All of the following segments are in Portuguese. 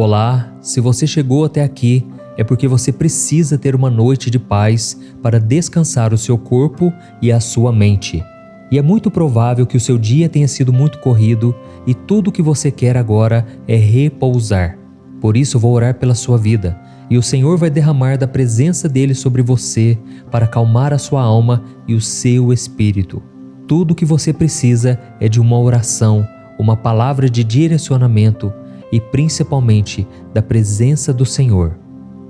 Olá, se você chegou até aqui, é porque você precisa ter uma noite de paz para descansar o seu corpo e a sua mente. E é muito provável que o seu dia tenha sido muito corrido e tudo o que você quer agora é repousar. Por isso vou orar pela sua vida e o Senhor vai derramar da presença dele sobre você para acalmar a sua alma e o seu espírito. Tudo o que você precisa é de uma oração, uma palavra de direcionamento e principalmente da presença do Senhor.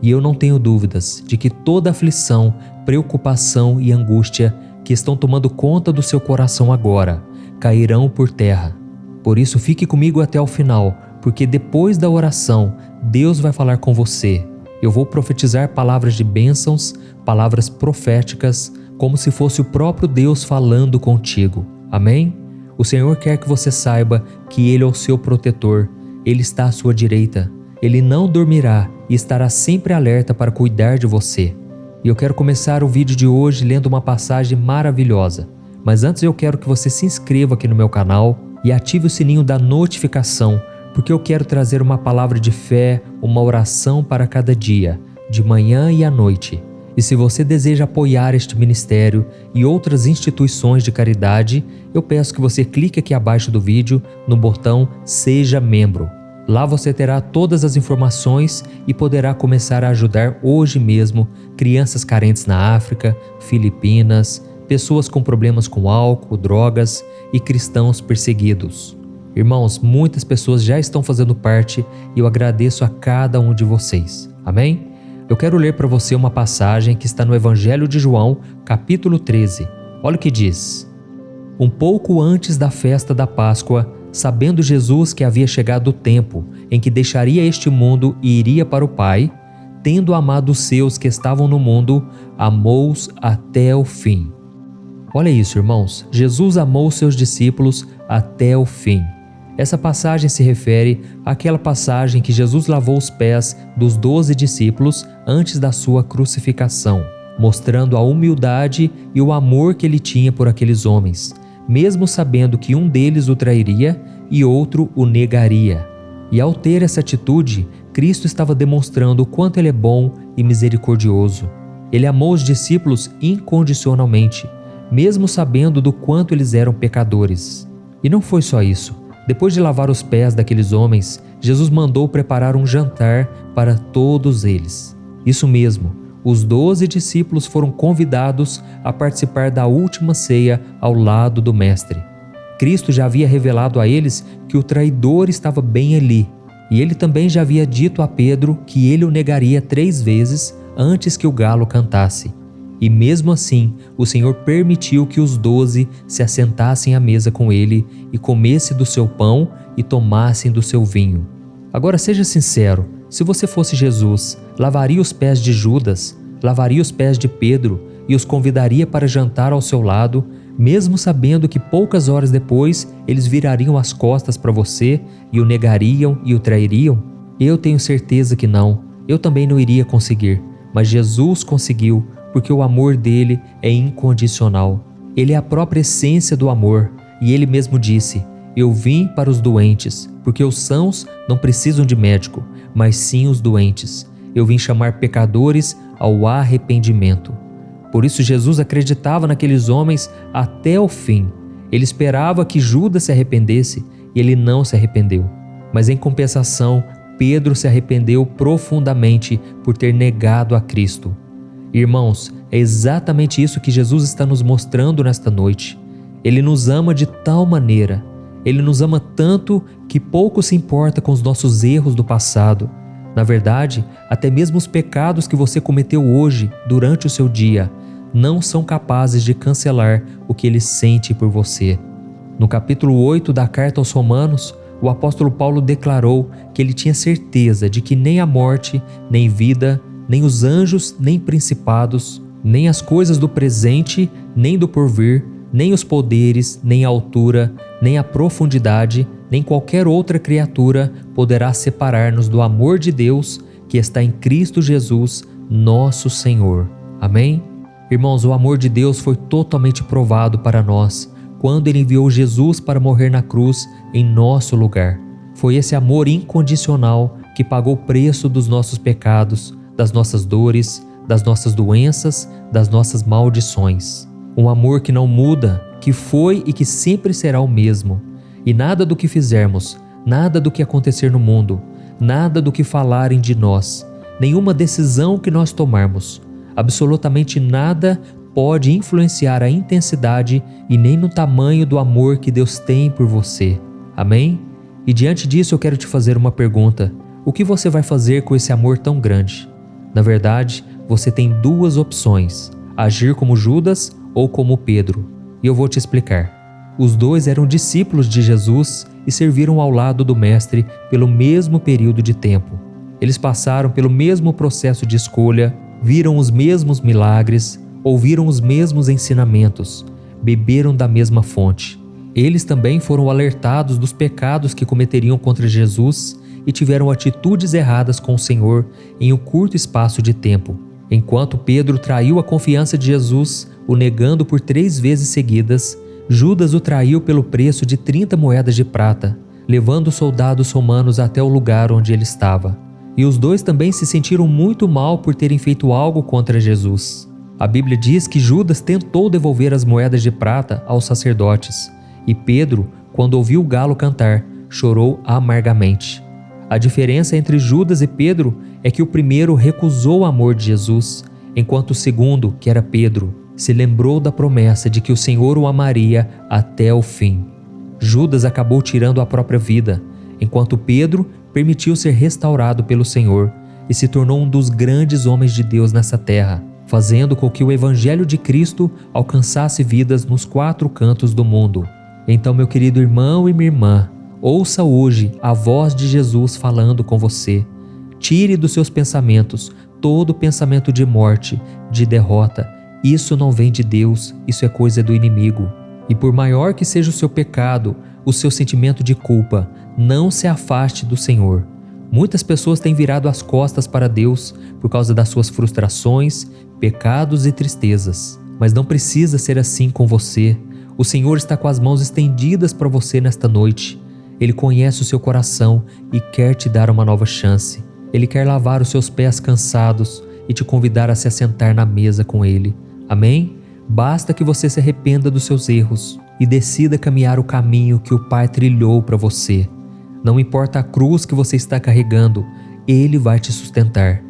E eu não tenho dúvidas de que toda aflição, preocupação e angústia que estão tomando conta do seu coração agora cairão por terra. Por isso fique comigo até o final, porque depois da oração, Deus vai falar com você. Eu vou profetizar palavras de bênçãos, palavras proféticas, como se fosse o próprio Deus falando contigo. Amém? O Senhor quer que você saiba que Ele é o seu protetor. Ele está à sua direita. Ele não dormirá e estará sempre alerta para cuidar de você. E eu quero começar o vídeo de hoje lendo uma passagem maravilhosa. Mas antes eu quero que você se inscreva aqui no meu canal e ative o sininho da notificação, porque eu quero trazer uma palavra de fé, uma oração para cada dia, de manhã e à noite. E se você deseja apoiar este ministério e outras instituições de caridade, eu peço que você clique aqui abaixo do vídeo no botão Seja Membro. Lá você terá todas as informações e poderá começar a ajudar hoje mesmo crianças carentes na África, Filipinas, pessoas com problemas com álcool, drogas e cristãos perseguidos. Irmãos, muitas pessoas já estão fazendo parte e eu agradeço a cada um de vocês. Amém? Eu quero ler para você uma passagem que está no Evangelho de João, capítulo 13. Olha o que diz. Um pouco antes da festa da Páscoa, sabendo Jesus que havia chegado o tempo em que deixaria este mundo e iria para o Pai, tendo amado os seus que estavam no mundo, amou-os até o fim. Olha isso, irmãos. Jesus amou os seus discípulos até o fim. Essa passagem se refere àquela passagem que Jesus lavou os pés dos 12 discípulos antes da sua crucificação, mostrando a humildade e o amor que ele tinha por aqueles homens, mesmo sabendo que um deles o trairia e outro o negaria. E ao ter essa atitude, Cristo estava demonstrando o quanto ele é bom e misericordioso. Ele amou os discípulos incondicionalmente, mesmo sabendo do quanto eles eram pecadores. E não foi só isso. Depois de lavar os pés daqueles homens, Jesus mandou preparar um jantar para todos eles. Isso mesmo, os 12 discípulos foram convidados a participar da última ceia ao lado do Mestre. Cristo já havia revelado a eles que o traidor estava bem ali, e ele também já havia dito a Pedro que ele o negaria 3 vezes antes que o galo cantasse. E mesmo assim, o Senhor permitiu que os 12 se assentassem à mesa com ele e comessem do seu pão e tomassem do seu vinho. Agora seja sincero, se você fosse Jesus, lavaria os pés de Judas, lavaria os pés de Pedro e os convidaria para jantar ao seu lado, mesmo sabendo que poucas horas depois eles virariam as costas para você e o negariam e o trairiam? Eu tenho certeza que não, eu também não iria conseguir, mas Jesus conseguiu, porque o amor dele é incondicional. Ele é a própria essência do amor, e ele mesmo disse: eu vim para os doentes, porque os sãos não precisam de médico, mas sim os doentes. Eu vim chamar pecadores ao arrependimento. Por isso Jesus acreditava naqueles homens até o fim. Ele esperava que Judas se arrependesse, e ele não se arrependeu. Mas em compensação, Pedro se arrependeu profundamente por ter negado a Cristo. Irmãos, é exatamente isso que Jesus está nos mostrando nesta noite. Ele nos ama de tal maneira, Ele nos ama tanto que pouco se importa com os nossos erros do passado. Na verdade, até mesmo os pecados que você cometeu hoje, durante o seu dia, não são capazes de cancelar o que Ele sente por você. No capítulo 8 da carta aos Romanos, o apóstolo Paulo declarou que ele tinha certeza de que nem a morte, nem vida, nem os anjos, nem principados, nem as coisas do presente, nem do porvir, nem os poderes, nem a altura, nem a profundidade, nem qualquer outra criatura poderá separar-nos do amor de Deus que está em Cristo Jesus, nosso Senhor. Amém? Irmãos, o amor de Deus foi totalmente provado para nós quando Ele enviou Jesus para morrer na cruz em nosso lugar. Foi esse amor incondicional que pagou o preço dos nossos pecados, das nossas dores, das nossas doenças, das nossas maldições. Um amor que não muda, que foi e que sempre será o mesmo. E nada do que fizermos, nada do que acontecer no mundo, nada do que falarem de nós, nenhuma decisão que nós tomarmos, absolutamente nada pode influenciar a intensidade e nem no tamanho do amor que Deus tem por você. Amém? E diante disso eu quero te fazer uma pergunta. O que você vai fazer com esse amor tão grande? Na verdade, você tem duas opções: agir como Judas ou como Pedro. E eu vou te explicar. Os dois eram discípulos de Jesus e serviram ao lado do Mestre pelo mesmo período de tempo. Eles passaram pelo mesmo processo de escolha, viram os mesmos milagres, ouviram os mesmos ensinamentos, beberam da mesma fonte. Eles também foram alertados dos pecados que cometeriam contra Jesus e tiveram atitudes erradas com o Senhor em um curto espaço de tempo. Enquanto Pedro traiu a confiança de Jesus, o negando por 3 vezes seguidas, Judas o traiu pelo preço de 30 moedas de prata, levando os soldados romanos até o lugar onde ele estava. E os dois também se sentiram muito mal por terem feito algo contra Jesus. A Bíblia diz que Judas tentou devolver as moedas de prata aos sacerdotes, e Pedro, quando ouviu o galo cantar, chorou amargamente. A diferença entre Judas e Pedro é que o primeiro recusou o amor de Jesus, enquanto o segundo, que era Pedro, se lembrou da promessa de que o Senhor o amaria até o fim. Judas acabou tirando a própria vida, enquanto Pedro permitiu ser restaurado pelo Senhor e se tornou um dos grandes homens de Deus nessa terra, fazendo com que o Evangelho de Cristo alcançasse vidas nos 4 cantos do mundo. Então, meu querido irmão e minha irmã, ouça hoje a voz de Jesus falando com você. Tire dos seus pensamentos todo pensamento de morte, de derrota. Isso não vem de Deus, isso é coisa do inimigo. E por maior que seja o seu pecado, o seu sentimento de culpa, não se afaste do Senhor. Muitas pessoas têm virado as costas para Deus por causa das suas frustrações, pecados e tristezas. Mas não precisa ser assim com você. O Senhor está com as mãos estendidas para você nesta noite. Ele conhece o seu coração e quer te dar uma nova chance. Ele quer lavar os seus pés cansados e te convidar a se assentar na mesa com Ele. Amém? Basta que você se arrependa dos seus erros e decida caminhar o caminho que o Pai trilhou para você. Não importa a cruz que você está carregando, Ele vai te sustentar.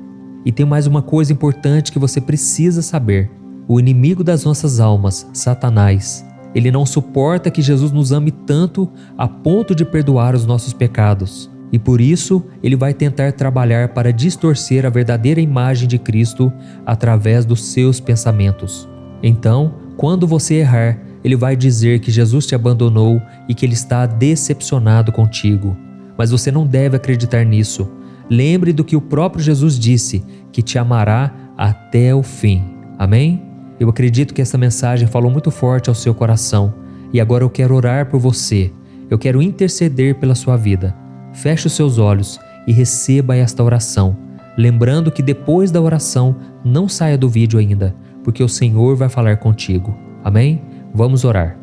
E tem mais uma coisa importante que você precisa saber. O inimigo das nossas almas, Satanás, ele não suporta que Jesus nos ame tanto a ponto de perdoar os nossos pecados. E por isso, ele vai tentar trabalhar para distorcer a verdadeira imagem de Cristo através dos seus pensamentos. Então, quando você errar, ele vai dizer que Jesus te abandonou e que ele está decepcionado contigo. Mas você não deve acreditar nisso. Lembre do que o próprio Jesus disse, que te amará até o fim. Amém? Eu acredito que essa mensagem falou muito forte ao seu coração. E agora eu quero orar por você. Eu quero interceder pela sua vida. Feche os seus olhos e receba esta oração. Lembrando que depois da oração, não saia do vídeo ainda, porque o Senhor vai falar contigo. Amém? Vamos orar.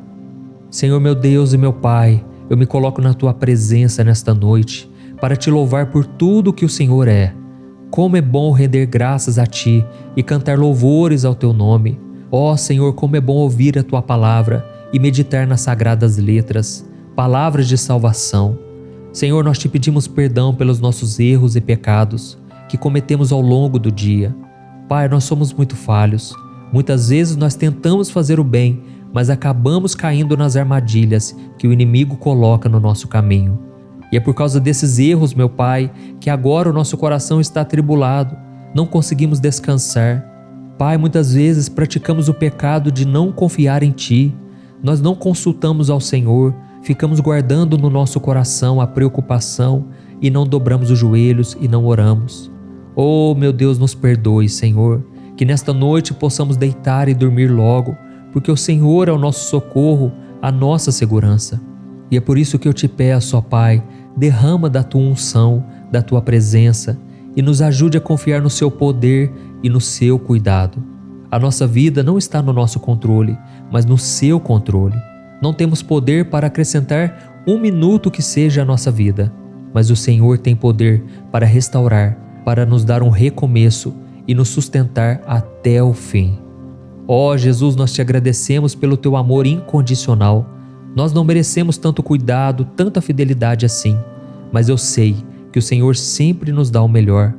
Senhor meu Deus e meu Pai, eu me coloco na Tua presença nesta noite para Te louvar por tudo que o Senhor é. Como é bom render graças a Ti e cantar louvores ao Teu nome. Ó Senhor, como é bom ouvir a Tua palavra e meditar nas sagradas letras, palavras de salvação. Senhor, nós Te pedimos perdão pelos nossos erros e pecados que cometemos ao longo do dia. Pai, nós somos muito falhos. Muitas vezes nós tentamos fazer o bem, mas acabamos caindo nas armadilhas que o inimigo coloca no nosso caminho. E é por causa desses erros, meu Pai, que agora o nosso coração está atribulado, não conseguimos descansar. Pai, muitas vezes praticamos o pecado de não confiar em Ti. Nós não consultamos ao Senhor, ficamos guardando no nosso coração a preocupação e não dobramos os joelhos e não oramos. Oh, meu Deus, nos perdoe, Senhor, que nesta noite possamos deitar e dormir logo, porque o Senhor é o nosso socorro, a nossa segurança. E é por isso que eu te peço, ó Pai, derrama da Tua unção, da Tua presença e nos ajude a confiar no Seu poder e no Seu cuidado. A nossa vida não está no nosso controle, mas no Seu controle. Não temos poder para acrescentar 1 minuto que seja a nossa vida, mas o Senhor tem poder para restaurar, para nos dar um recomeço e nos sustentar até o fim. Ó Jesus, nós te agradecemos pelo teu amor incondicional. Nós não merecemos tanto cuidado, tanta fidelidade assim, mas eu sei que o Senhor sempre nos dá o melhor.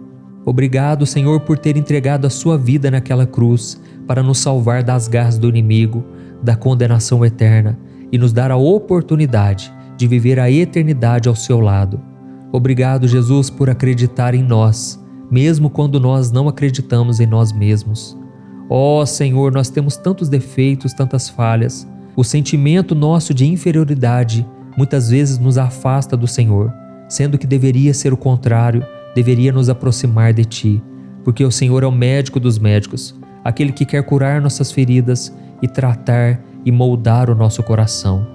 Obrigado, Senhor, por ter entregado a sua vida naquela cruz para nos salvar das garras do inimigo, da condenação eterna e nos dar a oportunidade de viver a eternidade ao seu lado. Obrigado, Jesus, por acreditar em nós, mesmo quando nós não acreditamos em nós mesmos. Ó Senhor, nós temos tantos defeitos, tantas falhas. O sentimento nosso de inferioridade muitas vezes nos afasta do Senhor, sendo que deveria ser o contrário, deveria nos aproximar de Ti, porque o Senhor é o médico dos médicos, aquele que quer curar nossas feridas e tratar e moldar o nosso coração.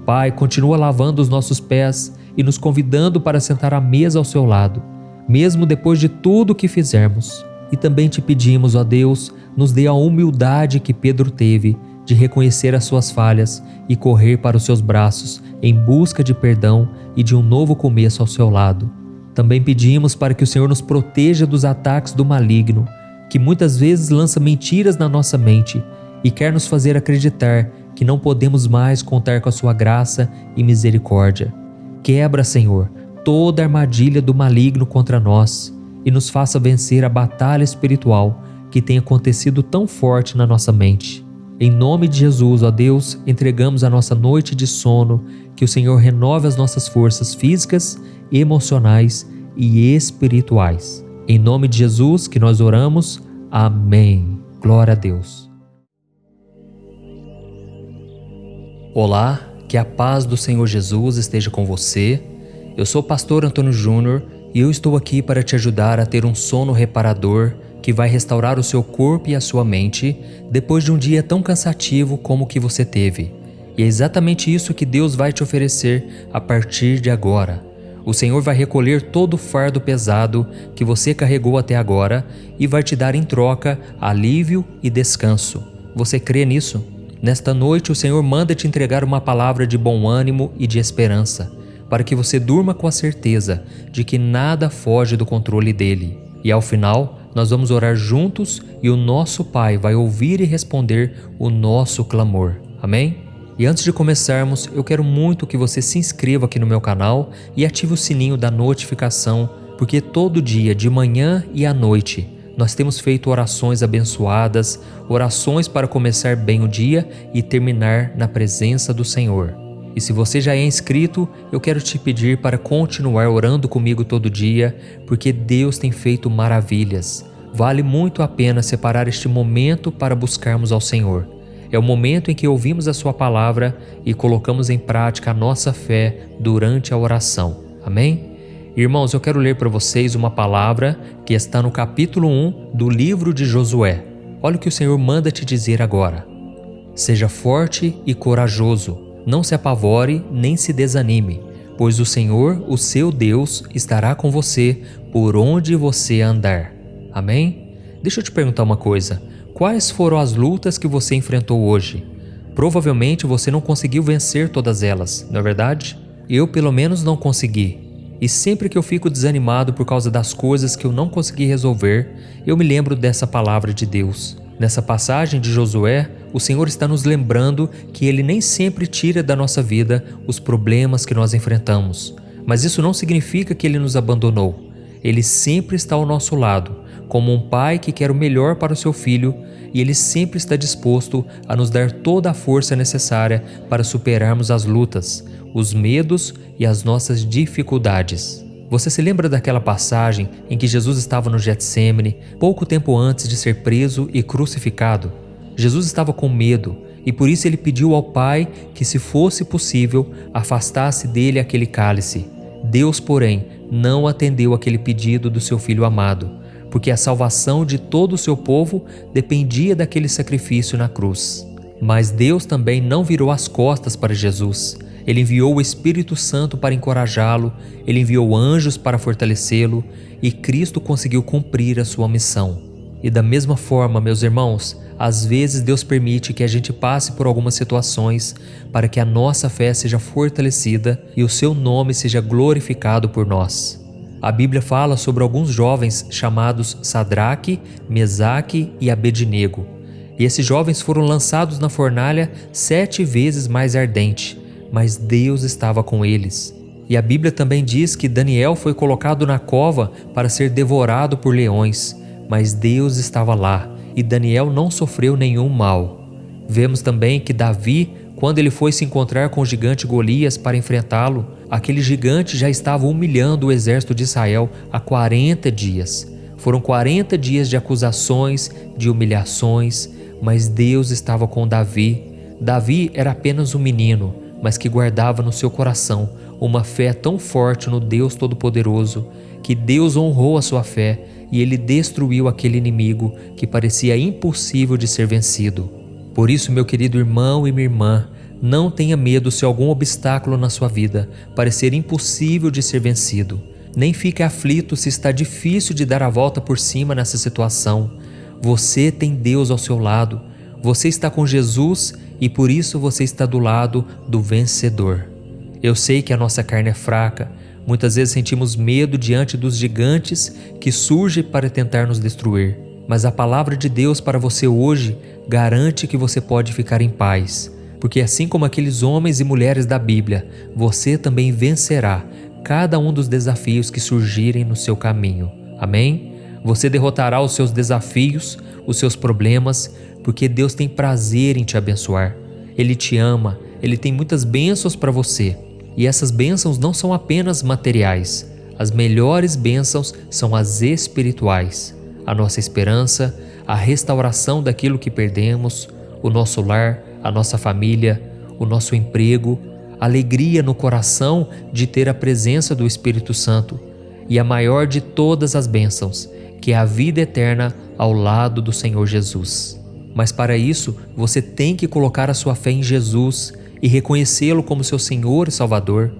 Pai, continua lavando os nossos pés e nos convidando para sentar à mesa ao seu lado, mesmo depois de tudo o que fizermos. E também te pedimos, ó Deus, nos dê a humildade que Pedro teve de reconhecer as suas falhas e correr para os seus braços em busca de perdão e de um novo começo ao seu lado. Também pedimos para que o Senhor nos proteja dos ataques do maligno, que muitas vezes lança mentiras na nossa mente e quer nos fazer acreditar que não podemos mais contar com a sua graça e misericórdia. Quebra, Senhor, toda a armadilha do maligno contra nós e nos faça vencer a batalha espiritual que tem acontecido tão forte na nossa mente. Em nome de Jesus, ó Deus, entregamos a nossa noite de sono, que o Senhor renove as nossas forças físicas, emocionais e espirituais. Em nome de Jesus que nós oramos. Amém. Glória a Deus. Olá, que a paz do Senhor Jesus esteja com você. Eu sou o pastor Antônio Júnior e eu estou aqui para te ajudar a ter um sono reparador que vai restaurar o seu corpo e a sua mente depois de um dia tão cansativo como o que você teve. E é exatamente isso que Deus vai te oferecer a partir de agora. O Senhor vai recolher todo o fardo pesado que você carregou até agora e vai te dar em troca alívio e descanso. Você crê nisso? Nesta noite o Senhor manda te entregar uma palavra de bom ânimo e de esperança, para que você durma com a certeza de que nada foge do controle dele. E ao final, nós vamos orar juntos e o nosso Pai vai ouvir e responder o nosso clamor. Amém? E antes de começarmos, eu quero muito que você se inscreva aqui no meu canal e ative o sininho da notificação, porque todo dia, de manhã e à noite, nós temos feito orações abençoadas, orações para começar bem o dia e terminar na presença do Senhor. E se você já é inscrito, eu quero te pedir para continuar orando comigo todo dia, porque Deus tem feito maravilhas. Vale muito a pena separar este momento para buscarmos ao Senhor. É o momento em que ouvimos a sua palavra e colocamos em prática a nossa fé durante a oração. Amém? Irmãos, eu quero ler para vocês uma palavra que está no capítulo 1 do livro de Josué. Olha o que o Senhor manda te dizer agora. Seja forte e corajoso, não se apavore nem se desanime, pois o Senhor, o seu Deus, estará com você por onde você andar. Amém? Deixa eu te perguntar uma coisa. Quais foram as lutas que você enfrentou hoje? Provavelmente você não conseguiu vencer todas elas, não é verdade? Eu pelo menos não consegui. E sempre que eu fico desanimado por causa das coisas que eu não consegui resolver, eu me lembro dessa palavra de Deus. Nessa passagem de Josué, o Senhor está nos lembrando que Ele nem sempre tira da nossa vida os problemas que nós enfrentamos. Mas isso não significa que Ele nos abandonou. Ele sempre está ao nosso lado, como um pai que quer o melhor para o seu filho, e Ele sempre está disposto a nos dar toda a força necessária para superarmos as lutas, os medos e as nossas dificuldades. Você se lembra daquela passagem em que Jesus estava no Getsêmani, pouco tempo antes de ser preso e crucificado? Jesus estava com medo e por isso ele pediu ao Pai que, se fosse possível, afastasse dele aquele cálice. Deus, porém, não atendeu aquele pedido do seu Filho amado, porque a salvação de todo o seu povo dependia daquele sacrifício na cruz. Mas Deus também não virou as costas para Jesus. Ele enviou o Espírito Santo para encorajá-lo, Ele enviou anjos para fortalecê-lo e Cristo conseguiu cumprir a sua missão. E da mesma forma, meus irmãos, Às vezes Deus permite que a gente passe por algumas situações para que a nossa fé seja fortalecida e o seu nome seja glorificado por nós. A Bíblia fala sobre alguns jovens chamados Sadraque, Mesaque e Abednego. E esses jovens foram lançados na fornalha 7 vezes mais ardente, mas Deus estava com eles. E a Bíblia também diz que Daniel foi colocado na cova para ser devorado por leões, mas Deus estava lá e Daniel não sofreu nenhum mal. Vemos também que Davi, quando ele foi se encontrar com o gigante Golias para enfrentá-lo, aquele gigante já estava humilhando o exército de Israel há 40 dias. Foram 40 dias de acusações, de humilhações, mas Deus estava com Davi. Davi era apenas um menino, mas que guardava no seu coração uma fé tão forte no Deus Todo-Poderoso, que Deus honrou a sua fé e ele destruiu aquele inimigo que parecia impossível de ser vencido. Por isso, meu querido irmão e minha irmã, não tenha medo se algum obstáculo na sua vida parecer impossível de ser vencido. Nem fique aflito se está difícil de dar a volta por cima nessa situação. Você tem Deus ao seu lado, você está com Jesus e por isso você está do lado do vencedor. Eu sei que a nossa carne é fraca, muitas vezes sentimos medo diante dos gigantes que surgem para tentar nos destruir, mas a palavra de Deus para você hoje garante que você pode ficar em paz, porque assim como aqueles homens e mulheres da Bíblia, você também vencerá cada um dos desafios que surgirem no seu caminho. Amém? Você derrotará os seus desafios, os seus problemas, porque Deus tem prazer em te abençoar. Ele te ama, Ele tem muitas bênçãos para você. E essas bênçãos não são apenas materiais. As melhores bênçãos são as espirituais. A nossa esperança, a restauração daquilo que perdemos, o nosso lar, a nossa família, o nosso emprego, alegria no coração de ter a presença do Espírito Santo e a maior de todas as bênçãos, que é a vida eterna ao lado do Senhor Jesus. Mas para isso, você tem que colocar a sua fé em Jesus e reconhecê-lo como seu Senhor e Salvador.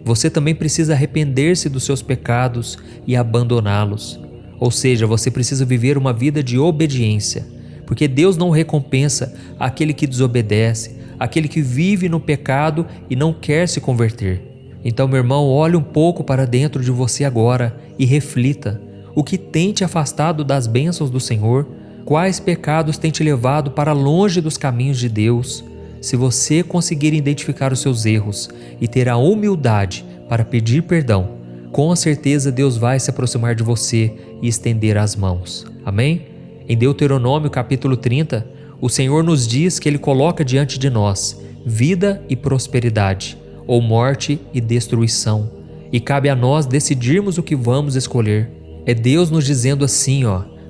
Você também precisa arrepender-se dos seus pecados e abandoná-los. Ou seja, você precisa viver uma vida de obediência, porque Deus não recompensa aquele que desobedece, aquele que vive no pecado e não quer se converter. Então, meu irmão, olhe um pouco para dentro de você agora e reflita. O que tem te afastado das bênçãos do Senhor? Quais pecados têm te levado para longe dos caminhos de Deus? Se você conseguir identificar os seus erros e ter a humildade para pedir perdão, com certeza Deus vai se aproximar de você e estender as mãos. Amém? Em Deuteronômio capítulo 30, o Senhor nos diz que Ele coloca diante de nós vida e prosperidade, ou morte e destruição, e cabe a nós decidirmos o que vamos escolher. É Deus nos dizendo assim,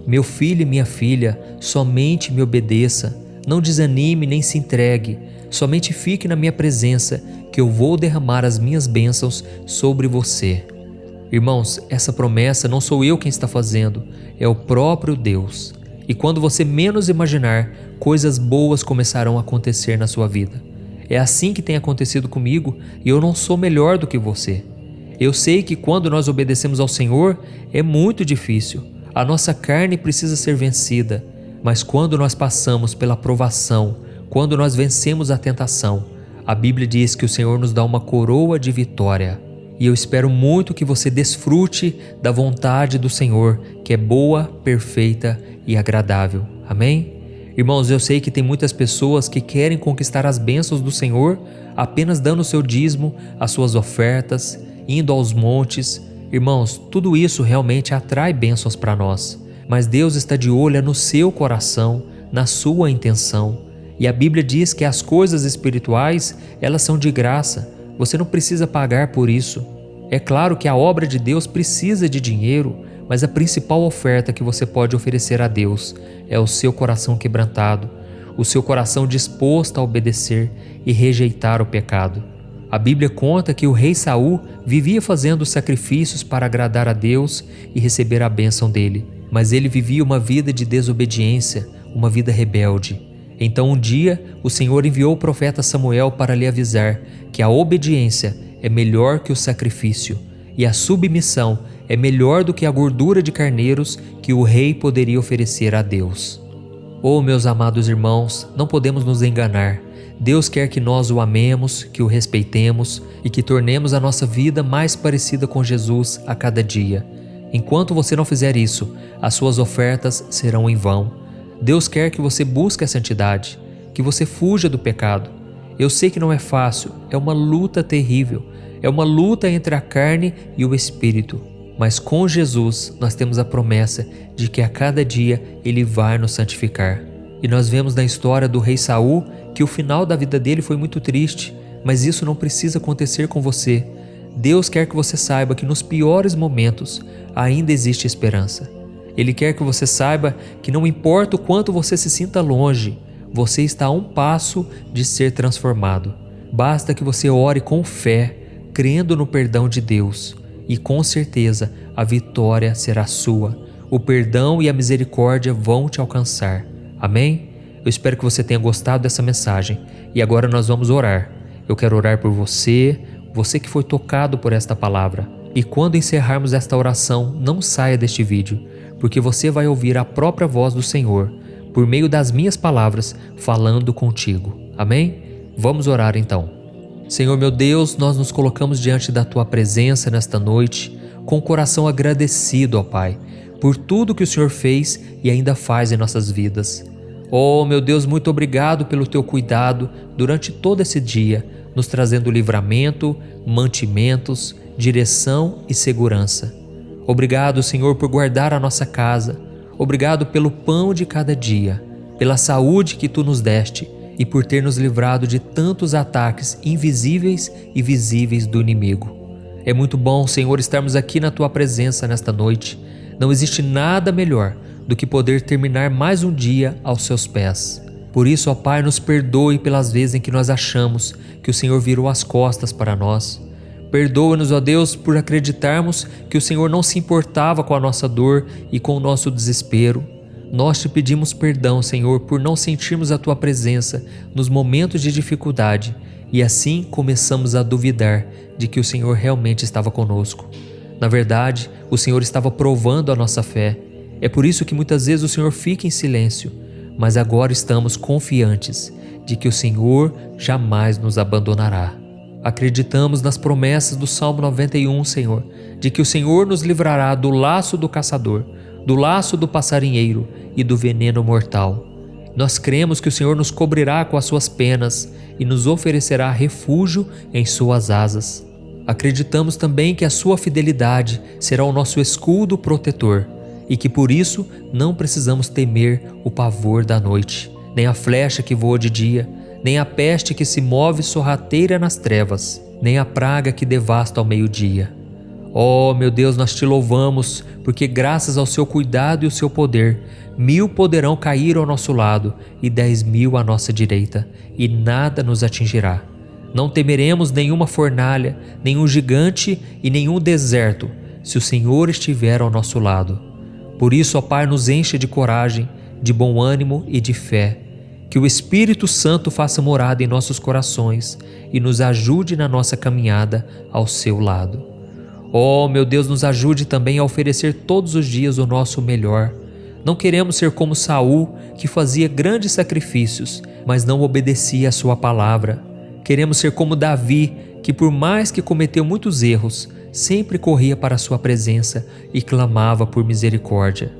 meu filho e minha filha, somente me obedeça, não desanime nem se entregue, somente fique na minha presença, que eu vou derramar as minhas bênçãos sobre você. Irmãos, essa promessa não sou eu quem está fazendo, é o próprio Deus. E quando você menos imaginar, coisas boas começarão a acontecer na sua vida. É assim que tem acontecido comigo e eu não sou melhor do que você. Eu sei que quando nós obedecemos ao Senhor é muito difícil. A nossa carne precisa ser vencida, mas quando nós passamos pela provação, quando nós vencemos a tentação, a Bíblia diz que o Senhor nos dá uma coroa de vitória. E eu espero muito que você desfrute da vontade do Senhor, que é boa, perfeita e agradável. Amém? Irmãos, eu sei que tem muitas pessoas que querem conquistar as bênçãos do Senhor apenas dando o seu dízimo, as suas ofertas, indo aos montes. Irmãos, tudo isso realmente atrai bênçãos para nós, mas Deus está de olho no seu coração, na sua intenção. E a Bíblia diz que as coisas espirituais, elas são de graça, você não precisa pagar por isso. É claro que a obra de Deus precisa de dinheiro, mas a principal oferta que você pode oferecer a Deus é o seu coração quebrantado, o seu coração disposto a obedecer e rejeitar o pecado. A Bíblia conta que o rei Saul vivia fazendo sacrifícios para agradar a Deus e receber a bênção dele, mas ele vivia uma vida de desobediência, uma vida rebelde. Então um dia o Senhor enviou o profeta Samuel para lhe avisar que a obediência é melhor que o sacrifício e a submissão é melhor do que a gordura de carneiros que o rei poderia oferecer a Deus. Oh, meus amados irmãos, não podemos nos enganar. Deus quer que nós o amemos, que o respeitemos e que tornemos a nossa vida mais parecida com Jesus a cada dia. Enquanto você não fizer isso, as suas ofertas serão em vão. Deus quer que você busque a santidade, que você fuja do pecado. Eu sei que não é fácil, é uma luta terrível, é uma luta entre a carne e o espírito. Mas com Jesus nós temos a promessa de que a cada dia Ele vai nos santificar. E nós vemos na história do rei Saul que o final da vida dele foi muito triste, mas isso não precisa acontecer com você. Deus quer que você saiba que nos piores momentos ainda existe esperança. Ele quer que você saiba que não importa o quanto você se sinta longe, você está a um passo de ser transformado. Basta que você ore com fé, crendo no perdão de Deus, e com certeza a vitória será sua. O perdão e a misericórdia vão te alcançar. Amém? Eu espero que você tenha gostado dessa mensagem e agora nós vamos orar. Eu quero orar por você, você que foi tocado por esta palavra. E quando encerrarmos esta oração, não saia deste vídeo, porque você vai ouvir a própria voz do Senhor, por meio das minhas palavras, falando contigo. Amém? Vamos orar então. Senhor meu Deus, nós nos colocamos diante da Tua presença nesta noite, com o coração agradecido, ó Pai, por tudo que o Senhor fez e ainda faz em nossas vidas. Oh, meu Deus, muito obrigado pelo Teu cuidado durante todo esse dia, nos trazendo livramento, mantimentos, direção e segurança. Obrigado, Senhor, por guardar a nossa casa. Obrigado pelo pão de cada dia, pela saúde que Tu nos deste e por ter nos livrado de tantos ataques invisíveis e visíveis do inimigo. É muito bom, Senhor, estarmos aqui na Tua presença nesta noite. Não existe nada melhor do que poder terminar mais um dia aos Seus pés. Por isso, ó Pai, nos perdoe pelas vezes em que nós achamos que o Senhor virou as costas para nós. Perdoa-nos, ó Deus, por acreditarmos que o Senhor não se importava com a nossa dor e com o nosso desespero. Nós te pedimos perdão, Senhor, por não sentirmos a Tua presença nos momentos de dificuldade e assim começamos a duvidar de que o Senhor realmente estava conosco. Na verdade, o Senhor estava provando a nossa fé. É por isso que muitas vezes o Senhor fica em silêncio, mas agora estamos confiantes de que o Senhor jamais nos abandonará. Acreditamos nas promessas do Salmo 91, Senhor, de que o Senhor nos livrará do laço do caçador, do laço do passarinheiro e do veneno mortal. Nós cremos que o Senhor nos cobrirá com as suas penas e nos oferecerá refúgio em suas asas. Acreditamos também que a sua fidelidade será o nosso escudo protetor e que por isso não precisamos temer o pavor da noite, nem a flecha que voa de dia, nem a peste que se move sorrateira nas trevas, nem a praga que devasta ao meio-dia. Oh, meu Deus, nós te louvamos, porque graças ao seu cuidado e o seu poder, 1000 poderão cair ao nosso lado e 10.000 à nossa direita, e nada nos atingirá. Não temeremos nenhuma fornalha, nenhum gigante e nenhum deserto, se o Senhor estiver ao nosso lado. Por isso, ó Pai, nos enche de coragem, de bom ânimo e de fé. Que o Espírito Santo faça morada em nossos corações e nos ajude na nossa caminhada ao seu lado. Oh, meu Deus, nos ajude também a oferecer todos os dias o nosso melhor. Não queremos ser como Saul, que fazia grandes sacrifícios, mas não obedecia à sua palavra. Queremos ser como Davi, que por mais que cometeu muitos erros, sempre corria para a sua presença e clamava por misericórdia.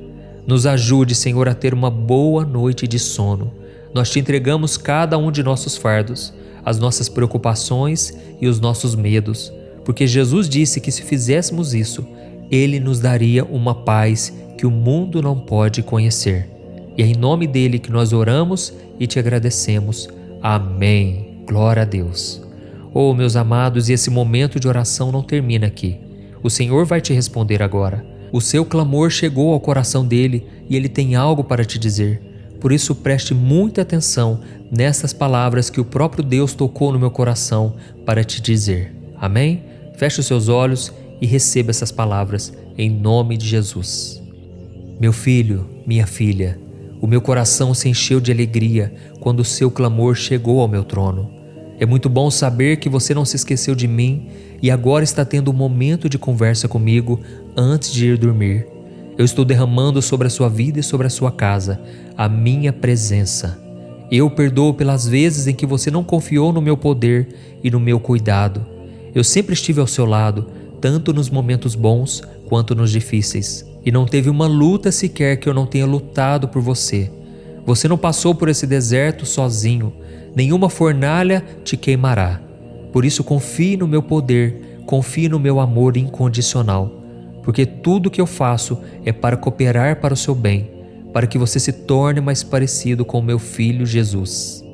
Nos ajude, Senhor, a ter uma boa noite de sono. Nós te entregamos cada um de nossos fardos, as nossas preocupações e os nossos medos, porque Jesus disse que se fizéssemos isso, Ele nos daria uma paz que o mundo não pode conhecer. E é em nome dele que nós oramos e te agradecemos. Amém. Glória a Deus. Oh, meus amados, e esse momento de oração não termina aqui. O Senhor vai te responder agora. O seu clamor chegou ao coração dele e ele tem algo para te dizer. Por isso preste muita atenção nessas palavras que o próprio Deus tocou no meu coração para te dizer. Amém? Feche os seus olhos e receba essas palavras em nome de Jesus. Meu filho, minha filha, o meu coração se encheu de alegria quando o seu clamor chegou ao meu trono. É muito bom saber que você não se esqueceu de mim e agora está tendo um momento de conversa comigo antes de ir dormir. Eu estou derramando sobre a sua vida e sobre a sua casa a minha presença. Eu perdoo pelas vezes em que você não confiou no meu poder e no meu cuidado. Eu sempre estive ao seu lado, tanto nos momentos bons quanto nos difíceis. E não teve uma luta sequer que eu não tenha lutado por você. Você não passou por esse deserto sozinho. Nenhuma fornalha te queimará. Por isso confie no meu poder, confie no meu amor incondicional. Porque tudo que eu faço é para cooperar para o seu bem, para que você se torne mais parecido com o meu filho Jesus.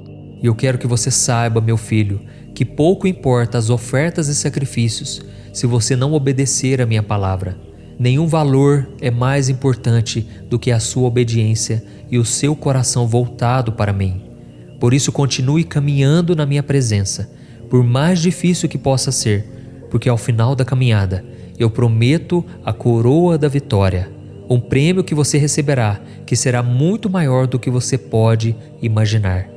E eu quero que você saiba, meu filho, que pouco importa as ofertas e sacrifícios se você não obedecer à minha palavra. Nenhum valor é mais importante do que a sua obediência e o seu coração voltado para mim. Por isso continue caminhando na minha presença, por mais difícil que possa ser, porque ao final da caminhada eu prometo a coroa da vitória, um prêmio que você receberá que será muito maior do que você pode imaginar.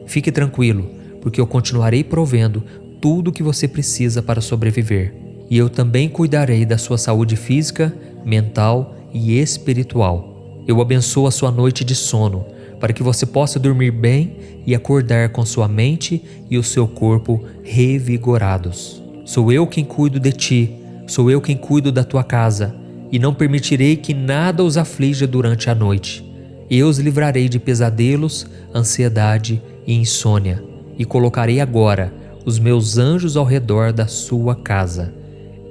Fique tranquilo, porque eu continuarei provendo tudo o que você precisa para sobreviver. E eu também cuidarei da sua saúde física, mental e espiritual. Eu abençoo a sua noite de sono, para que você possa dormir bem e acordar com sua mente e o seu corpo revigorados. Sou eu quem cuido de ti, sou eu quem cuido da tua casa, e não permitirei que nada os aflija durante a noite. Eu os livrarei de pesadelos, ansiedade e insônia, e colocarei agora os meus anjos ao redor da sua casa.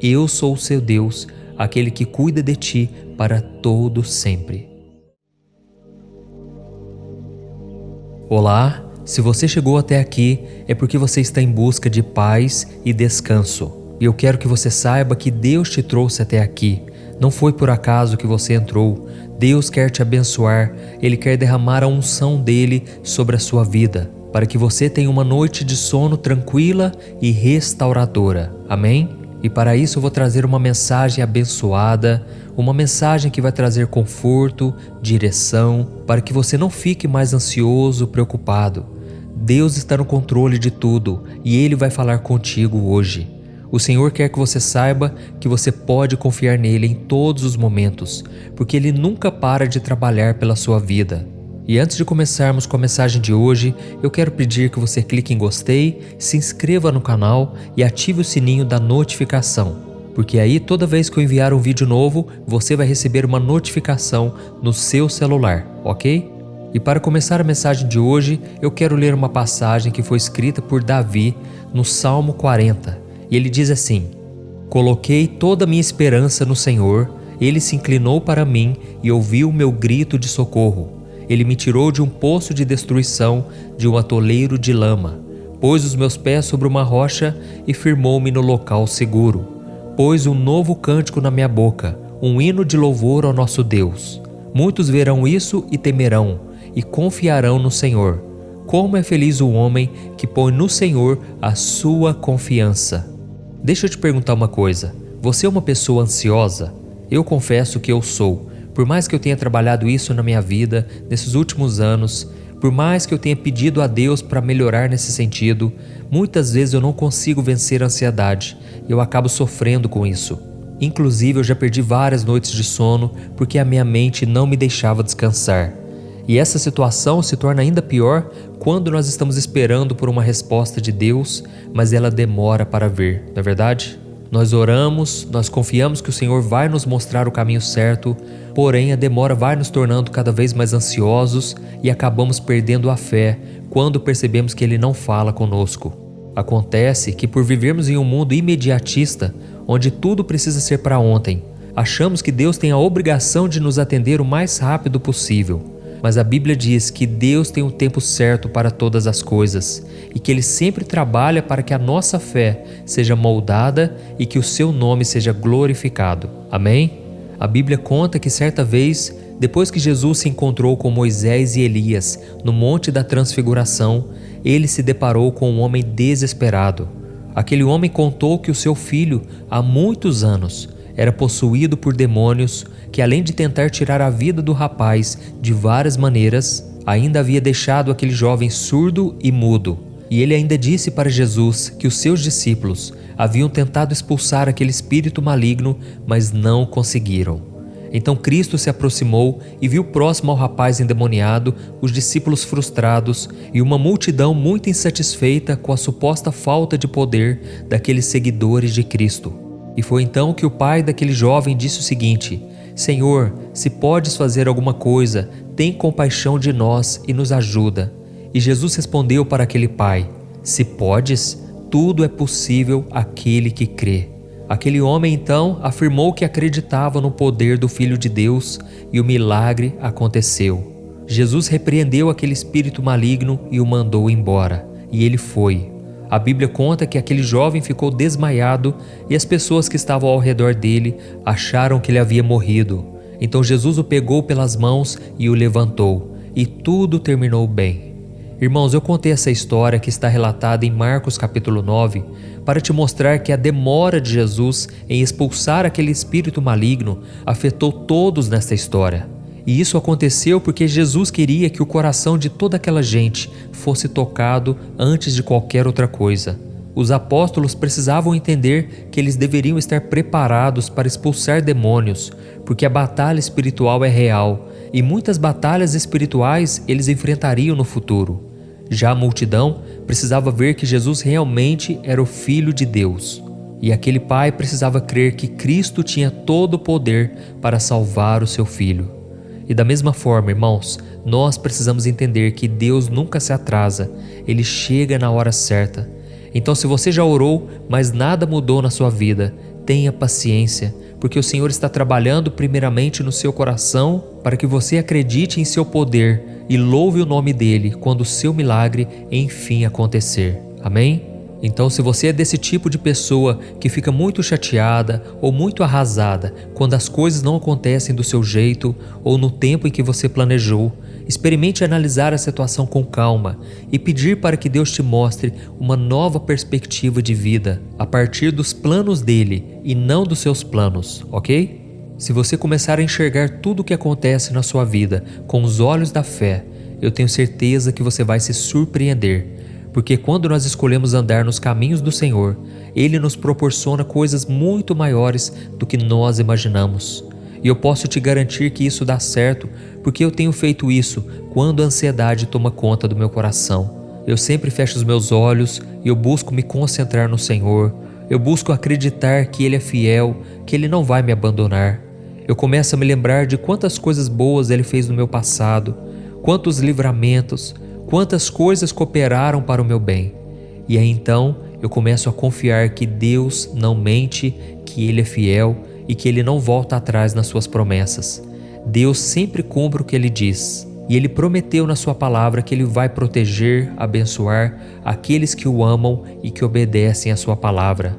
Eu sou o seu Deus, aquele que cuida de ti para todo sempre. Olá, se você chegou até aqui é porque você está em busca de paz e descanso. E eu quero que você saiba que Deus te trouxe até aqui. Não foi por acaso que você entrou. Deus quer te abençoar, Ele quer derramar a unção dEle sobre a sua vida, para que você tenha uma noite de sono tranquila e restauradora. Amém? E para isso eu vou trazer uma mensagem abençoada, uma mensagem que vai trazer conforto, direção, para que você não fique mais ansioso, preocupado. Deus está no controle de tudo e Ele vai falar contigo hoje. O Senhor quer que você saiba que você pode confiar nele em todos os momentos, porque Ele nunca para de trabalhar pela sua vida. E antes de começarmos com a mensagem de hoje, eu quero pedir que você clique em gostei, se inscreva no canal e ative o sininho da notificação, porque aí toda vez que eu enviar um vídeo novo, você vai receber uma notificação no seu celular, ok? E para começar a mensagem de hoje, eu quero ler uma passagem que foi escrita por Davi no Salmo 40. E ele diz assim: Coloquei toda a minha esperança no Senhor, Ele se inclinou para mim e ouviu o meu grito de socorro. Ele me tirou de um poço de destruição, de um atoleiro de lama. Pôs os meus pés sobre uma rocha e firmou-me no local seguro. Pôs um novo cântico na minha boca, um hino de louvor ao nosso Deus. Muitos verão isso e temerão, e confiarão no Senhor. Como é feliz o homem que põe no Senhor a sua confiança. Deixa eu te perguntar uma coisa. Você é uma pessoa ansiosa? Eu confesso que eu sou. Por mais que eu tenha trabalhado isso na minha vida, nesses últimos anos, por mais que eu tenha pedido a Deus para melhorar nesse sentido, muitas vezes eu não consigo vencer a ansiedade. Eu acabo sofrendo com isso. Inclusive, eu já perdi várias noites de sono porque a minha mente não me deixava descansar. E essa situação se torna ainda pior quando nós estamos esperando por uma resposta de Deus, mas ela demora para vir, não é verdade? Nós oramos, nós confiamos que o Senhor vai nos mostrar o caminho certo, porém a demora vai nos tornando cada vez mais ansiosos e acabamos perdendo a fé quando percebemos que Ele não fala conosco. Acontece que por vivermos em um mundo imediatista, onde tudo precisa ser para ontem, achamos que Deus tem a obrigação de nos atender o mais rápido possível. Mas a Bíblia diz que Deus tem um tempo certo para todas as coisas e que Ele sempre trabalha para que a nossa fé seja moldada e que o seu nome seja glorificado. Amém? A Bíblia conta que certa vez, depois que Jesus se encontrou com Moisés e Elias no Monte da Transfiguração, ele se deparou com um homem desesperado. Aquele homem contou que o seu filho, há muitos anos, era possuído por demônios que, além de tentar tirar a vida do rapaz de várias maneiras, ainda havia deixado aquele jovem surdo e mudo. E ele ainda disse para Jesus que os seus discípulos haviam tentado expulsar aquele espírito maligno, mas não conseguiram. Então Cristo se aproximou e viu próximo ao rapaz endemoniado os discípulos frustrados e uma multidão muito insatisfeita com a suposta falta de poder daqueles seguidores de Cristo. E foi então que o pai daquele jovem disse o seguinte: Senhor, se podes fazer alguma coisa, tem compaixão de nós e nos ajuda. E Jesus respondeu para aquele pai: Se podes, tudo é possível àquele que crê. Aquele homem então afirmou que acreditava no poder do Filho de Deus e o milagre aconteceu. Jesus repreendeu aquele espírito maligno e o mandou embora, e ele foi. A Bíblia conta que aquele jovem ficou desmaiado e as pessoas que estavam ao redor dele acharam que ele havia morrido. Então Jesus o pegou pelas mãos e o levantou, e tudo terminou bem. Irmãos, eu contei essa história que está relatada em Marcos capítulo 9 para te mostrar que a demora de Jesus em expulsar aquele espírito maligno afetou todos nesta história. E isso aconteceu porque Jesus queria que o coração de toda aquela gente fosse tocado antes de qualquer outra coisa. Os apóstolos precisavam entender que eles deveriam estar preparados para expulsar demônios, porque a batalha espiritual é real e muitas batalhas espirituais eles enfrentariam no futuro. Já a multidão precisava ver que Jesus realmente era o Filho de Deus. E aquele pai precisava crer que Cristo tinha todo o poder para salvar o seu filho. E da mesma forma, irmãos, nós precisamos entender que Deus nunca se atrasa, Ele chega na hora certa. Então, se você já orou, mas nada mudou na sua vida, tenha paciência, porque o Senhor está trabalhando primeiramente no seu coração para que você acredite em seu poder e louve o nome dEle quando o seu milagre enfim acontecer. Amém? Então, se você é desse tipo de pessoa que fica muito chateada ou muito arrasada quando as coisas não acontecem do seu jeito ou no tempo em que você planejou, experimente analisar a situação com calma e pedir para que Deus te mostre uma nova perspectiva de vida a partir dos planos dele e não dos seus planos, ok? Se você começar a enxergar tudo o que acontece na sua vida com os olhos da fé, eu tenho certeza que você vai se surpreender. Porque quando nós escolhemos andar nos caminhos do Senhor, Ele nos proporciona coisas muito maiores do que nós imaginamos. E eu posso te garantir que isso dá certo, porque eu tenho feito isso quando a ansiedade toma conta do meu coração. Eu sempre fecho os meus olhos e eu busco me concentrar no Senhor. Eu busco acreditar que Ele é fiel, que Ele não vai me abandonar. Eu começo a me lembrar de quantas coisas boas Ele fez no meu passado, quantos livramentos, quantas coisas cooperaram para o meu bem. E aí então eu começo a confiar que Deus não mente, que Ele é fiel e que Ele não volta atrás nas suas promessas. Deus sempre cumpre o que Ele diz. E Ele prometeu na sua palavra que Ele vai proteger, abençoar aqueles que o amam e que obedecem à sua palavra.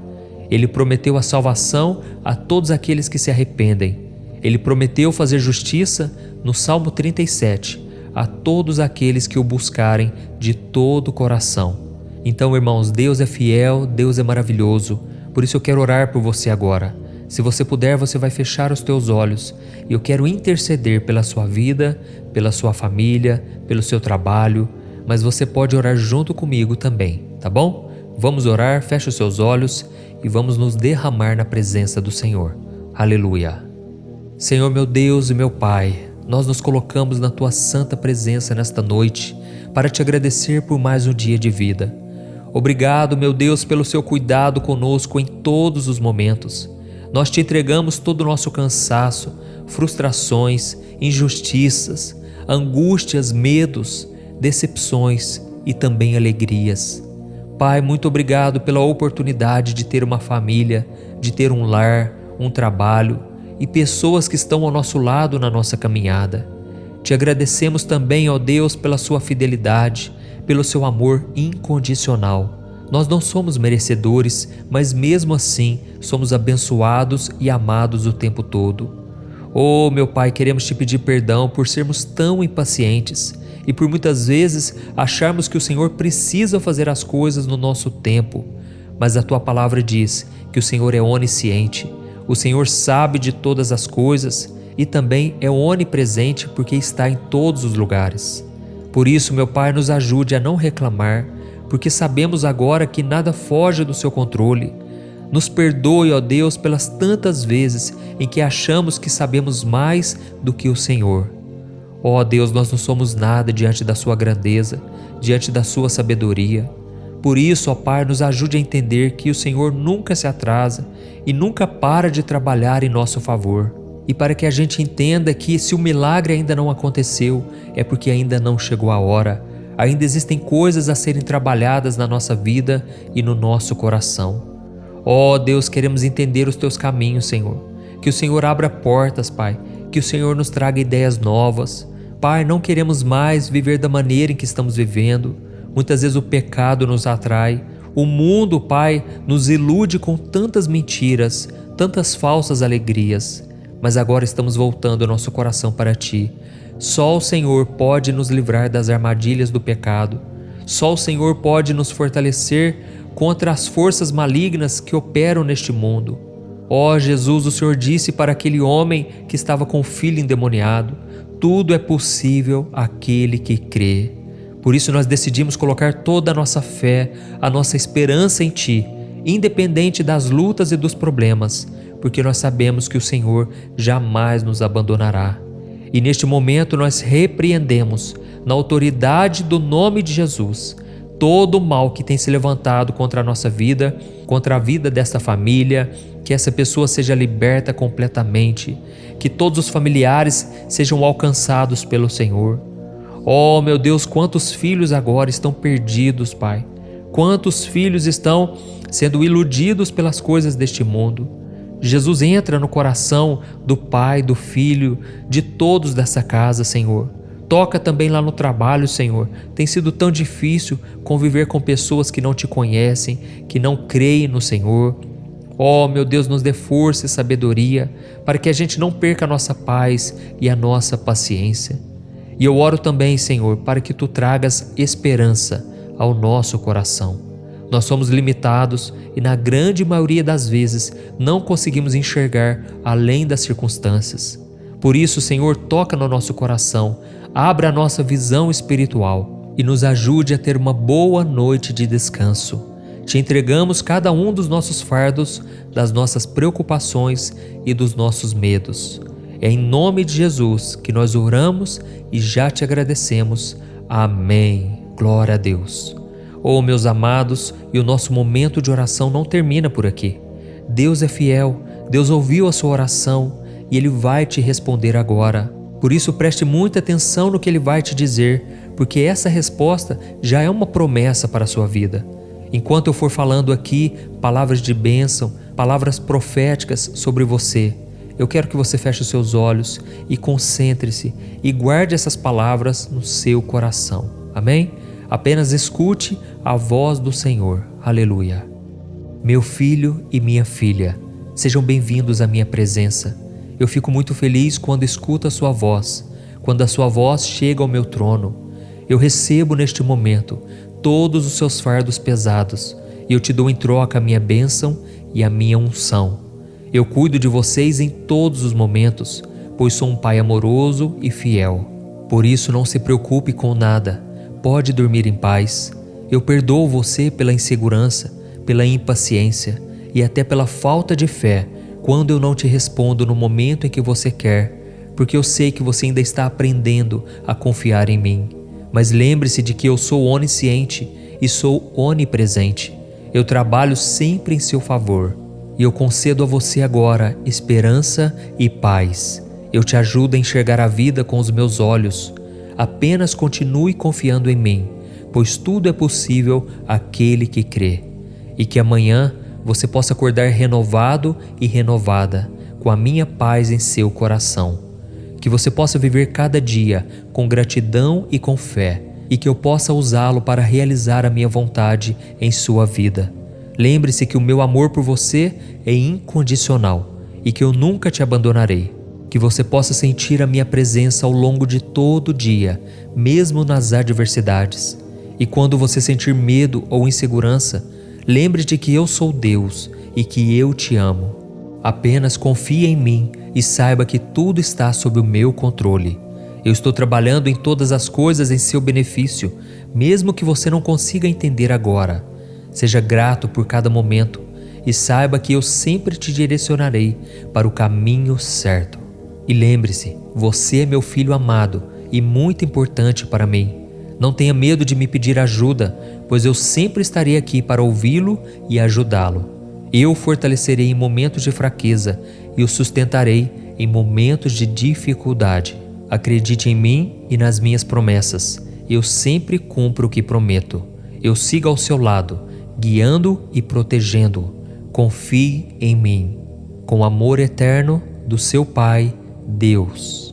Ele prometeu a salvação a todos aqueles que se arrependem. Ele prometeu fazer justiça no Salmo 37, a todos aqueles que o buscarem de todo o coração. Então, irmãos, Deus é fiel, Deus é maravilhoso, por isso eu quero orar por você agora. Se você puder, você vai fechar os teus olhos e eu quero interceder pela sua vida, pela sua família, pelo seu trabalho, mas você pode orar junto comigo também, tá bom? Vamos orar, feche os seus olhos e vamos nos derramar na presença do Senhor. Aleluia. Senhor, meu Deus e meu Pai, nós nos colocamos na Tua santa presença nesta noite para Te agradecer por mais um dia de vida. Obrigado, meu Deus, pelo Seu cuidado conosco em todos os momentos. Nós Te entregamos todo o nosso cansaço, frustrações, injustiças, angústias, medos, decepções e também alegrias. Pai, muito obrigado pela oportunidade de ter uma família, de ter um lar, um trabalho e pessoas que estão ao nosso lado na nossa caminhada. Te agradecemos também, ó Deus, pela Sua fidelidade, pelo Seu amor incondicional. Nós não somos merecedores, mas mesmo assim somos abençoados e amados o tempo todo. Oh, meu Pai, queremos Te pedir perdão por sermos tão impacientes e por muitas vezes acharmos que o Senhor precisa fazer as coisas no nosso tempo. Mas a Tua palavra diz que o Senhor é onisciente. O Senhor sabe de todas as coisas e também é onipresente porque está em todos os lugares. Por isso, meu Pai, nos ajude a não reclamar, porque sabemos agora que nada foge do Seu controle. Nos perdoe, ó Deus, pelas tantas vezes em que achamos que sabemos mais do que o Senhor. Ó Deus, nós não somos nada diante da sua grandeza, diante da sua sabedoria. Por isso, ó Pai, nos ajude a entender que o Senhor nunca se atrasa e nunca para de trabalhar em nosso favor. E para que a gente entenda que se o milagre ainda não aconteceu, é porque ainda não chegou a hora. Ainda existem coisas a serem trabalhadas na nossa vida e no nosso coração. Ó Deus, queremos entender os teus caminhos, Senhor. Que o Senhor abra portas, Pai. Que o Senhor nos traga ideias novas. Pai, não queremos mais viver da maneira em que estamos vivendo. Muitas vezes o pecado nos atrai. O mundo, Pai, nos ilude com tantas mentiras, tantas falsas alegrias. Mas agora estamos voltando o nosso coração para Ti. Só o Senhor pode nos livrar das armadilhas do pecado. Só o Senhor pode nos fortalecer contra as forças malignas que operam neste mundo. Ó Jesus, o Senhor disse para aquele homem que estava com o filho endemoniado: tudo é possível àquele que crê. Por isso nós decidimos colocar toda a nossa fé, a nossa esperança em Ti, independente das lutas e dos problemas, porque nós sabemos que o Senhor jamais nos abandonará. E neste momento nós repreendemos, na autoridade do nome de Jesus, todo o mal que tem se levantado contra a nossa vida, contra a vida desta família, que essa pessoa seja liberta completamente, que todos os familiares sejam alcançados pelo Senhor. Oh, meu Deus, quantos filhos agora estão perdidos, Pai. Quantos filhos estão sendo iludidos pelas coisas deste mundo. Jesus, entra no coração do pai, do filho, de todos dessa casa, Senhor. Toca também lá no trabalho, Senhor. Tem sido tão difícil conviver com pessoas que não Te conhecem, que não creem no Senhor. Oh, meu Deus, nos dê força e sabedoria para que a gente não perca a nossa paz e a nossa paciência. E eu oro também, Senhor, para que Tu tragas esperança ao nosso coração. Nós somos limitados e na grande maioria das vezes não conseguimos enxergar além das circunstâncias. Por isso, Senhor, toca no nosso coração, abra a nossa visão espiritual e nos ajude a ter uma boa noite de descanso. Te entregamos cada um dos nossos fardos, das nossas preocupações e dos nossos medos. É em nome de Jesus que nós oramos e já Te agradecemos. Amém. Glória a Deus. Oh, meus amados, e o nosso momento de oração não termina por aqui. Deus é fiel, Deus ouviu a sua oração e Ele vai te responder agora. Por isso, preste muita atenção no que Ele vai te dizer, porque essa resposta já é uma promessa para a sua vida. Enquanto eu for falando aqui palavras de bênção, palavras proféticas sobre você, eu quero que você feche os seus olhos e concentre-se e guarde essas palavras no seu coração. Amém? Apenas escute a voz do Senhor. Aleluia. Meu filho e minha filha, sejam bem-vindos à minha presença. Eu fico muito feliz quando escuto a sua voz, quando a sua voz chega ao meu trono. Eu recebo neste momento todos os seus fardos pesados e eu te dou em troca a minha bênção e a minha unção. Eu cuido de vocês em todos os momentos, pois sou um pai amoroso e fiel. Por isso não se preocupe com nada. Pode dormir em paz. Eu perdoo você pela insegurança, pela impaciência e até pela falta de fé quando eu não te respondo no momento em que você quer, porque eu sei que você ainda está aprendendo a confiar em mim. Mas lembre-se de que eu sou onisciente e sou onipresente. Eu trabalho sempre em seu favor e eu concedo a você agora esperança e paz. Eu te ajudo a enxergar a vida com os meus olhos. Apenas continue confiando em mim, pois tudo é possível àquele que crê. E que amanhã você possa acordar renovado e renovada, com a minha paz em seu coração. Que você possa viver cada dia com gratidão e com fé, e que eu possa usá-lo para realizar a minha vontade em sua vida. Lembre-se que o meu amor por você é incondicional e que eu nunca te abandonarei. Que você possa sentir a minha presença ao longo de todo o dia, mesmo nas adversidades. E quando você sentir medo ou insegurança, lembre de que eu sou Deus e que eu te amo. Apenas confie em mim e saiba que tudo está sob o meu controle. Eu estou trabalhando em todas as coisas em seu benefício, mesmo que você não consiga entender agora. Seja grato por cada momento e saiba que eu sempre te direcionarei para o caminho certo. E lembre-se, você é meu filho amado e muito importante para mim. Não tenha medo de me pedir ajuda, pois eu sempre estarei aqui para ouvi-lo e ajudá-lo. Eu o fortalecerei em momentos de fraqueza e o sustentarei em momentos de dificuldade. Acredite em mim e nas minhas promessas. Eu sempre cumpro o que prometo. Eu sigo ao seu lado, guiando e protegendo-o. Confie em mim. Com amor eterno do seu Pai, Deus.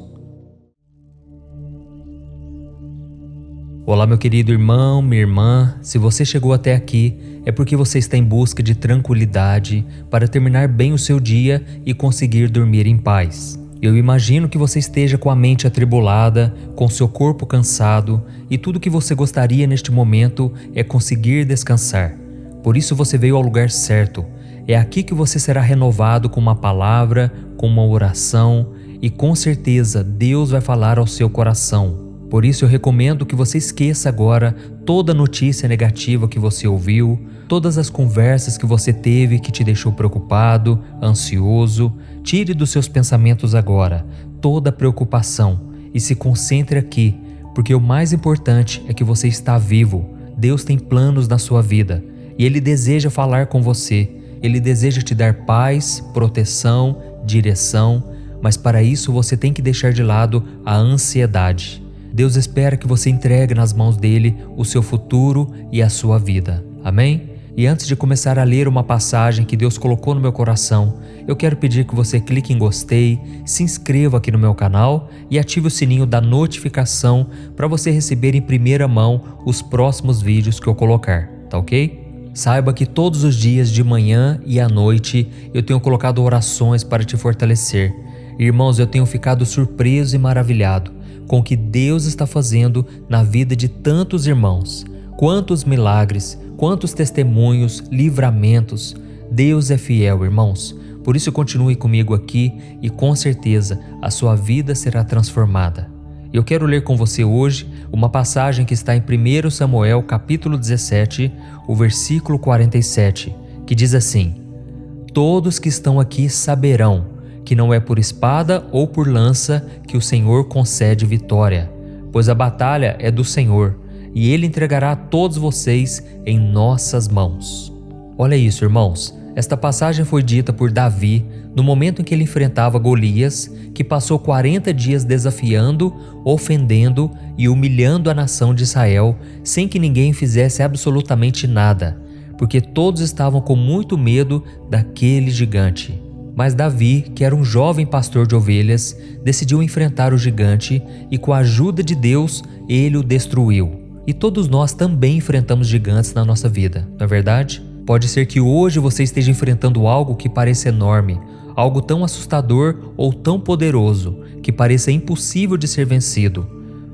Olá, meu querido irmão, minha irmã. Se você chegou até aqui, é porque você está em busca de tranquilidade para terminar bem o seu dia e conseguir dormir em paz. Eu imagino que você esteja com a mente atribulada, com seu corpo cansado, e tudo que você gostaria neste momento é conseguir descansar. Por isso você veio ao lugar certo. É aqui que você será renovado com uma palavra, com uma oração, e com certeza Deus vai falar ao seu coração. Por isso eu recomendo que você esqueça agora toda notícia negativa que você ouviu, todas as conversas que você teve que te deixou preocupado, ansioso. Tire dos seus pensamentos agora toda a preocupação e se concentre aqui, porque o mais importante é que você está vivo. Deus tem planos na sua vida e Ele deseja falar com você. Ele deseja te dar paz, proteção, direção, mas para isso você tem que deixar de lado a ansiedade. Deus espera que você entregue nas mãos dele o seu futuro e a sua vida. Amém? E antes de começar a ler uma passagem que Deus colocou no meu coração, eu quero pedir que você clique em gostei, se inscreva aqui no meu canal e ative o sininho da notificação para você receber em primeira mão os próximos vídeos que eu colocar, tá ok? Saiba que todos os dias de manhã e à noite eu tenho colocado orações para te fortalecer. Irmãos, eu tenho ficado surpreso e maravilhado com o que Deus está fazendo na vida de tantos irmãos. Quantos milagres, quantos testemunhos, livramentos. Deus é fiel, irmãos. Por isso continue comigo aqui e com certeza a sua vida será transformada. Eu quero ler com você hoje uma passagem que está em 1 Samuel capítulo 17, o versículo 47, que diz assim: Todos que estão aqui saberão que não é por espada ou por lança que o Senhor concede vitória, pois a batalha é do Senhor, e Ele entregará a todos vocês em nossas mãos. Olha isso, irmãos. Esta passagem foi dita por Davi no momento em que ele enfrentava Golias, que passou 40 dias desafiando, ofendendo e humilhando a nação de Israel, sem que ninguém fizesse absolutamente nada, porque todos estavam com muito medo daquele gigante. Mas Davi, que era um jovem pastor de ovelhas, decidiu enfrentar o gigante e com a ajuda de Deus, ele o destruiu. E todos nós também enfrentamos gigantes na nossa vida, não é verdade? Pode ser que hoje você esteja enfrentando algo que pareça enorme, algo tão assustador ou tão poderoso, que pareça impossível de ser vencido.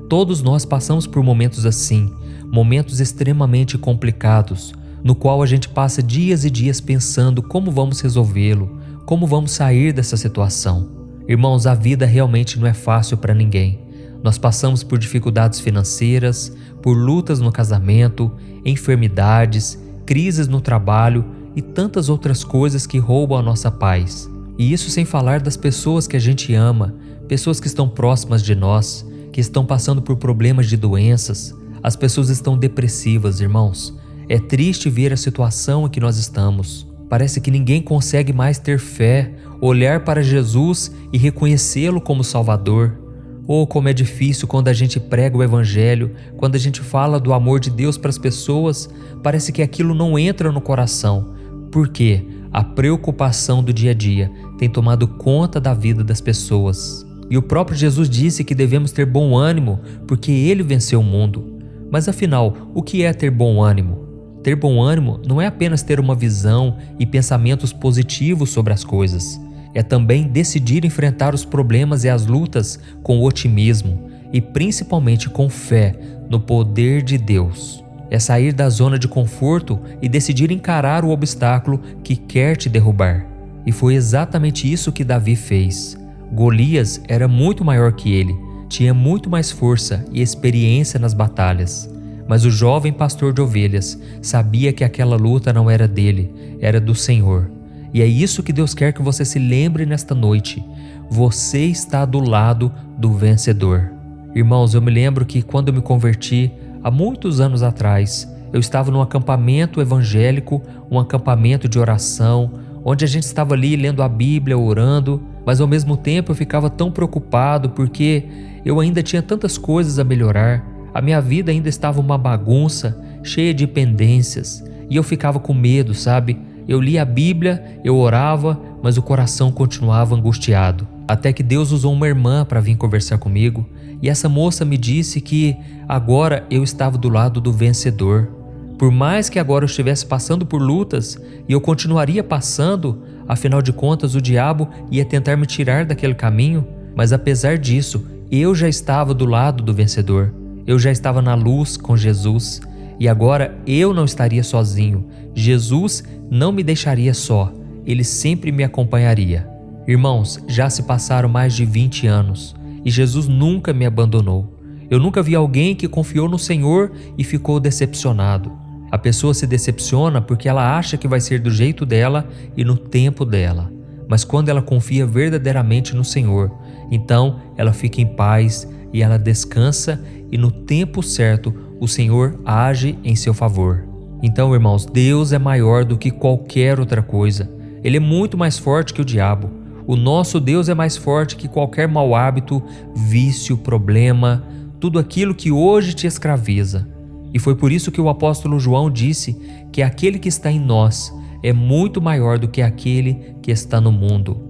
Todos nós passamos por momentos assim, momentos extremamente complicados, no qual a gente passa dias e dias pensando como vamos resolvê-lo, como vamos sair dessa situação. Irmãos, a vida realmente não é fácil para ninguém. Nós passamos por dificuldades financeiras, por lutas no casamento, enfermidades, crises no trabalho e tantas outras coisas que roubam a nossa paz. E isso sem falar das pessoas que a gente ama, pessoas que estão próximas de nós, que estão passando por problemas de doenças. As pessoas estão depressivas, irmãos. É triste ver a situação em que nós estamos. Parece que ninguém consegue mais ter fé, olhar para Jesus e reconhecê-lo como Salvador. Oh, como é difícil quando a gente prega o Evangelho, quando a gente fala do amor de Deus para as pessoas, parece que aquilo não entra no coração. Por quê? A preocupação do dia a dia tem tomado conta da vida das pessoas. E o próprio Jesus disse que devemos ter bom ânimo, porque Ele venceu o mundo. Mas afinal, o que é ter bom ânimo? Ter bom ânimo não é apenas ter uma visão e pensamentos positivos sobre as coisas. É também decidir enfrentar os problemas e as lutas com otimismo e principalmente com fé no poder de Deus. É sair da zona de conforto e decidir encarar o obstáculo que quer te derrubar. E foi exatamente isso que Davi fez. Golias era muito maior que ele, tinha muito mais força e experiência nas batalhas. Mas o jovem pastor de ovelhas sabia que aquela luta não era dele, era do Senhor. E é isso que Deus quer que você se lembre nesta noite. Você está do lado do vencedor. Irmãos, eu me lembro que quando eu me converti, há muitos anos atrás, eu estava num acampamento evangélico, um acampamento de oração, onde a gente estava ali lendo a Bíblia, orando, mas ao mesmo tempo eu ficava tão preocupado porque eu ainda tinha tantas coisas a melhorar, a minha vida ainda estava uma bagunça, cheia de pendências, e eu ficava com medo, sabe? Eu lia a Bíblia, eu orava, mas o coração continuava angustiado. Até que Deus usou uma irmã para vir conversar comigo, e essa moça me disse que agora eu estava do lado do vencedor. Por mais que agora eu estivesse passando por lutas, e eu continuaria passando, afinal de contas o diabo ia tentar me tirar daquele caminho, mas apesar disso, eu já estava do lado do vencedor. Eu já estava na luz com Jesus, e agora eu não estaria sozinho. Jesus não me deixaria só, Ele sempre me acompanharia. Irmãos, já se passaram mais de 20 anos, e Jesus nunca me abandonou. Eu nunca vi alguém que confiou no Senhor e ficou decepcionado. A pessoa se decepciona porque ela acha que vai ser do jeito dela e no tempo dela. Mas quando ela confia verdadeiramente no Senhor, então ela fica em paz e ela descansa, e no tempo certo o Senhor age em seu favor. Então, irmãos, Deus é maior do que qualquer outra coisa. Ele é muito mais forte que o diabo. O nosso Deus é mais forte que qualquer mau hábito, vício, problema, tudo aquilo que hoje te escraviza. E foi por isso que o apóstolo João disse que aquele que está em nós é muito maior do que aquele que está no mundo.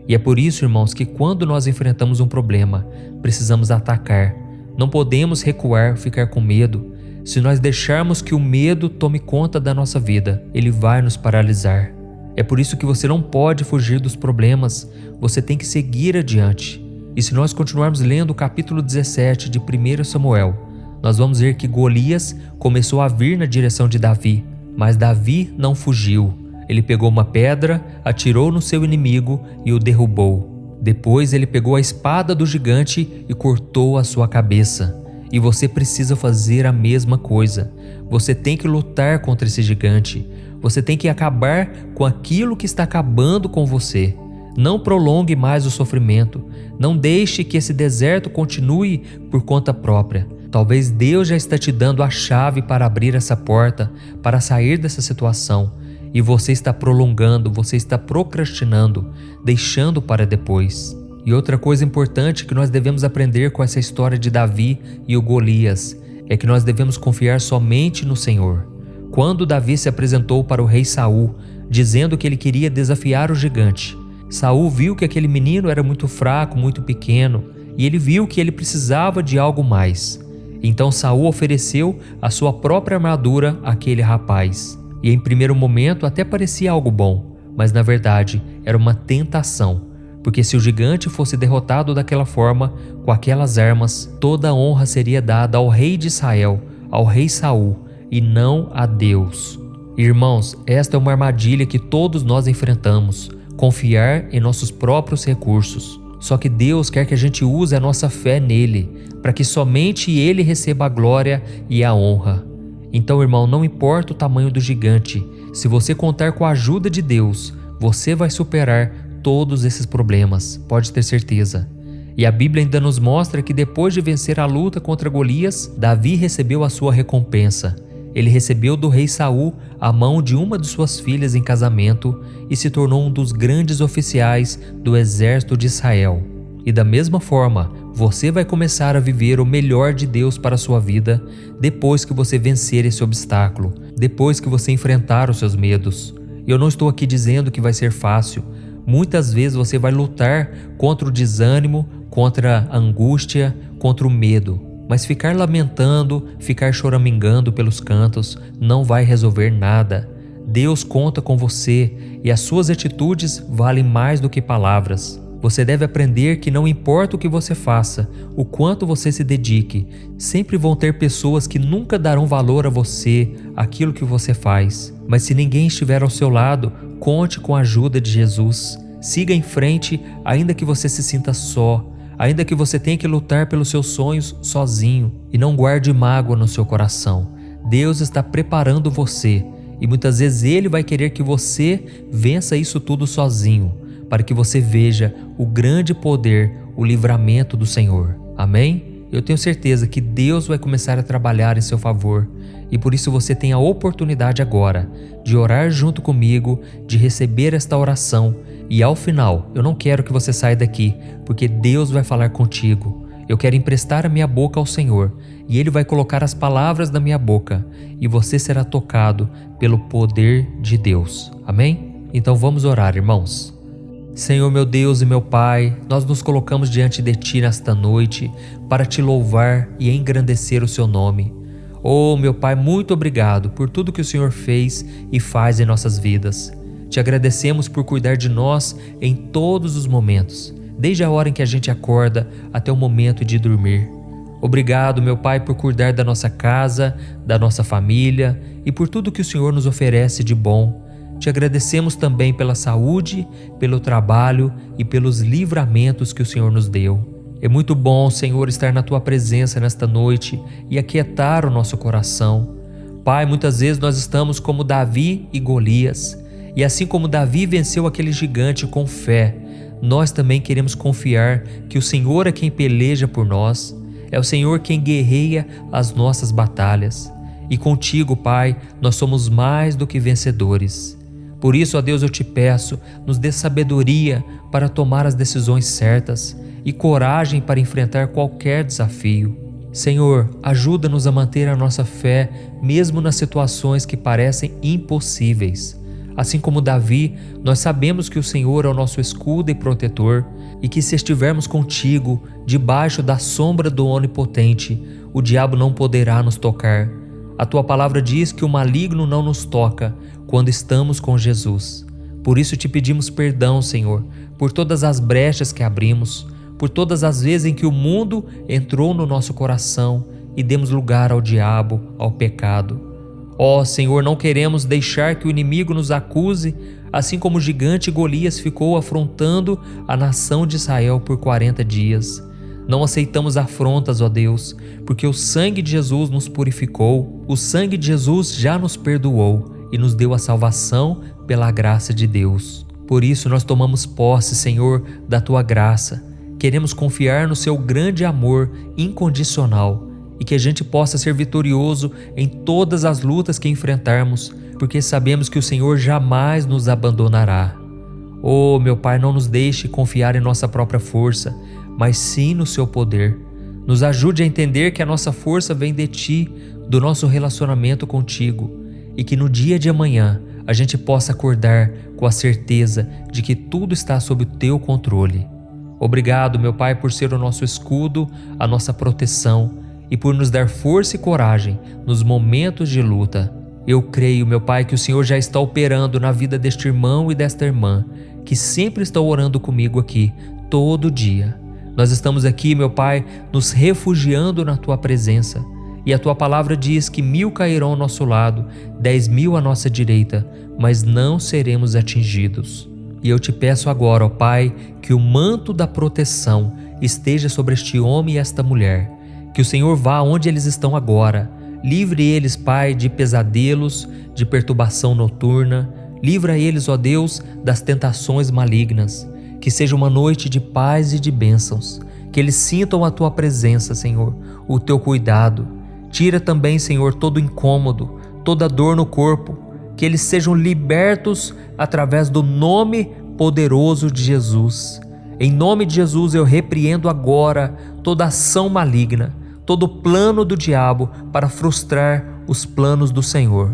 E é por isso, irmãos, que quando nós enfrentamos um problema, precisamos atacar. Não podemos recuar, ficar com medo. Se nós deixarmos que o medo tome conta da nossa vida, ele vai nos paralisar. É por isso que você não pode fugir dos problemas, você tem que seguir adiante. E se nós continuarmos lendo o capítulo 17 de 1 Samuel, nós vamos ver que Golias começou a vir na direção de Davi, mas Davi não fugiu. Ele pegou uma pedra, atirou no seu inimigo e o derrubou. Depois ele pegou a espada do gigante e cortou a sua cabeça. E você precisa fazer a mesma coisa. Você tem que lutar contra esse gigante. Você tem que acabar com aquilo que está acabando com você. Não prolongue mais o sofrimento. Não deixe que esse deserto continue por conta própria. Talvez Deus já está te dando a chave para abrir essa porta, para sair dessa situação. E você está prolongando, você está procrastinando, deixando para depois. E outra coisa importante que nós devemos aprender com essa história de Davi e o Golias é que nós devemos confiar somente no Senhor. Quando Davi se apresentou para o rei Saul, dizendo que ele queria desafiar o gigante, Saul viu que aquele menino era muito fraco, muito pequeno, e ele viu que ele precisava de algo mais. Então Saul ofereceu a sua própria armadura àquele rapaz. E em primeiro momento até parecia algo bom, mas na verdade era uma tentação, porque se o gigante fosse derrotado daquela forma, com aquelas armas, toda a honra seria dada ao rei de Israel, ao rei Saul, e não a Deus. Irmãos, esta é uma armadilha que todos nós enfrentamos, confiar em nossos próprios recursos. Só que Deus quer que a gente use a nossa fé nele, para que somente Ele receba a glória e a honra. Então, irmão, não importa o tamanho do gigante, se você contar com a ajuda de Deus, você vai superar todos esses problemas, pode ter certeza. E a Bíblia ainda nos mostra que depois de vencer a luta contra Golias, Davi recebeu a sua recompensa. Ele recebeu do rei Saul a mão de uma de suas filhas em casamento e se tornou um dos grandes oficiais do exército de Israel. E da mesma forma, você vai começar a viver o melhor de Deus para a sua vida depois que você vencer esse obstáculo, depois que você enfrentar os seus medos. Eu não estou aqui dizendo que vai ser fácil. Muitas vezes você vai lutar contra o desânimo, contra a angústia, contra o medo. Mas ficar lamentando, ficar choramingando pelos cantos não vai resolver nada. Deus conta com você e as suas atitudes valem mais do que palavras. Você deve aprender que não importa o que você faça, o quanto você se dedique, sempre vão ter pessoas que nunca darão valor a você, aquilo que você faz. Mas se ninguém estiver ao seu lado, conte com a ajuda de Jesus. Siga em frente, ainda que você se sinta só, Ainda que você tenha que lutar pelos seus sonhos sozinho e não guarde mágoa no seu coração, Deus está preparando você e muitas vezes Ele vai querer que você vença isso tudo sozinho, para que você veja o grande poder, o livramento do Senhor. Amém? Eu tenho certeza que Deus vai começar a trabalhar em seu favor e por isso você tem a oportunidade agora de orar junto comigo, de receber esta oração e ao final eu não quero que você saia daqui porque Deus vai falar contigo. Eu quero emprestar a minha boca ao Senhor e Ele vai colocar as palavras na minha boca e você será tocado pelo poder de Deus. Amém? Então vamos orar, irmãos. Senhor meu Deus e meu Pai, nós nos colocamos diante de Ti nesta noite para Te louvar e engrandecer o Seu nome. Oh meu Pai, muito obrigado por tudo que o Senhor fez e faz em nossas vidas. Te agradecemos por cuidar de nós em todos os momentos, desde a hora em que a gente acorda até o momento de dormir. Obrigado, meu Pai, por cuidar da nossa casa, da nossa família e por tudo que o Senhor nos oferece de bom. Te agradecemos também pela saúde, pelo trabalho e pelos livramentos que o Senhor nos deu. É muito bom, Senhor, estar na Tua presença nesta noite e aquietar o nosso coração. Pai, muitas vezes nós estamos como Davi e Golias, e assim como Davi venceu aquele gigante com fé, nós também queremos confiar que o Senhor é quem peleja por nós, é o Senhor quem guerreia as nossas batalhas. E contigo, Pai, nós somos mais do que vencedores. Por isso, ó Deus, eu te peço, nos dê sabedoria para tomar as decisões certas e coragem para enfrentar qualquer desafio. Senhor, ajuda-nos a manter a nossa fé mesmo nas situações que parecem impossíveis. Assim como Davi, nós sabemos que o Senhor é o nosso escudo e protetor e que se estivermos contigo, debaixo da sombra do Onipotente, o diabo não poderá nos tocar. A Tua palavra diz que o maligno não nos toca quando estamos com Jesus. Por isso te pedimos perdão, Senhor, por todas as brechas que abrimos, por todas as vezes em que o mundo entrou no nosso coração e demos lugar ao diabo, ao pecado. Ó Senhor, não queremos deixar que o inimigo nos acuse, assim como o gigante Golias ficou afrontando a nação de Israel por 40 dias. Não aceitamos afrontas, ó Deus, porque o sangue de Jesus nos purificou, o sangue de Jesus já nos perdoou e nos deu a salvação pela graça de Deus. Por isso nós tomamos posse, Senhor, da Tua graça. Queremos confiar no Seu grande amor incondicional e que a gente possa ser vitorioso em todas as lutas que enfrentarmos, porque sabemos que o Senhor jamais nos abandonará. Oh, meu Pai, não nos deixe confiar em nossa própria força, mas sim no Seu poder. Nos ajude a entender que a nossa força vem de Ti, do nosso relacionamento contigo, e que no dia de amanhã a gente possa acordar com a certeza de que tudo está sob o Teu controle. Obrigado, meu Pai, por ser o nosso escudo, a nossa proteção e por nos dar força e coragem nos momentos de luta. Eu creio, meu Pai, que o Senhor já está operando na vida deste irmão e desta irmã, que sempre estão orando comigo aqui, todo dia. Nós estamos aqui, meu Pai, nos refugiando na Tua presença. E a Tua palavra diz que 1000 cairão ao nosso lado, 10.000 à nossa direita, mas não seremos atingidos. E eu te peço agora, ó Pai, que o manto da proteção esteja sobre este homem e esta mulher. Que o Senhor vá onde eles estão agora. Livre eles, Pai, de pesadelos, de perturbação noturna. Livra eles, ó Deus, das tentações malignas. Que seja uma noite de paz e de bênçãos. Que eles sintam a Tua presença, Senhor, o Teu cuidado. Tira também, Senhor, todo incômodo, toda dor no corpo. Que eles sejam libertos através do nome poderoso de Jesus. Em nome de Jesus eu repreendo agora toda ação maligna, todo plano do diabo para frustrar os planos do Senhor.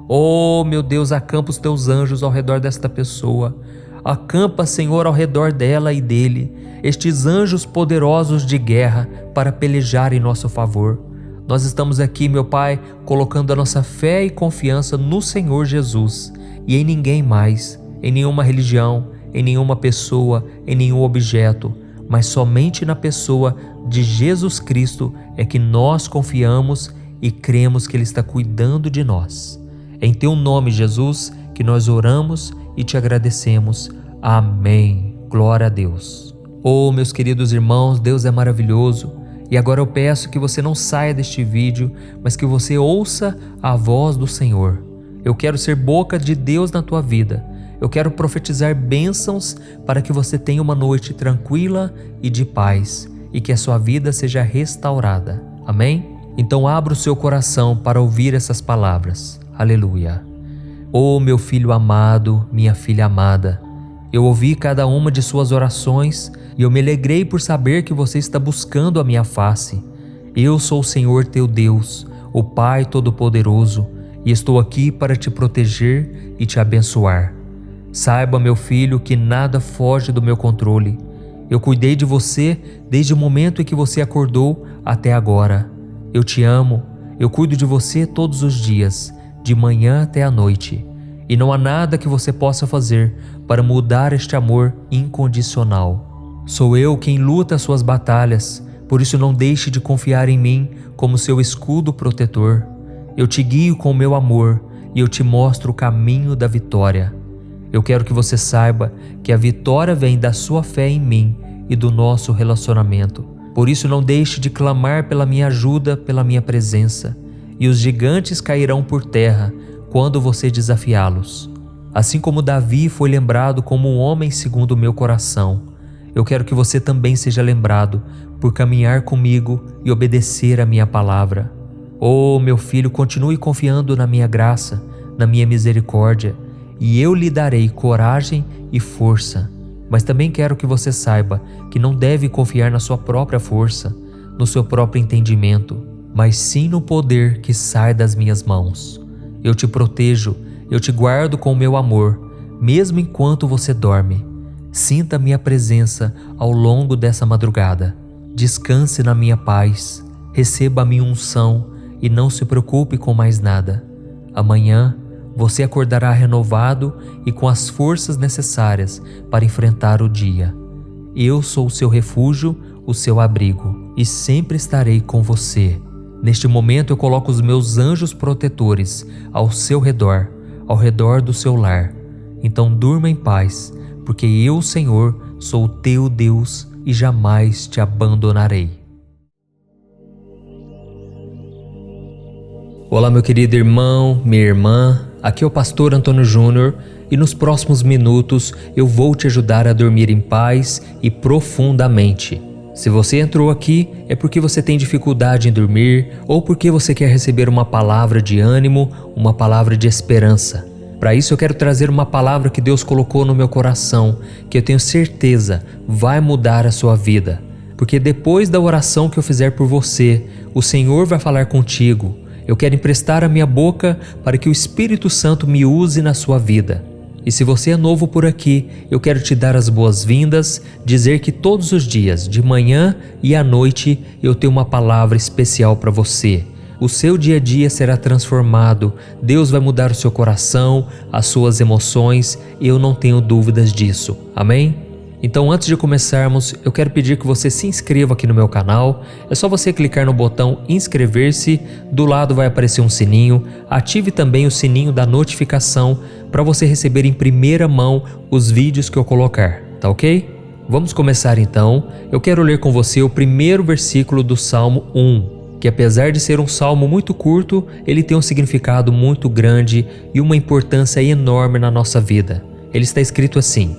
Oh, meu Deus, acampa os Teus anjos ao redor desta pessoa. Acampa, Senhor, ao redor dela e dele, estes anjos poderosos de guerra para pelejar em nosso favor. Nós estamos aqui, meu Pai, colocando a nossa fé e confiança no Senhor Jesus e em ninguém mais, em nenhuma religião, em nenhuma pessoa, em nenhum objeto, mas somente na pessoa de Jesus Cristo é que nós confiamos e cremos que Ele está cuidando de nós. Em Teu nome, Jesus, que nós oramos e Te agradecemos. Amém. Glória a Deus. Oh, meus queridos irmãos, Deus é maravilhoso. E agora eu peço que você não saia deste vídeo, mas que você ouça a voz do Senhor. Eu quero ser boca de Deus na tua vida. Eu quero profetizar bênçãos para que você tenha uma noite tranquila e de paz e que a sua vida seja restaurada. Amém? Então abra o seu coração para ouvir essas palavras. Aleluia. Oh, meu filho amado, minha filha amada, eu ouvi cada uma de suas orações e eu me alegrei por saber que você está buscando a minha face. Eu sou o Senhor teu Deus, o Pai Todo-Poderoso, e estou aqui para te proteger e te abençoar. Saiba, meu filho, que nada foge do meu controle. Eu cuidei de você desde o momento em que você acordou até agora. Eu te amo, eu cuido de você todos os dias, de manhã até a noite. E não há nada que você possa fazer para mudar este amor incondicional. Sou eu quem luta as suas batalhas, por isso não deixe de confiar em mim como seu escudo protetor. Eu te guio com o meu amor e eu te mostro o caminho da vitória. Eu quero que você saiba que a vitória vem da sua fé em mim e do nosso relacionamento. Por isso não deixe de clamar pela minha ajuda, pela minha presença. E os gigantes cairão por terra quando você desafiá-los. Assim como Davi foi lembrado como um homem segundo o meu coração, eu quero que você também seja lembrado por caminhar comigo e obedecer a minha palavra. Oh, meu filho, continue confiando na minha graça, na minha misericórdia, e eu lhe darei coragem e força. Mas também quero que você saiba que não deve confiar na sua própria força, no seu próprio entendimento, mas sim no poder que sai das minhas mãos. Eu te protejo, eu te guardo com o meu amor, mesmo enquanto você dorme. Sinta minha presença ao longo dessa madrugada. Descanse na minha paz, receba a minha unção e não se preocupe com mais nada. Amanhã você acordará renovado e com as forças necessárias para enfrentar o dia. Eu sou o seu refúgio, o seu abrigo, e sempre estarei com você. Neste momento eu coloco os meus anjos protetores ao seu redor, ao redor do seu lar. Então durma em paz, porque eu, Senhor, sou o teu Deus e jamais te abandonarei. Olá, meu querido irmão, minha irmã, aqui é o pastor Antônio Júnior e nos próximos minutos eu vou te ajudar a dormir em paz e profundamente. Se você entrou aqui é porque você tem dificuldade em dormir ou porque você quer receber uma palavra de ânimo, uma palavra de esperança. Para isso eu quero trazer uma palavra que Deus colocou no meu coração, que eu tenho certeza vai mudar a sua vida. Porque depois da oração que eu fizer por você, o Senhor vai falar contigo. Eu quero emprestar a minha boca para que o Espírito Santo me use na sua vida. E se você é novo por aqui, eu quero te dar as boas-vindas, dizer que todos os dias, de manhã e à noite, eu tenho uma palavra especial para você. O seu dia a dia será transformado, Deus vai mudar o seu coração, as suas emoções, e eu não tenho dúvidas disso. Amém? Então, antes de começarmos, eu quero pedir que você se inscreva aqui no meu canal. É só você clicar no botão inscrever-se, do lado vai aparecer um sininho. Ative também o sininho da notificação para você receber em primeira mão os vídeos que eu colocar, tá ok? Vamos começar então. Eu quero ler com você o primeiro versículo do Salmo 1, que apesar de ser um salmo muito curto, ele tem um significado muito grande e uma importância enorme na nossa vida. Ele está escrito assim: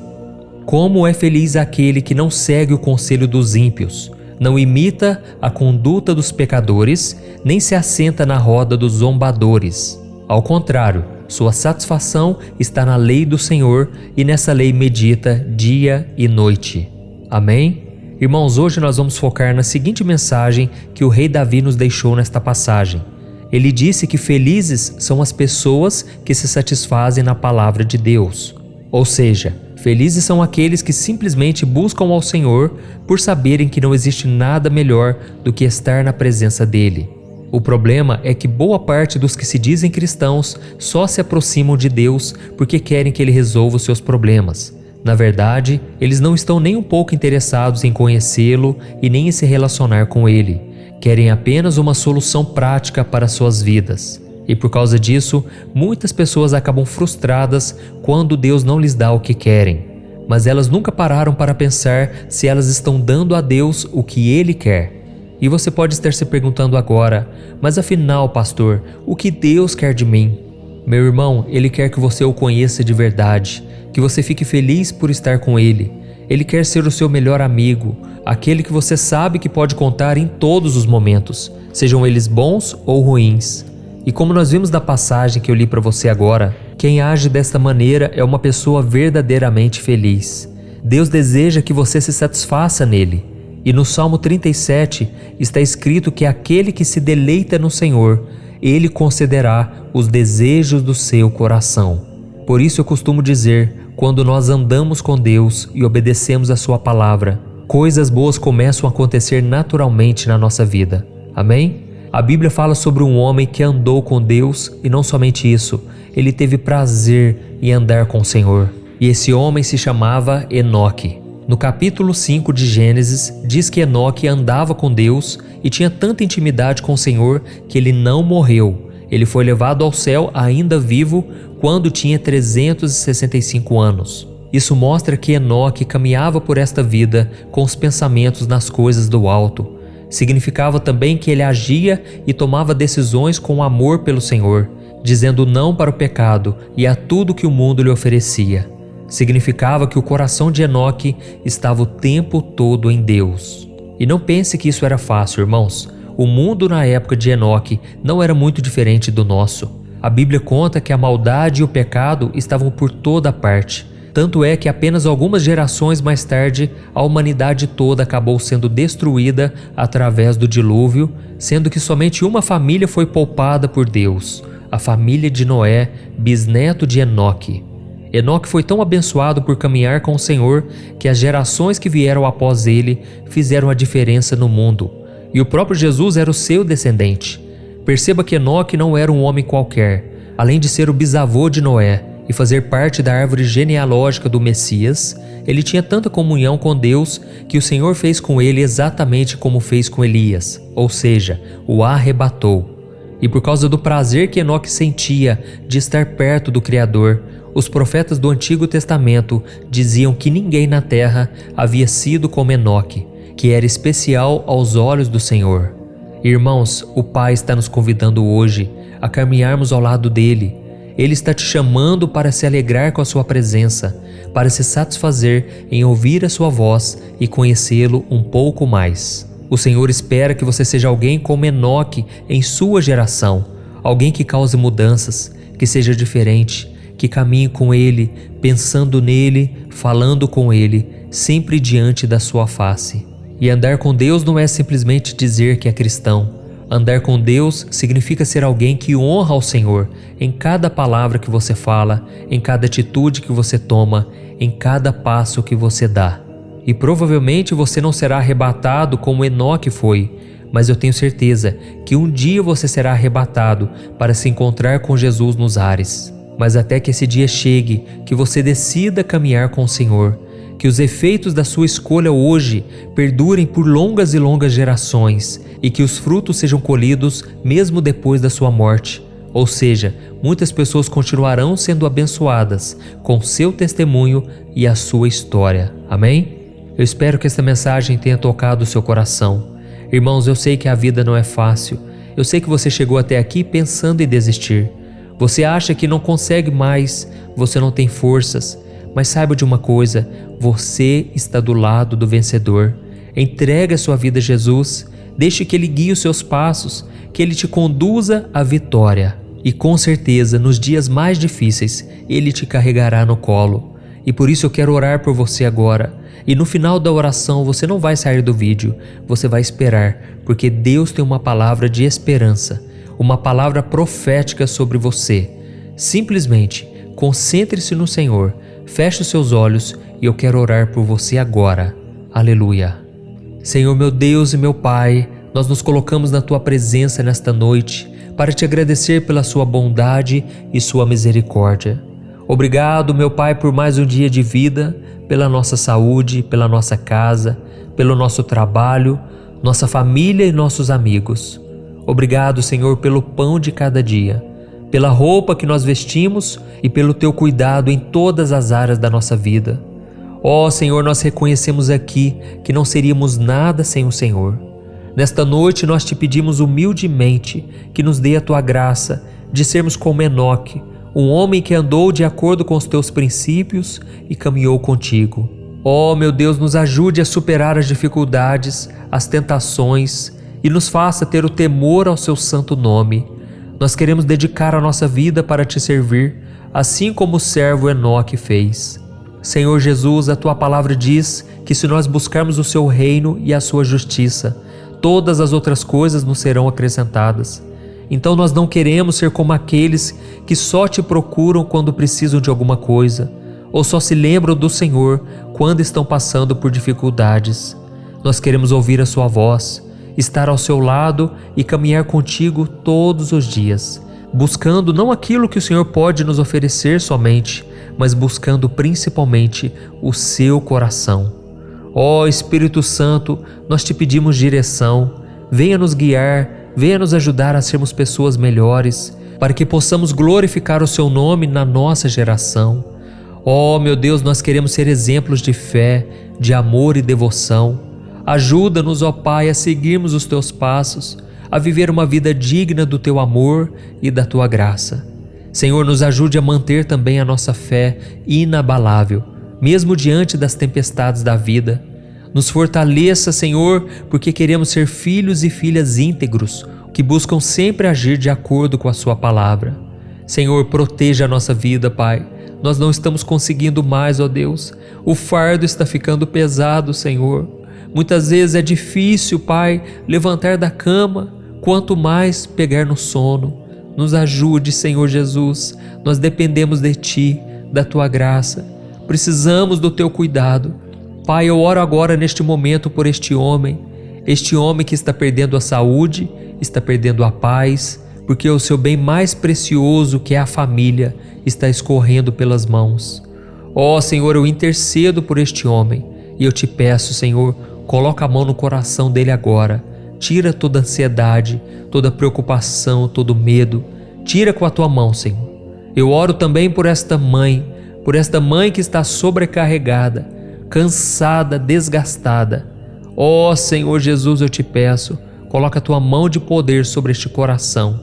Como é feliz aquele que não segue o conselho dos ímpios, não imita a conduta dos pecadores, nem se assenta na roda dos zombadores. Ao contrário, sua satisfação está na lei do Senhor e nessa lei medita dia e noite. Amém? Irmãos, hoje nós vamos focar na seguinte mensagem que o rei Davi nos deixou nesta passagem. Ele disse que felizes são as pessoas que se satisfazem na palavra de Deus. Ou seja, felizes são aqueles que simplesmente buscam ao Senhor por saberem que não existe nada melhor do que estar na presença dele. O problema é que boa parte dos que se dizem cristãos só se aproximam de Deus porque querem que Ele resolva os seus problemas. Na verdade, eles não estão nem um pouco interessados em conhecê-lo e nem em se relacionar com Ele. Querem apenas uma solução prática para suas vidas. E por causa disso, muitas pessoas acabam frustradas quando Deus não lhes dá o que querem. mas elas nunca pararam para pensar se elas estão dando a Deus o que Ele quer. E você pode estar se perguntando agora, mas afinal, pastor, o que Deus quer de mim? Meu irmão, Ele quer que você o conheça de verdade, que você fique feliz por estar com Ele. Ele quer ser o seu melhor amigo, aquele que você sabe que pode contar em todos os momentos, sejam eles bons ou ruins. E como nós vimos da passagem que eu li para você agora, quem age desta maneira é uma pessoa verdadeiramente feliz. Deus deseja que você se satisfaça nele. E no Salmo 37 está escrito que aquele que se deleita no Senhor, Ele concederá os desejos do seu coração. Por isso eu costumo dizer, quando nós andamos com Deus e obedecemos a sua palavra, coisas boas começam a acontecer naturalmente na nossa vida. Amém? A Bíblia fala sobre um homem que andou com Deus e não somente isso, ele teve prazer em andar com o Senhor. E esse homem se chamava Enoque. No capítulo 5 de Gênesis, diz que Enoque andava com Deus e tinha tanta intimidade com o Senhor que ele não morreu. Ele foi levado ao céu ainda vivo quando tinha 365 anos. Isso mostra que Enoque caminhava por esta vida com os pensamentos nas coisas do alto. Significava também que ele agia e tomava decisões com amor pelo Senhor, dizendo não para o pecado e a tudo que o mundo lhe oferecia. Significava que o coração de Enoque estava o tempo todo em Deus. E não pense que isso era fácil, irmãos. O mundo na época de Enoque não era muito diferente do nosso. A Bíblia conta que a maldade e o pecado estavam por toda parte. Tanto é que apenas algumas gerações mais tarde, a humanidade toda acabou sendo destruída através do dilúvio, sendo que somente uma família foi poupada por Deus, a família de Noé, bisneto de Enoque. Enoque foi tão abençoado por caminhar com o Senhor que as gerações que vieram após ele fizeram a diferença no mundo. E o próprio Jesus era o seu descendente. Perceba que Enoque não era um homem qualquer. Além de ser o bisavô de Noé e fazer parte da árvore genealógica do Messias, ele tinha tanta comunhão com Deus que o Senhor fez com ele exatamente como fez com Elias, ou seja, o arrebatou. E por causa do prazer que Enoque sentia de estar perto do Criador, os profetas do Antigo Testamento diziam que ninguém na terra havia sido como Enoque, que era especial aos olhos do Senhor. Irmãos, o Pai está nos convidando hoje a caminharmos ao lado dele. Ele está te chamando para se alegrar com a sua presença, para se satisfazer em ouvir a sua voz e conhecê-lo um pouco mais. O Senhor espera que você seja alguém como Enoque em sua geração, alguém que cause mudanças, que seja diferente, que caminhe com Ele, pensando nele, falando com Ele, sempre diante da sua face. E andar com Deus não é simplesmente dizer que é cristão. Andar com Deus significa ser alguém que honra ao Senhor em cada palavra que você fala, em cada atitude que você toma, em cada passo que você dá. E provavelmente você não será arrebatado como Enoque foi, mas eu tenho certeza que um dia você será arrebatado para se encontrar com Jesus nos ares. Mas até que esse dia chegue, que você decida caminhar com o Senhor, que os efeitos da sua escolha hoje perdurem por longas e longas gerações e que os frutos sejam colhidos mesmo depois da sua morte. Ou seja, muitas pessoas continuarão sendo abençoadas com seu testemunho e a sua história. Amém? Eu espero que esta mensagem tenha tocado o seu coração. Irmãos, eu sei que a vida não é fácil. Eu sei que você chegou até aqui pensando em desistir. Você acha que não consegue mais, você não tem forças. Mas saiba de uma coisa, você está do lado do vencedor. Entregue a sua vida a Jesus, deixe que Ele guie os seus passos, que Ele te conduza à vitória. E com certeza, nos dias mais difíceis, Ele te carregará no colo. E por isso eu quero orar por você agora. E no final da oração você não vai sair do vídeo, você vai esperar, porque Deus tem uma palavra de esperança, uma palavra profética sobre você. Simplesmente concentre-se no Senhor, feche os seus olhos e eu quero orar por você agora. Aleluia. Senhor meu Deus e meu Pai, nós nos colocamos na Tua presença nesta noite para Te agradecer pela Sua bondade e Sua misericórdia. Obrigado, meu Pai, por mais um dia de vida, pela nossa saúde, pela nossa casa, pelo nosso trabalho, nossa família e nossos amigos. Obrigado, Senhor, pelo pão de cada dia, pela roupa que nós vestimos e pelo Teu cuidado em todas as áreas da nossa vida. Ó Senhor, nós reconhecemos aqui que não seríamos nada sem o Senhor. Nesta noite nós te pedimos humildemente que nos dê a tua graça de sermos como Enoque, um homem que andou de acordo com os teus princípios e caminhou contigo. Ó meu Deus, nos ajude a superar as dificuldades, as tentações e nos faça ter o temor ao seu santo nome. Nós queremos dedicar a nossa vida para te servir, assim como o servo Enoque fez. Senhor Jesus, a tua palavra diz que se nós buscarmos o seu reino e a sua justiça, todas as outras coisas nos serão acrescentadas. Então nós não queremos ser como aqueles que só te procuram quando precisam de alguma coisa, ou só se lembram do Senhor quando estão passando por dificuldades. Nós queremos ouvir a sua voz, estar ao seu lado e caminhar contigo todos os dias, buscando não aquilo que o Senhor pode nos oferecer somente, mas buscando principalmente o seu coração. Ó Espírito Santo, nós te pedimos direção, venha nos guiar, venha nos ajudar a sermos pessoas melhores, para que possamos glorificar o seu nome na nossa geração. Ó meu Deus, nós queremos ser exemplos de fé, de amor e devoção. Ajuda-nos, ó Pai, a seguirmos os teus passos, a viver uma vida digna do teu amor e da tua graça. Senhor, nos ajude a manter também a nossa fé inabalável, mesmo diante das tempestades da vida. Nos fortaleça, Senhor, porque queremos ser filhos e filhas íntegros, que buscam sempre agir de acordo com a sua palavra. Senhor, proteja a nossa vida, Pai. Nós não estamos conseguindo mais, ó Deus. O fardo está ficando pesado, Senhor. Muitas vezes é difícil, Pai, levantar da cama, quanto mais pegar no sono. Nos ajude, Senhor Jesus. Nós dependemos de Ti, da Tua graça. Precisamos do Teu cuidado. Pai, eu oro agora neste momento por este homem que está perdendo a saúde, está perdendo a paz, porque o seu bem mais precioso, que é a família, está escorrendo pelas mãos. Ó Senhor, eu intercedo por este homem e eu te peço, Senhor, coloca a mão no coração dele agora, tira toda a ansiedade, toda a preocupação, todo o medo, tira com a tua mão, Senhor. Eu oro também por esta mãe que está sobrecarregada, cansada, desgastada. Ó Senhor Jesus, eu te peço, coloca a tua mão de poder sobre este coração,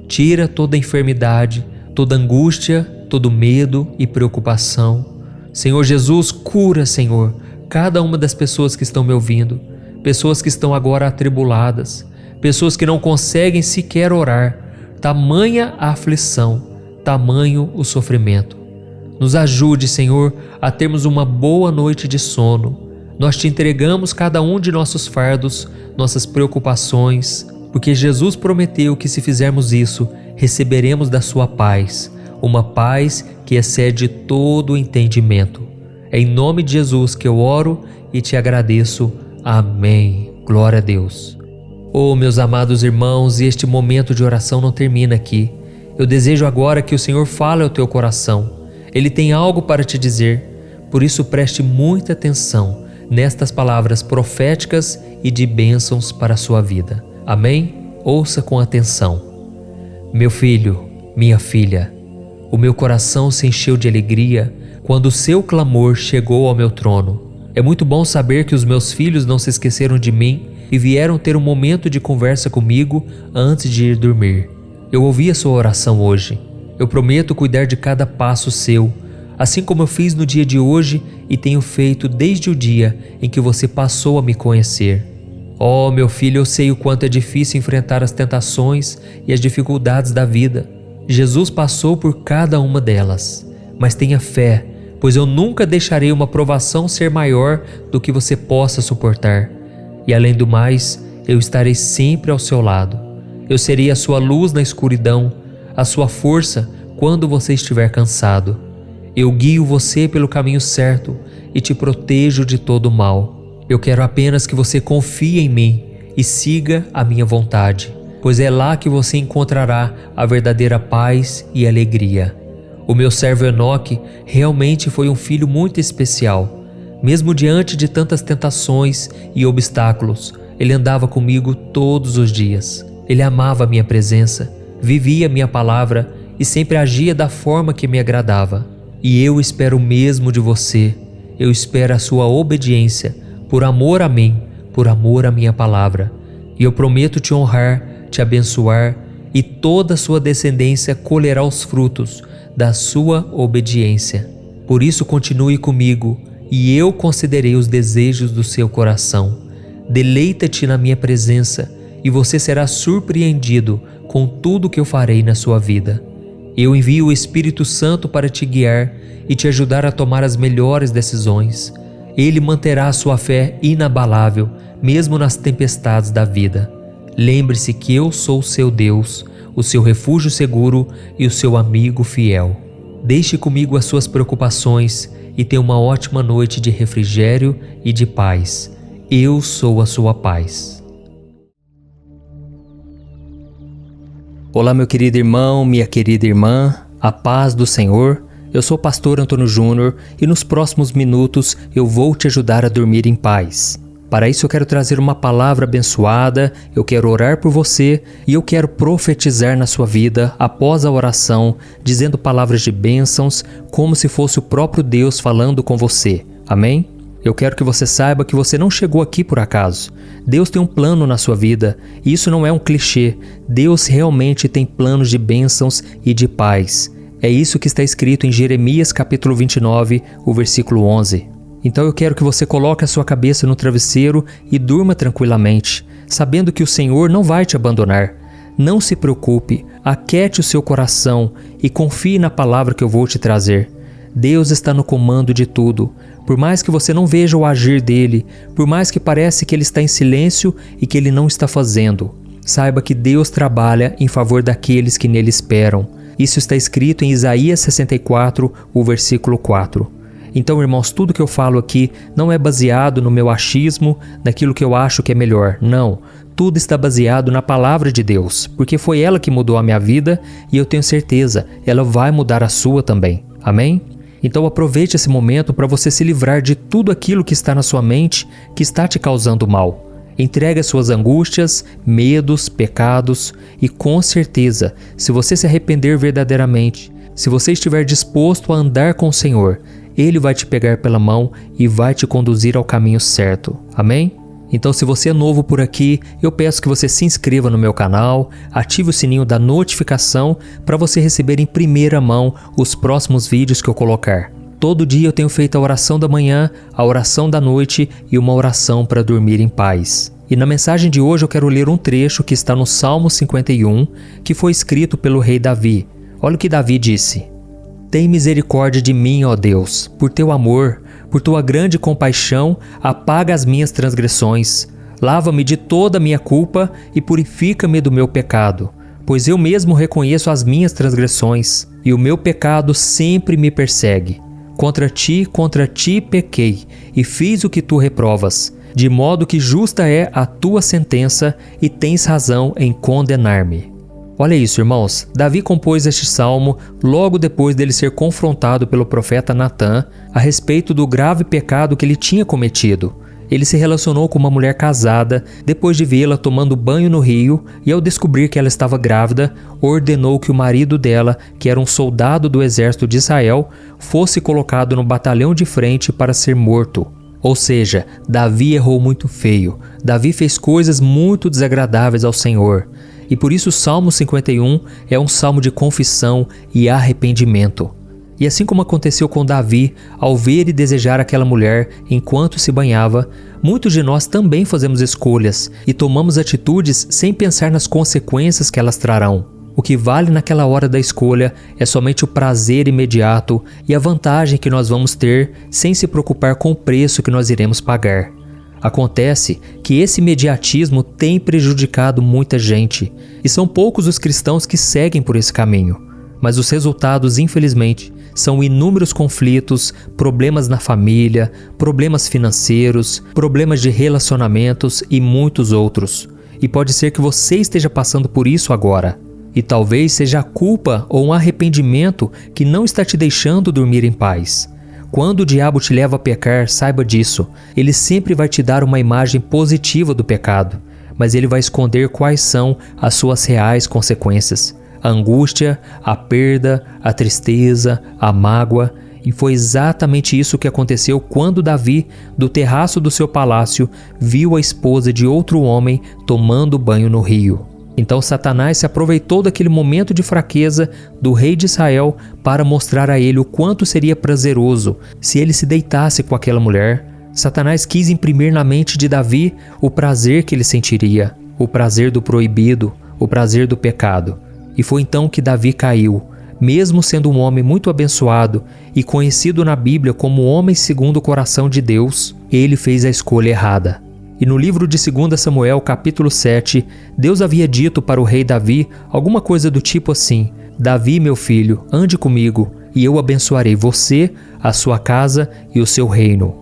tira toda a enfermidade, toda angústia, todo medo e preocupação. Senhor Jesus, cura, Senhor, cada uma das pessoas que estão me ouvindo, pessoas que estão agora atribuladas, pessoas que não conseguem sequer orar, tamanha a aflição, tamanho o sofrimento. Nos ajude, Senhor, a termos uma boa noite de sono. Nós te entregamos cada um de nossos fardos, nossas preocupações, porque Jesus prometeu que se fizermos isso, receberemos da sua paz, uma paz que excede todo o entendimento. É em nome de Jesus que eu oro e te agradeço. Amém. Glória a Deus. Oh, meus amados irmãos, e este momento de oração não termina aqui. Eu desejo agora que o Senhor fale ao teu coração. Ele tem algo para te dizer, por isso preste muita atenção nestas palavras proféticas e de bênçãos para a sua vida. Amém? Ouça com atenção. Meu filho, minha filha, o meu coração se encheu de alegria quando o seu clamor chegou ao meu trono. É muito bom saber que os meus filhos não se esqueceram de mim e vieram ter um momento de conversa comigo antes de ir dormir. Eu ouvi a sua oração hoje. Eu prometo cuidar de cada passo seu, assim como eu fiz no dia de hoje e tenho feito desde o dia em que você passou a me conhecer. Oh, meu filho, eu sei o quanto é difícil enfrentar as tentações e as dificuldades da vida. Jesus passou por cada uma delas. Mas tenha fé, pois eu nunca deixarei uma provação ser maior do que você possa suportar. E além do mais, eu estarei sempre ao seu lado. Eu serei a sua luz na escuridão, a sua força quando você estiver cansado. Eu guio você pelo caminho certo e te protejo de todo o mal. Eu quero apenas que você confie em mim e siga a minha vontade, pois é lá que você encontrará a verdadeira paz e alegria. O meu servo Enoque realmente foi um filho muito especial. Mesmo diante de tantas tentações e obstáculos, ele andava comigo todos os dias. Ele amava a minha presença, vivia a minha palavra e sempre agia da forma que me agradava. E eu espero o mesmo de você. eu espero a sua obediência, por amor a mim, por amor à minha palavra. E eu prometo te honrar, te abençoar, e toda a sua descendência colherá os frutos da sua obediência. Por isso continue comigo, e eu concederei os desejos do seu coração. Deleita-te na minha presença, e você será surpreendido com tudo que eu farei na sua vida. Eu envio o Espírito Santo para te guiar e te ajudar a tomar as melhores decisões. Ele manterá a sua fé inabalável, mesmo nas tempestades da vida. Lembre-se que eu sou o seu Deus, o seu refúgio seguro e o seu amigo fiel. Deixe comigo as suas preocupações e tenha uma ótima noite de refrigério e de paz. Eu sou a sua paz. Olá, meu querido irmão, minha querida irmã, a paz do Senhor. Eu sou o pastor Antônio Júnior e nos próximos minutos eu vou te ajudar a dormir em paz. Para isso eu quero trazer uma palavra abençoada, eu quero orar por você e eu quero profetizar na sua vida após a oração, dizendo palavras de bênçãos, como se fosse o próprio Deus falando com você. Amém? Eu quero que você saiba que você não chegou aqui por acaso. Deus tem um plano na sua vida e isso não é um clichê. Deus realmente tem planos de bênçãos e de paz. É isso que está escrito em Jeremias capítulo 29, o versículo 11. Então eu quero que você coloque a sua cabeça no travesseiro e durma tranquilamente, sabendo que o Senhor não vai te abandonar. Não se preocupe, aquiete o seu coração e confie na palavra que eu vou te trazer. Deus está no comando de tudo. Por mais que você não veja o agir dele, por mais que pareça que ele está em silêncio e que ele não está fazendo, saiba que Deus trabalha em favor daqueles que nele esperam. Isso está escrito em Isaías 64, o versículo 4. Então, irmãos, tudo que eu falo aqui não é baseado no meu achismo, naquilo que eu acho que é melhor. Não, tudo está baseado na palavra de Deus, porque foi ela que mudou a minha vida e eu tenho certeza, ela vai mudar a sua também. Amém? Então aproveite esse momento para você se livrar de tudo aquilo que está na sua mente, que está te causando mal. Entregue as suas angústias, medos, pecados e com certeza, se você se arrepender verdadeiramente, se você estiver disposto a andar com o Senhor, Ele vai te pegar pela mão e vai te conduzir ao caminho certo. Amém? Então, se você é novo por aqui, eu peço que você se inscreva no meu canal, ative o sininho da notificação para você receber em primeira mão os próximos vídeos que eu colocar. Todo dia eu tenho feito a oração da manhã, a oração da noite e uma oração para dormir em paz. E na mensagem de hoje eu quero ler um trecho que está no Salmo 51, que foi escrito pelo rei Davi. Olha o que Davi disse: Tem misericórdia de mim, ó Deus, por teu amor, por tua grande compaixão, apaga as minhas transgressões. Lava-me de toda a minha culpa e purifica-me do meu pecado, pois eu mesmo reconheço as minhas transgressões, e o meu pecado sempre me persegue. Contra ti pequei, e fiz o que tu reprovas, de modo que justa é a tua sentença, e tens razão em condenar-me. Olha isso, irmãos. Davi compôs este salmo logo depois dele ser confrontado pelo profeta Natã a respeito do grave pecado que ele tinha cometido. Ele se relacionou com uma mulher casada depois de vê-la tomando banho no rio e, ao descobrir que ela estava grávida, ordenou que o marido dela, que era um soldado do exército de Israel, fosse colocado no batalhão de frente para ser morto. Ou seja, Davi errou muito feio. Davi fez coisas muito desagradáveis ao Senhor. E por isso o Salmo 51 é um salmo de confissão e arrependimento. E assim como aconteceu com Davi, ao ver e desejar aquela mulher enquanto se banhava, muitos de nós também fazemos escolhas e tomamos atitudes sem pensar nas consequências que elas trarão. O que vale naquela hora da escolha é somente o prazer imediato e a vantagem que nós vamos ter sem se preocupar com o preço que nós iremos pagar. Acontece que esse imediatismo tem prejudicado muita gente, e são poucos os cristãos que seguem por esse caminho. Mas os resultados, infelizmente, são inúmeros conflitos, problemas na família, problemas financeiros, problemas de relacionamentos e muitos outros. E pode ser que você esteja passando por isso agora. E talvez seja a culpa ou um arrependimento que não está te deixando dormir em paz. Quando o diabo te leva a pecar, saiba disso. Ele sempre vai te dar uma imagem positiva do pecado, mas ele vai esconder quais são as suas reais consequências. A angústia, a perda, a tristeza, a mágoa. E foi exatamente isso que aconteceu quando Davi, do terraço do seu palácio, viu a esposa de outro homem tomando banho no rio. Então Satanás se aproveitou daquele momento de fraqueza do rei de Israel para mostrar a ele o quanto seria prazeroso se ele se deitasse com aquela mulher. Satanás quis imprimir na mente de Davi o prazer que ele sentiria, o prazer do proibido, o prazer do pecado. E foi então que Davi caiu. Mesmo sendo um homem muito abençoado e conhecido na Bíblia como homem segundo o coração de Deus, ele fez a escolha errada. E no livro de 2 Samuel, capítulo 7, Deus havia dito para o rei Davi alguma coisa do tipo assim: Davi, meu filho, ande comigo, e eu abençoarei você, a sua casa e o seu reino.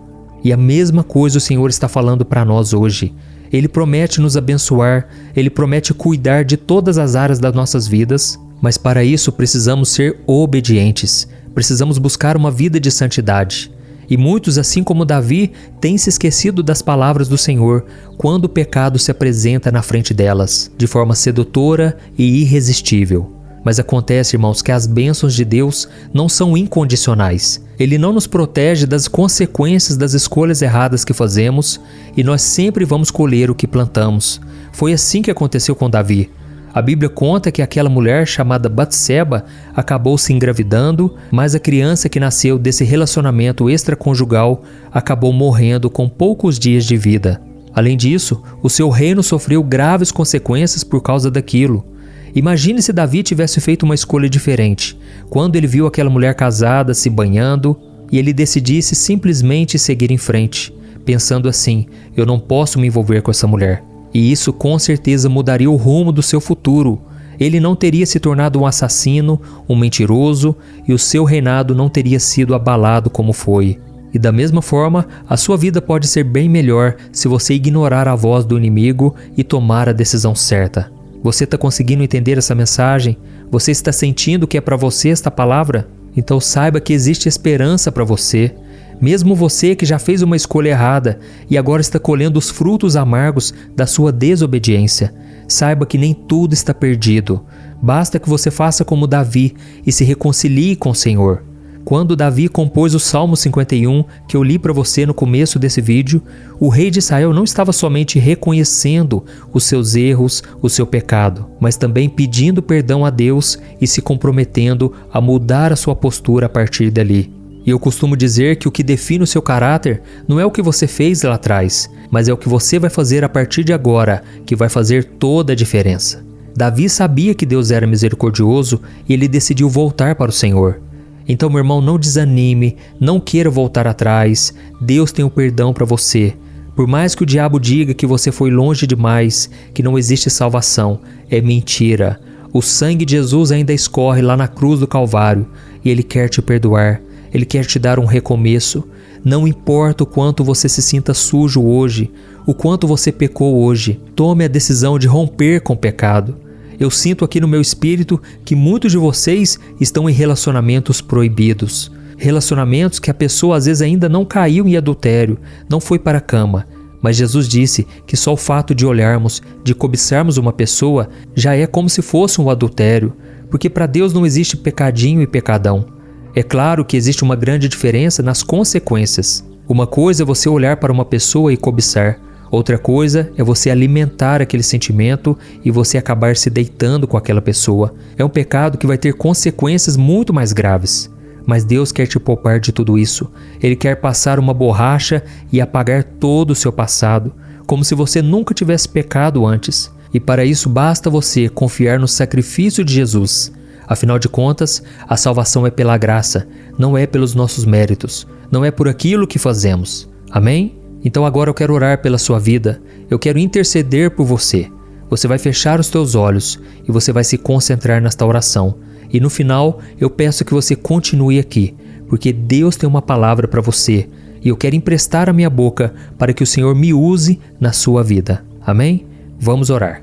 E a mesma coisa o Senhor está falando para nós hoje. Ele promete nos abençoar, Ele promete cuidar de todas as áreas das nossas vidas, mas para isso precisamos ser obedientes, precisamos buscar uma vida de santidade. E muitos, assim como Davi, têm se esquecido das palavras do Senhor quando o pecado se apresenta na frente delas, de forma sedutora e irresistível. Mas acontece, irmãos, que as bênçãos de Deus não são incondicionais. Ele não nos protege das consequências das escolhas erradas que fazemos e nós sempre vamos colher o que plantamos. Foi assim que aconteceu com Davi. A Bíblia conta que aquela mulher chamada Batseba acabou se engravidando, mas a criança que nasceu desse relacionamento extraconjugal acabou morrendo com poucos dias de vida. Além disso, o seu reino sofreu graves consequências por causa daquilo. Imagine se Davi tivesse feito uma escolha diferente, quando ele viu aquela mulher casada se banhando e ele decidisse simplesmente seguir em frente, pensando assim: eu não posso me envolver com essa mulher. E isso com certeza mudaria o rumo do seu futuro. Ele não teria se tornado um assassino, um mentiroso, e o seu reinado não teria sido abalado como foi. E da mesma forma, a sua vida pode ser bem melhor se você ignorar a voz do inimigo e tomar a decisão certa. Você está conseguindo entender essa mensagem? Você está sentindo que é para você esta palavra? Então saiba que existe esperança para você. Mesmo você que já fez uma escolha errada e agora está colhendo os frutos amargos da sua desobediência, saiba que nem tudo está perdido. Basta que você faça como Davi e se reconcilie com o Senhor. Quando Davi compôs o Salmo 51, que eu li para você no começo desse vídeo, o rei de Israel não estava somente reconhecendo os seus erros, o seu pecado, mas também pedindo perdão a Deus e se comprometendo a mudar a sua postura a partir dali. E eu costumo dizer que o que define o seu caráter não é o que você fez lá atrás, mas é o que você vai fazer a partir de agora, que vai fazer toda a diferença. Davi sabia que Deus era misericordioso e ele decidiu voltar para o Senhor. Então, meu irmão, não desanime, não queira voltar atrás. Deus tem o perdão para você. Por mais que o diabo diga que você foi longe demais, que não existe salvação, é mentira. O sangue de Jesus ainda escorre lá na cruz do Calvário e Ele quer te perdoar. Ele quer te dar um recomeço. Não importa o quanto você se sinta sujo hoje, o quanto você pecou hoje, tome a decisão de romper com o pecado. Eu sinto aqui no meu espírito que muitos de vocês estão em relacionamentos proibidos. Relacionamentos que a pessoa às vezes ainda não caiu em adultério, não foi para a cama. Mas Jesus disse que só o fato de olharmos, de cobiçarmos uma pessoa, já é como se fosse um adultério. Porque para Deus não existe pecadinho e pecadão. É claro que existe uma grande diferença nas consequências. Uma coisa é você olhar para uma pessoa e cobiçar. Outra coisa é você alimentar aquele sentimento e você acabar se deitando com aquela pessoa. É um pecado que vai ter consequências muito mais graves. Mas Deus quer te poupar de tudo isso. Ele quer passar uma borracha e apagar todo o seu passado, como se você nunca tivesse pecado antes. E para isso basta você confiar no sacrifício de Jesus. Afinal de contas, a salvação é pela graça, não é pelos nossos méritos, não é por aquilo que fazemos. Amém? Então agora eu quero orar pela sua vida, eu quero interceder por você. Você vai fechar os teus olhos e você vai se concentrar nesta oração. E no final, eu peço que você continue aqui, porque Deus tem uma palavra para você e eu quero emprestar a minha boca para que o Senhor me use na sua vida. Amém? Vamos orar.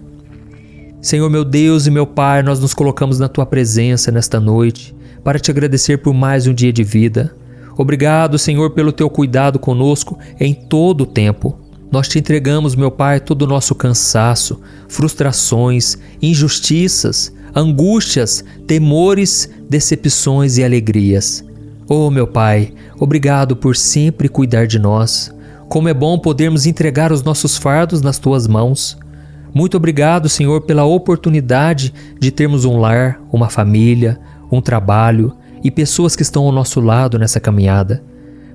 Senhor meu Deus e meu Pai, nós nos colocamos na Tua presença nesta noite para te agradecer por mais um dia de vida. Obrigado, Senhor, pelo Teu cuidado conosco em todo o tempo. Nós te entregamos, meu Pai, todo o nosso cansaço, frustrações, injustiças, angústias, temores, decepções e alegrias. Oh, meu Pai, obrigado por sempre cuidar de nós. Como é bom podermos entregar os nossos fardos nas Tuas mãos. Muito obrigado, Senhor, pela oportunidade de termos um lar, uma família, um trabalho e pessoas que estão ao nosso lado nessa caminhada.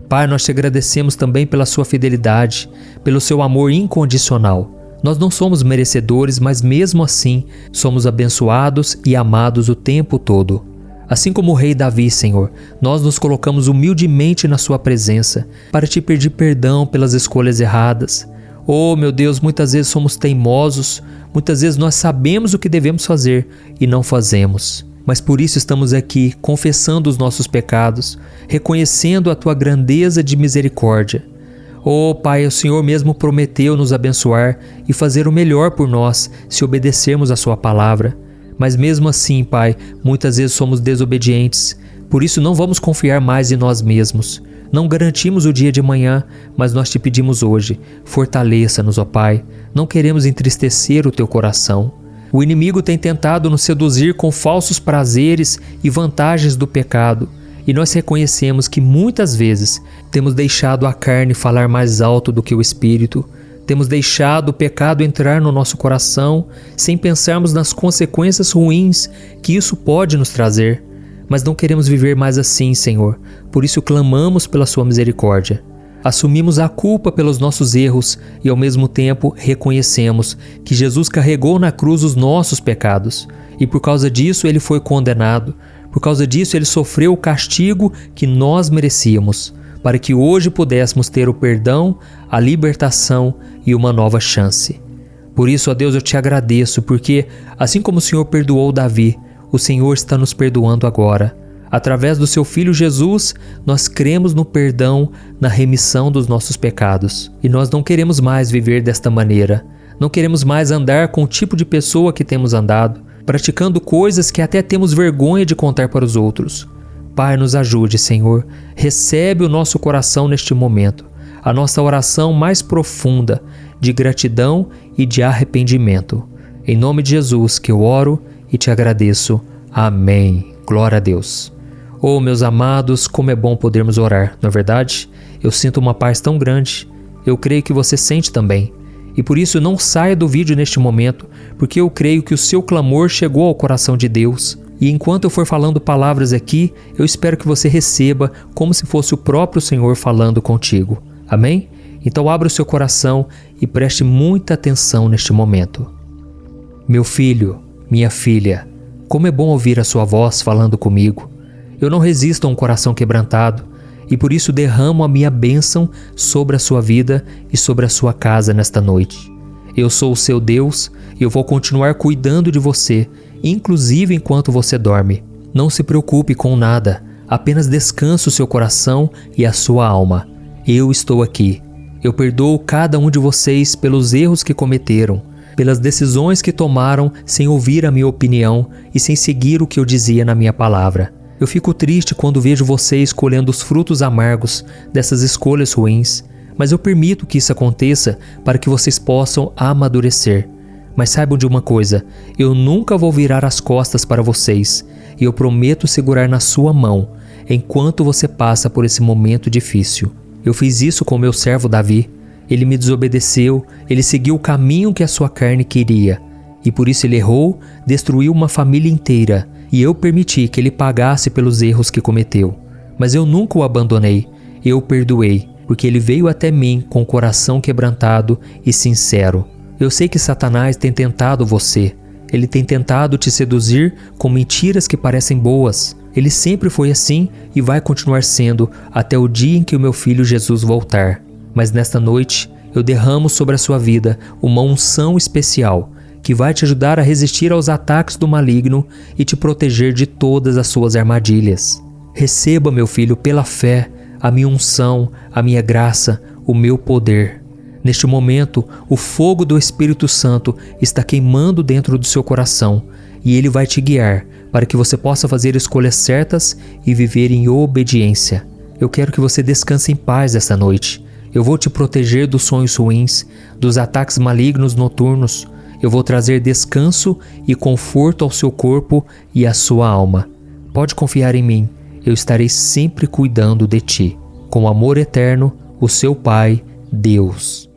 Pai, nós te agradecemos também pela sua fidelidade, pelo seu amor incondicional. Nós não somos merecedores, mas mesmo assim somos abençoados e amados o tempo todo. Assim como o rei Davi, Senhor, nós nos colocamos humildemente na sua presença para te pedir perdão pelas escolhas erradas. Oh, meu Deus, muitas vezes somos teimosos, muitas vezes nós sabemos o que devemos fazer e não fazemos. Mas por isso estamos aqui, confessando os nossos pecados, reconhecendo a Tua grandeza de misericórdia. Oh, Pai, o Senhor mesmo prometeu nos abençoar e fazer o melhor por nós se obedecermos a Sua palavra. Mas mesmo assim, Pai, muitas vezes somos desobedientes. Por isso não vamos confiar mais em nós mesmos. Não garantimos o dia de amanhã, mas nós te pedimos hoje, fortaleça-nos, ó Pai. Não queremos entristecer o Teu coração. O inimigo tem tentado nos seduzir com falsos prazeres e vantagens do pecado, e nós reconhecemos que muitas vezes temos deixado a carne falar mais alto do que o espírito, temos deixado o pecado entrar no nosso coração sem pensarmos nas consequências ruins que isso pode nos trazer. Mas não queremos viver mais assim, Senhor, por isso clamamos pela Sua misericórdia. Assumimos a culpa pelos nossos erros e ao mesmo tempo reconhecemos que Jesus carregou na cruz os nossos pecados e por causa disso Ele foi condenado, por causa disso Ele sofreu o castigo que nós merecíamos, para que hoje pudéssemos ter o perdão, a libertação e uma nova chance. Por isso, ó Deus, eu te agradeço, porque assim como o Senhor perdoou Davi, o Senhor está nos perdoando agora. Através do Seu Filho Jesus, nós cremos no perdão, na remissão dos nossos pecados. E nós não queremos mais viver desta maneira. Não queremos mais andar com o tipo de pessoa que temos andado, praticando coisas que até temos vergonha de contar para os outros. Pai, nos ajude, Senhor. Recebe o nosso coração neste momento, a nossa oração mais profunda de gratidão e de arrependimento. Em nome de Jesus que eu oro e te agradeço. Amém. Glória a Deus. Oh, meus amados, como é bom podermos orar, não é verdade? Eu sinto uma paz tão grande. Eu creio que você sente também. E por isso não saia do vídeo neste momento, porque eu creio que o seu clamor chegou ao coração de Deus. E enquanto eu for falando palavras aqui, eu espero que você receba como se fosse o próprio Senhor falando contigo. Amém? Então abra o seu coração e preste muita atenção neste momento. Meu filho, minha filha, como é bom ouvir a sua voz falando comigo. Eu não resisto a um coração quebrantado e por isso derramo a minha bênção sobre a sua vida e sobre a sua casa nesta noite. Eu sou o seu Deus e eu vou continuar cuidando de você, inclusive enquanto você dorme. Não se preocupe com nada, apenas descanse o seu coração e a sua alma. Eu estou aqui. Eu perdoo cada um de vocês pelos erros que cometeram, pelas decisões que tomaram sem ouvir a minha opinião e sem seguir o que eu dizia na minha palavra. Eu fico triste quando vejo vocês colhendo os frutos amargos dessas escolhas ruins, mas eu permito que isso aconteça para que vocês possam amadurecer. Mas saibam de uma coisa, eu nunca vou virar as costas para vocês e eu prometo segurar na sua mão enquanto você passa por esse momento difícil. Eu fiz isso com meu servo Davi. Ele me desobedeceu, ele seguiu o caminho que a sua carne queria e por isso ele errou, destruiu uma família inteira e eu permiti que ele pagasse pelos erros que cometeu. Mas eu nunca o abandonei, eu o perdoei, porque ele veio até mim com o coração quebrantado e sincero. Eu sei que Satanás tem tentado você, ele tem tentado te seduzir com mentiras que parecem boas. Ele sempre foi assim e vai continuar sendo até o dia em que o meu filho Jesus voltar. Mas nesta noite eu derramo sobre a sua vida uma unção especial que vai te ajudar a resistir aos ataques do maligno e te proteger de todas as suas armadilhas. Receba, meu filho, pela fé, a minha unção, a minha graça, o meu poder. Neste momento, o fogo do Espírito Santo está queimando dentro do seu coração e ele vai te guiar para que você possa fazer escolhas certas e viver em obediência. Eu quero que você descanse em paz esta noite. Eu vou te proteger dos sonhos ruins, dos ataques malignos noturnos. Eu vou trazer descanso e conforto ao seu corpo e à sua alma. Pode confiar em mim. eu estarei sempre cuidando de ti. Com amor eterno, o seu Pai, Deus.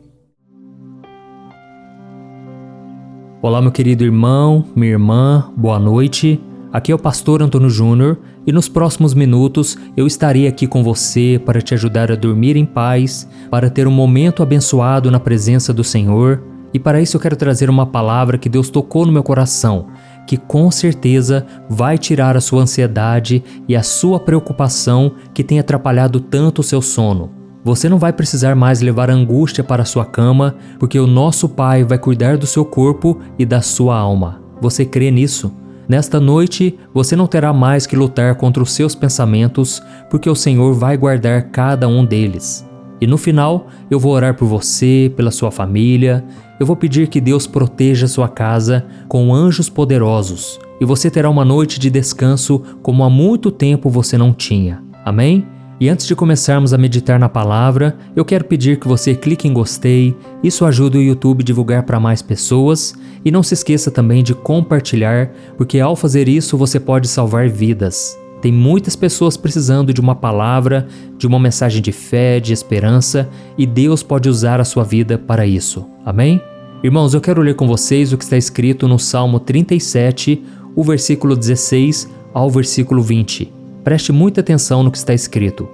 Olá, meu querido irmão, minha irmã, boa noite. Aqui é o pastor Antônio Júnior e nos próximos minutos eu estarei aqui com você para te ajudar a dormir em paz, para ter um momento abençoado na presença do Senhor. E para isso eu quero trazer uma palavra que Deus tocou no meu coração, que com certeza vai tirar a sua ansiedade e a sua preocupação que tem atrapalhado tanto o seu sono. Você não vai precisar mais levar angústia para a sua cama, porque o nosso Pai vai cuidar do seu corpo e da sua alma. Você crê nisso? Nesta noite, você não terá mais que lutar contra os seus pensamentos, porque o Senhor vai guardar cada um deles. E no final, eu vou orar por você, pela sua família. Eu vou pedir que Deus proteja sua casa com anjos poderosos. E você terá uma noite de descanso como há muito tempo você não tinha. Amém? E antes de começarmos a meditar na palavra, eu quero pedir que você clique em gostei. Isso ajuda o YouTube a divulgar para mais pessoas. E não se esqueça também de compartilhar, porque ao fazer isso você pode salvar vidas. Tem muitas pessoas precisando de uma palavra, de uma mensagem de fé, de esperança, e Deus pode usar a sua vida para isso. Amém? Irmãos, eu quero ler com vocês o que está escrito no Salmo 37, o versículo 16 ao versículo 20. Preste muita atenção no que está escrito.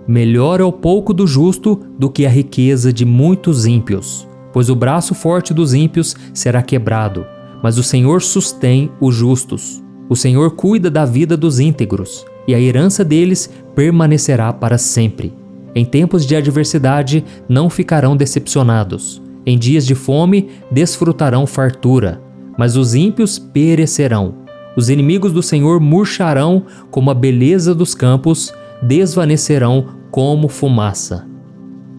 Melhor é o pouco do justo do que a riqueza de muitos ímpios, pois o braço forte dos ímpios será quebrado, mas o Senhor sustém os justos. O Senhor cuida da vida dos íntegros, e a herança deles permanecerá para sempre. Em tempos de adversidade não ficarão decepcionados. Em dias de fome desfrutarão fartura, mas os ímpios perecerão. Os inimigos do Senhor murcharão como a beleza dos campos, desvanecerão como fumaça.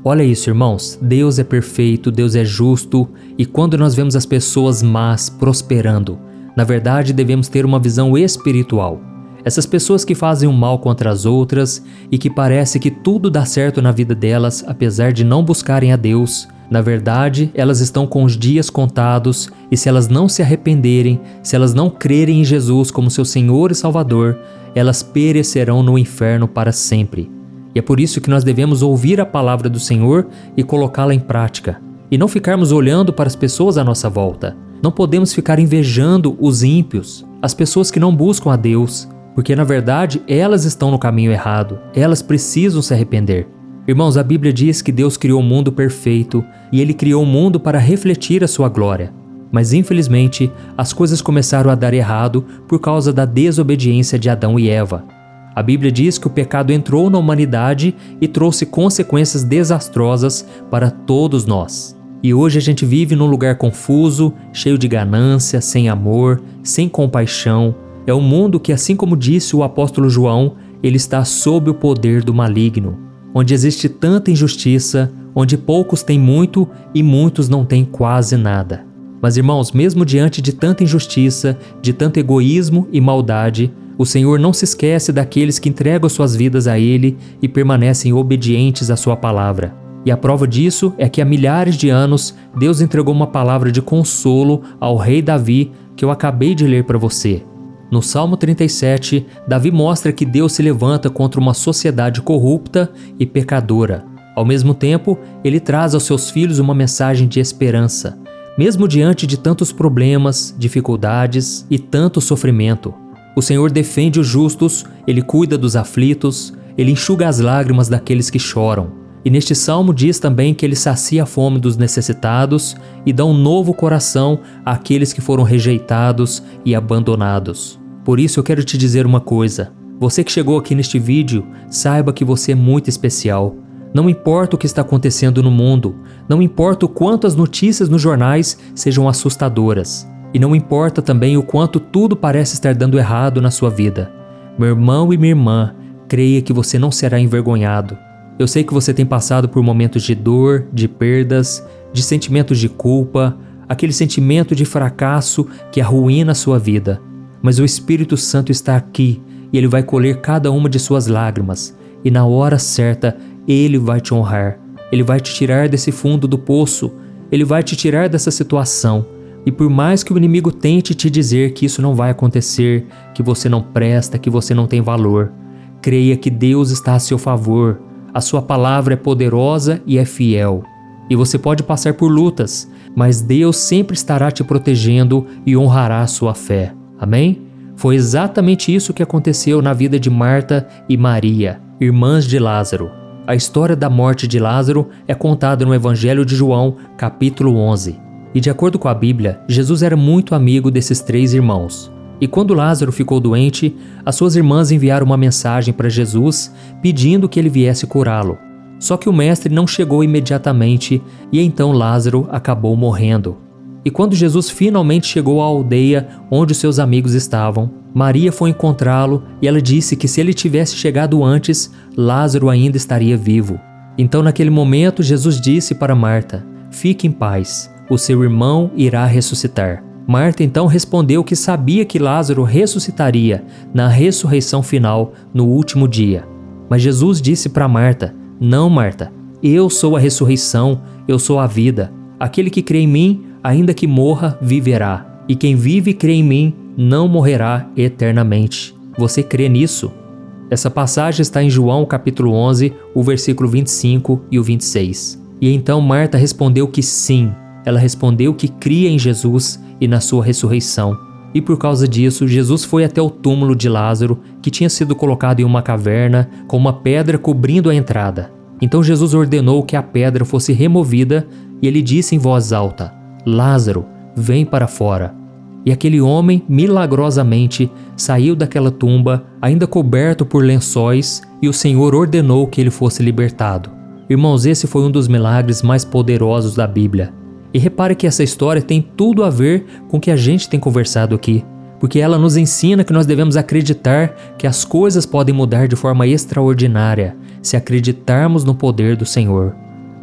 Olha isso, irmãos. Deus é perfeito, Deus é justo, e quando nós vemos as pessoas más prosperando, na verdade devemos ter uma visão espiritual. Essas pessoas que fazem o mal contra as outras e que parece que tudo dá certo na vida delas, apesar de não buscarem a Deus, na verdade, elas estão com os dias contados, e se elas não se arrependerem, se elas não crerem em Jesus como seu Senhor e Salvador, elas perecerão no inferno para sempre. E é por isso que nós devemos ouvir a palavra do Senhor e colocá-la em prática, e não ficarmos olhando para as pessoas à nossa volta. Não podemos ficar invejando os ímpios, as pessoas que não buscam a Deus, porque na verdade elas estão no caminho errado, elas precisam se arrepender. Irmãos, a Bíblia diz que Deus criou o mundo perfeito e Ele criou o mundo para refletir a sua glória. Mas infelizmente, as coisas começaram a dar errado por causa da desobediência de Adão e Eva. A Bíblia diz que o pecado entrou na humanidade e trouxe consequências desastrosas para todos nós. E hoje a gente vive num lugar confuso, cheio de ganância, sem amor, sem compaixão. É um mundo que, assim como disse o apóstolo João, ele está sob o poder do maligno, onde existe tanta injustiça, onde poucos têm muito e muitos não têm quase nada. Mas irmãos, mesmo diante de tanta injustiça, de tanto egoísmo e maldade, o Senhor não se esquece daqueles que entregam suas vidas a Ele e permanecem obedientes à sua palavra. E a prova disso é que há milhares de anos Deus entregou uma palavra de consolo ao rei Davi que eu acabei de ler para você. No Salmo 37, Davi mostra que Deus se levanta contra uma sociedade corrupta e pecadora. Ao mesmo tempo, ele traz aos seus filhos uma mensagem de esperança, mesmo diante de tantos problemas, dificuldades e tanto sofrimento. O Senhor defende os justos, Ele cuida dos aflitos, Ele enxuga as lágrimas daqueles que choram. E neste salmo diz também que Ele sacia a fome dos necessitados e dá um novo coração àqueles que foram rejeitados e abandonados. Por isso eu quero te dizer uma coisa. Você que chegou aqui neste vídeo, saiba que você é muito especial. Não importa o que está acontecendo no mundo, não importa o quanto as notícias nos jornais sejam assustadoras, e não importa também o quanto tudo parece estar dando errado na sua vida. Meu irmão e minha irmã, creia que você não será envergonhado. Eu sei que você tem passado por momentos de dor, de perdas, de sentimentos de culpa, aquele sentimento de fracasso que arruína a sua vida. Mas o Espírito Santo está aqui e Ele vai colher cada uma de suas lágrimas, e na hora certa Ele vai te honrar. Ele vai te tirar desse fundo do poço, Ele vai te tirar dessa situação. E por mais que o inimigo tente te dizer que isso não vai acontecer, que você não presta, que você não tem valor, Creia que Deus está a seu favor. A sua palavra é poderosa e é fiel. E você pode passar por lutas, mas Deus sempre estará te protegendo e honrará a sua fé. Amém? Foi exatamente isso que aconteceu na vida de Marta e Maria, irmãs de Lázaro. A história da morte de Lázaro é contada no Evangelho de João, capítulo 11. E de acordo com a Bíblia, Jesus era muito amigo desses 3 irmãos. E quando Lázaro ficou doente, as suas irmãs enviaram uma mensagem para Jesus pedindo que ele viesse curá-lo. Só que o mestre não chegou imediatamente e então Lázaro acabou morrendo. E quando Jesus finalmente chegou à aldeia onde os seus amigos estavam, Maria foi encontrá-lo e ela disse que se ele tivesse chegado antes, Lázaro ainda estaria vivo. Então naquele momento Jesus disse para Marta: "Fique em paz, o seu irmão irá ressuscitar." Marta então respondeu que sabia que Lázaro ressuscitaria na ressurreição final no último dia. Mas Jesus disse para Marta: "Não, Marta, eu sou a ressurreição, eu sou a vida. Aquele que crê em mim, ainda que morra, viverá. E quem vive e crê em mim, não morrerá eternamente." Você crê nisso? Essa passagem está em João capítulo 11, o versículo 25 e o 26. E então Marta respondeu que sim. Ela respondeu que cria em Jesus e na sua ressurreição. E por causa disso, Jesus foi até o túmulo de Lázaro, que tinha sido colocado em uma caverna, com uma pedra cobrindo a entrada. Então Jesus ordenou que a pedra fosse removida e ele disse em voz alta: "Lázaro, vem para fora." E aquele homem, milagrosamente, saiu daquela tumba, ainda coberto por lençóis, e o Senhor ordenou que ele fosse libertado. Irmãos, esse foi um dos milagres mais poderosos da Bíblia. E repare que essa história tem tudo a ver com o que a gente tem conversado aqui, porque ela nos ensina que nós devemos acreditar que as coisas podem mudar de forma extraordinária se acreditarmos no poder do Senhor.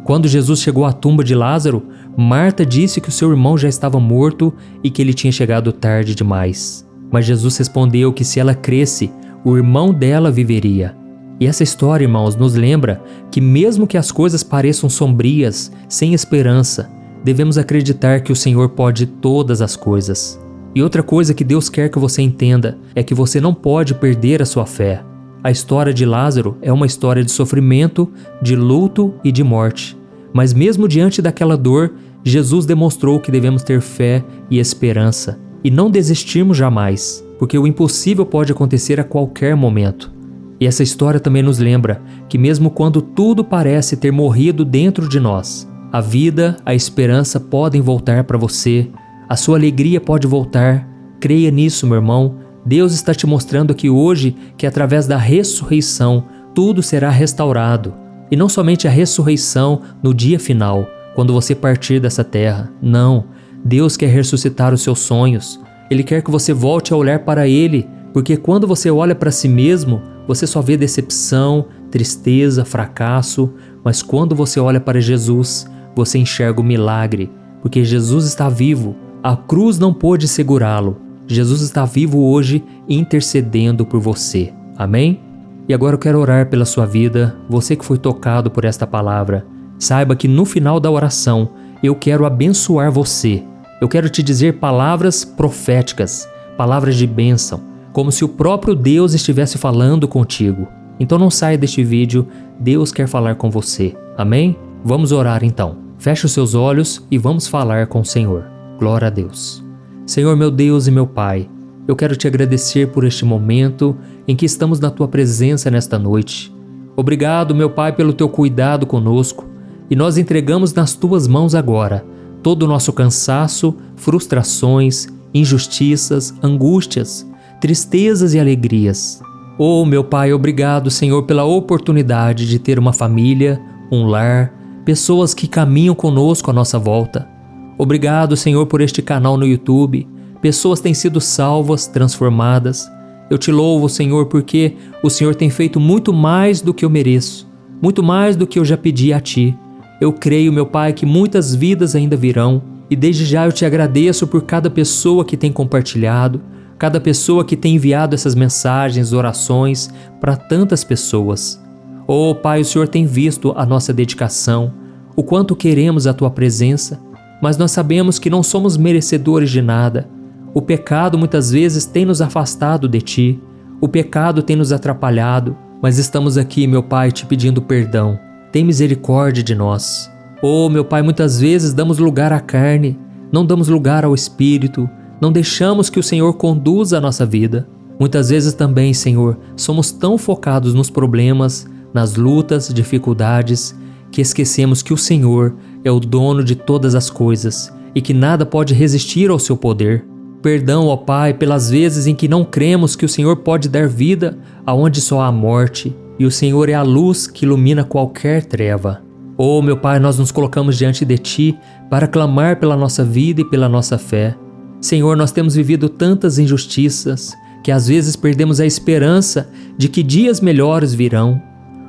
Quando Jesus chegou à tumba de Lázaro, Marta disse que o seu irmão já estava morto e que ele tinha chegado tarde demais. Mas Jesus respondeu que se ela cresce, o irmão dela viveria. E essa história, irmãos, nos lembra que mesmo que as coisas pareçam sombrias, sem esperança, devemos acreditar que o Senhor pode todas as coisas. E outra coisa que Deus quer que você entenda é que você não pode perder a sua fé. A história de Lázaro é uma história de sofrimento, de luto e de morte. Mas mesmo diante daquela dor, Jesus demonstrou que devemos ter fé e esperança e não desistirmos jamais, porque o impossível pode acontecer a qualquer momento. E essa história também nos lembra que mesmo quando tudo parece ter morrido dentro de nós, a vida, a esperança podem voltar para você, a sua alegria pode voltar. Creia nisso, meu irmão. Deus está te mostrando aqui hoje que através da ressurreição tudo será restaurado. E não somente a ressurreição no dia final, quando você partir dessa terra. Não, Deus quer ressuscitar os seus sonhos. Ele quer que você volte a olhar para Ele, porque quando você olha para si mesmo, você só vê decepção, tristeza, fracasso. Mas quando você olha para Jesus, você enxerga o milagre, porque Jesus está vivo. A cruz não pôde segurá-lo. Jesus está vivo hoje, intercedendo por você. Amém? E agora eu quero orar pela sua vida, você que foi tocado por esta palavra. Saiba que no final da oração, eu quero abençoar você. Eu quero te dizer palavras proféticas, palavras de bênção, como se o próprio Deus estivesse falando contigo. Então não saia deste vídeo, Deus quer falar com você. Amém? Vamos orar então. Feche os seus olhos e vamos falar com o Senhor. Glória a Deus. Senhor, meu Deus e meu Pai, eu quero te agradecer por este momento em que estamos na Tua presença nesta noite. Obrigado, meu Pai, pelo Teu cuidado conosco, e nós entregamos nas Tuas mãos agora todo o nosso cansaço, frustrações, injustiças, angústias, tristezas e alegrias. Oh, meu Pai, obrigado, Senhor, pela oportunidade de ter uma família, um lar, pessoas que caminham conosco à nossa volta. Obrigado, Senhor, por este canal no YouTube. Pessoas têm sido salvas, transformadas. Eu te louvo, Senhor, porque o Senhor tem feito muito mais do que eu mereço, muito mais do que eu já pedi a Ti. Eu creio, meu Pai, que muitas vidas ainda virão, e desde já eu te agradeço por cada pessoa que tem compartilhado, cada pessoa que tem enviado essas mensagens, orações para tantas pessoas. Oh, Pai, o Senhor tem visto a nossa dedicação, o quanto queremos a Tua presença, mas nós sabemos que não somos merecedores de nada. O pecado muitas vezes tem nos afastado de Ti, o pecado tem nos atrapalhado, mas estamos aqui, meu Pai, te pedindo perdão. Tem misericórdia de nós. Oh, meu Pai, muitas vezes damos lugar à carne, não damos lugar ao Espírito, não deixamos que o Senhor conduza a nossa vida. Muitas vezes também, Senhor, somos tão focados nos problemas, nas lutas, dificuldades, que esquecemos que o Senhor é o dono de todas as coisas e que nada pode resistir ao seu poder. Perdão, ó Pai, pelas vezes em que não cremos que o Senhor pode dar vida aonde só há morte, e o Senhor é a luz que ilumina qualquer treva. Oh, meu Pai, nós nos colocamos diante de Ti para clamar pela nossa vida e pela nossa fé. Senhor, nós temos vivido tantas injustiças que às vezes perdemos a esperança de que dias melhores virão.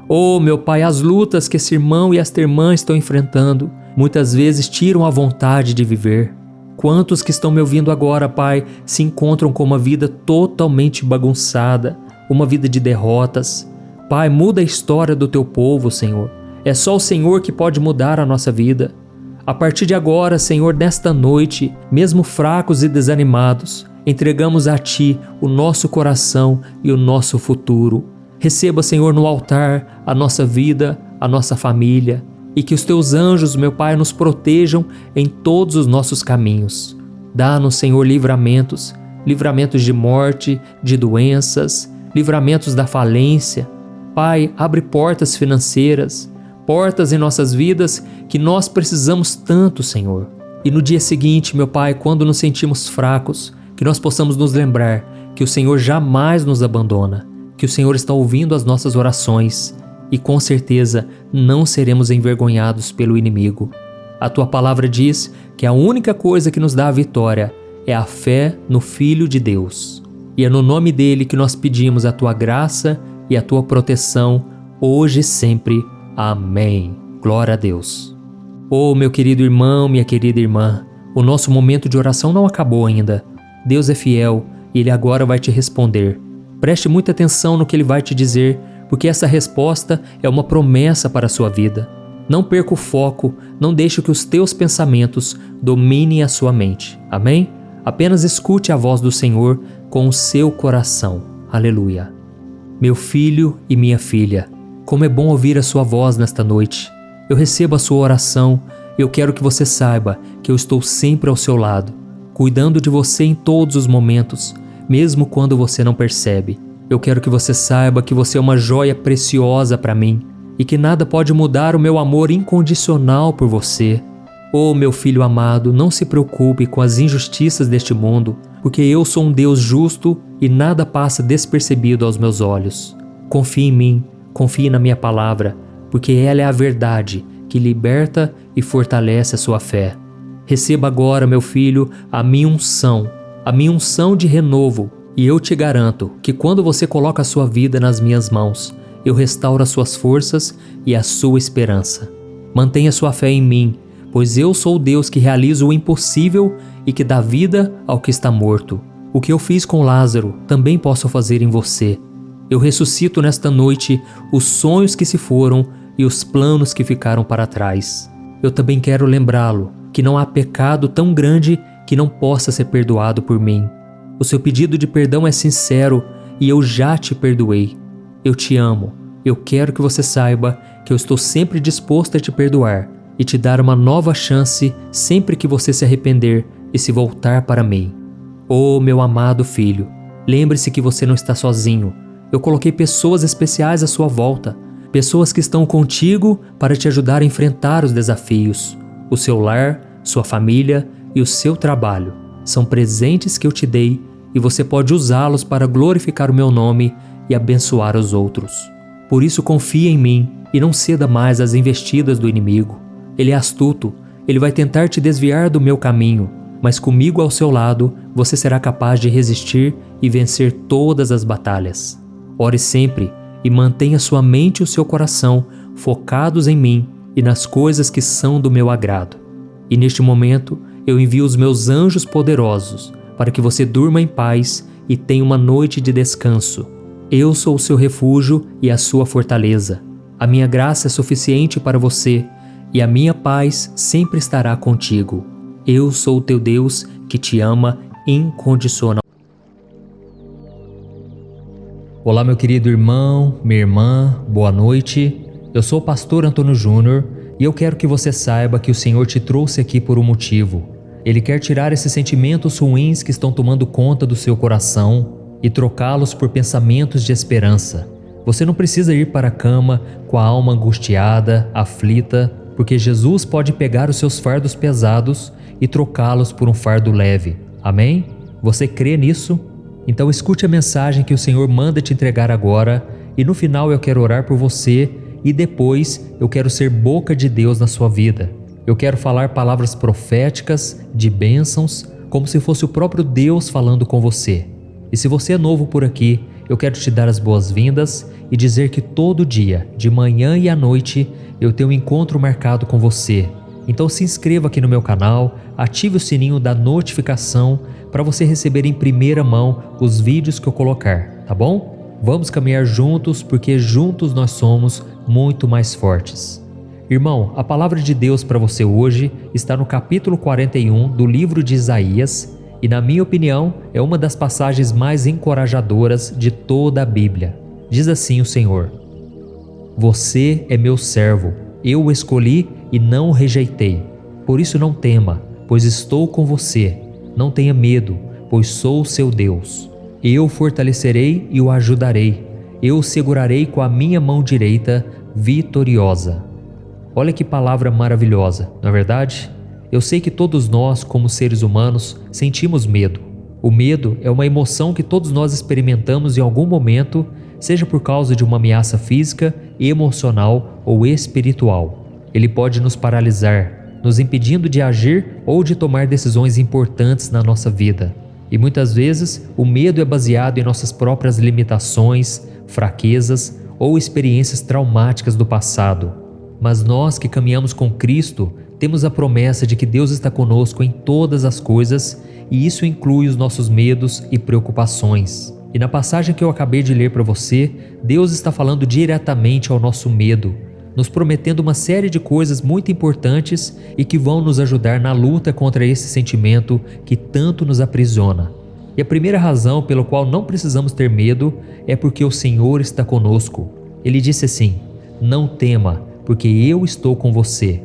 Oh, meu Pai, as lutas que esse irmão e esta irmã estão enfrentando muitas vezes tiram a vontade de viver. Quantos que estão me ouvindo agora, Pai, se encontram com uma vida totalmente bagunçada, uma vida de derrotas. Pai, muda a história do Teu povo, Senhor. É só o Senhor que pode mudar a nossa vida. A partir de agora, Senhor, nesta noite, mesmo fracos e desanimados, entregamos a Ti o nosso coração e o nosso futuro. Receba, Senhor, no altar a nossa vida, a nossa família, e que os Teus anjos, meu Pai, nos protejam em todos os nossos caminhos. Dá-nos, Senhor, livramentos de morte, de doenças, livramentos da falência. Pai, abre portas financeiras, portas em nossas vidas que nós precisamos tanto, Senhor. E no dia seguinte, meu Pai, quando nos sentimos fracos, que nós possamos nos lembrar que o Senhor jamais nos abandona, que o Senhor está ouvindo as nossas orações e com certeza não seremos envergonhados pelo inimigo. A Tua palavra diz que a única coisa que nos dá a vitória é a fé no Filho de Deus. E é no nome dele que nós pedimos a Tua graça e a Tua proteção, hoje e sempre. Amém. Glória a Deus. Oh, meu querido irmão, minha querida irmã, o nosso momento de oração não acabou ainda. Deus é fiel e Ele agora vai te responder. Preste muita atenção no que Ele vai te dizer, porque essa resposta é uma promessa para a sua vida. Não perca o foco, não deixe que os teus pensamentos dominem a sua mente. Amém? Apenas escute a voz do Senhor com o seu coração. Aleluia. Meu filho e minha filha, como é bom ouvir a sua voz nesta noite. Eu recebo a sua oração e eu quero que você saiba que eu estou sempre ao seu lado, cuidando de você em todos os momentos, mesmo quando você não percebe. Eu quero que você saiba que você é uma joia preciosa para mim e que nada pode mudar o meu amor incondicional por você. Oh, meu filho amado, não se preocupe com as injustiças deste mundo, porque eu sou um Deus justo e nada passa despercebido aos meus olhos. Confie em mim, confie na minha palavra, porque ela é a verdade que liberta e fortalece a sua fé. Receba agora, meu filho, a minha unção de renovo, e eu te garanto que quando você coloca a sua vida nas minhas mãos, eu restauro as suas forças e a sua esperança. Mantenha sua fé em mim, pois eu sou o Deus que realiza o impossível e que dá vida ao que está morto. O que eu fiz com Lázaro, também posso fazer em você. Eu ressuscito nesta noite os sonhos que se foram e os planos que ficaram para trás. Eu também quero lembrá-lo que não há pecado tão grande que não possa ser perdoado por mim. O seu pedido de perdão é sincero e eu já te perdoei. Eu te amo. Eu quero que você saiba que eu estou sempre disposto a te perdoar e te dar uma nova chance sempre que você se arrepender e se voltar para mim. Oh, meu amado filho, lembre-se que você não está sozinho. Eu coloquei pessoas especiais à sua volta, pessoas que estão contigo para te ajudar a enfrentar os desafios. O seu lar, sua família e o seu trabalho são presentes que eu te dei e você pode usá-los para glorificar o meu nome e abençoar os outros. Por isso confie em mim e não ceda mais às investidas do inimigo. Ele é astuto, ele vai tentar te desviar do meu caminho, mas comigo ao seu lado você será capaz de resistir e vencer todas as batalhas. Ore sempre e mantenha sua mente e o seu coração focados em mim e nas coisas que são do meu agrado. E neste momento eu envio os meus anjos poderosos para que você durma em paz e tenha uma noite de descanso. Eu sou o seu refúgio e a sua fortaleza. A minha graça é suficiente para você e a minha paz sempre estará contigo. Eu sou o teu Deus que te ama incondicionalmente. Olá, meu querido irmão, minha irmã, boa noite. Eu sou o pastor Antônio Júnior e eu quero que você saiba que o Senhor te trouxe aqui por um motivo. Ele quer tirar esses sentimentos ruins que estão tomando conta do seu coração e trocá-los por pensamentos de esperança. Você não precisa ir para a cama com a alma angustiada, aflita, porque Jesus pode pegar os seus fardos pesados e trocá-los por um fardo leve. Amém? Você crê nisso? Então escute a mensagem que o Senhor manda te entregar agora e no final eu quero orar por você e depois eu quero ser boca de Deus na sua vida. Eu quero falar palavras proféticas, de bênçãos, como se fosse o próprio Deus falando com você. E se você é novo por aqui, eu quero te dar as boas-vindas e dizer que todo dia, de manhã e à noite, eu tenho um encontro marcado com você. Então se inscreva aqui no meu canal, ative o sininho da notificação para você receber em primeira mão os vídeos que eu colocar, tá bom? Vamos caminhar juntos, porque juntos nós somos muito mais fortes. Irmão, a palavra de Deus para você hoje está no capítulo 41 do livro de Isaías e, na minha opinião, é uma das passagens mais encorajadoras de toda a Bíblia. Diz assim o Senhor: Você é meu servo, eu o escolhi e não o rejeitei. Por isso não tema, pois estou com você. Não tenha medo, pois sou o seu Deus. Eu o fortalecerei e o ajudarei. Eu o segurarei com a minha mão direita vitoriosa. Olha que palavra maravilhosa, não é verdade? Eu sei que todos nós, como seres humanos, sentimos medo. O medo é uma emoção que todos nós experimentamos em algum momento, seja por causa de uma ameaça física, emocional ou espiritual. Ele pode nos paralisar, nos impedindo de agir ou de tomar decisões importantes na nossa vida. E muitas vezes o medo é baseado em nossas próprias limitações, fraquezas ou experiências traumáticas do passado. Mas nós que caminhamos com Cristo temos a promessa de que Deus está conosco em todas as coisas e isso inclui os nossos medos e preocupações. E na passagem que eu acabei de ler para você, Deus está falando diretamente ao nosso medo, nos prometendo uma série de coisas muito importantes e que vão nos ajudar na luta contra esse sentimento que tanto nos aprisiona. E a primeira razão pela qual não precisamos ter medo é porque o Senhor está conosco. Ele disse assim: Não tema, porque eu estou com você.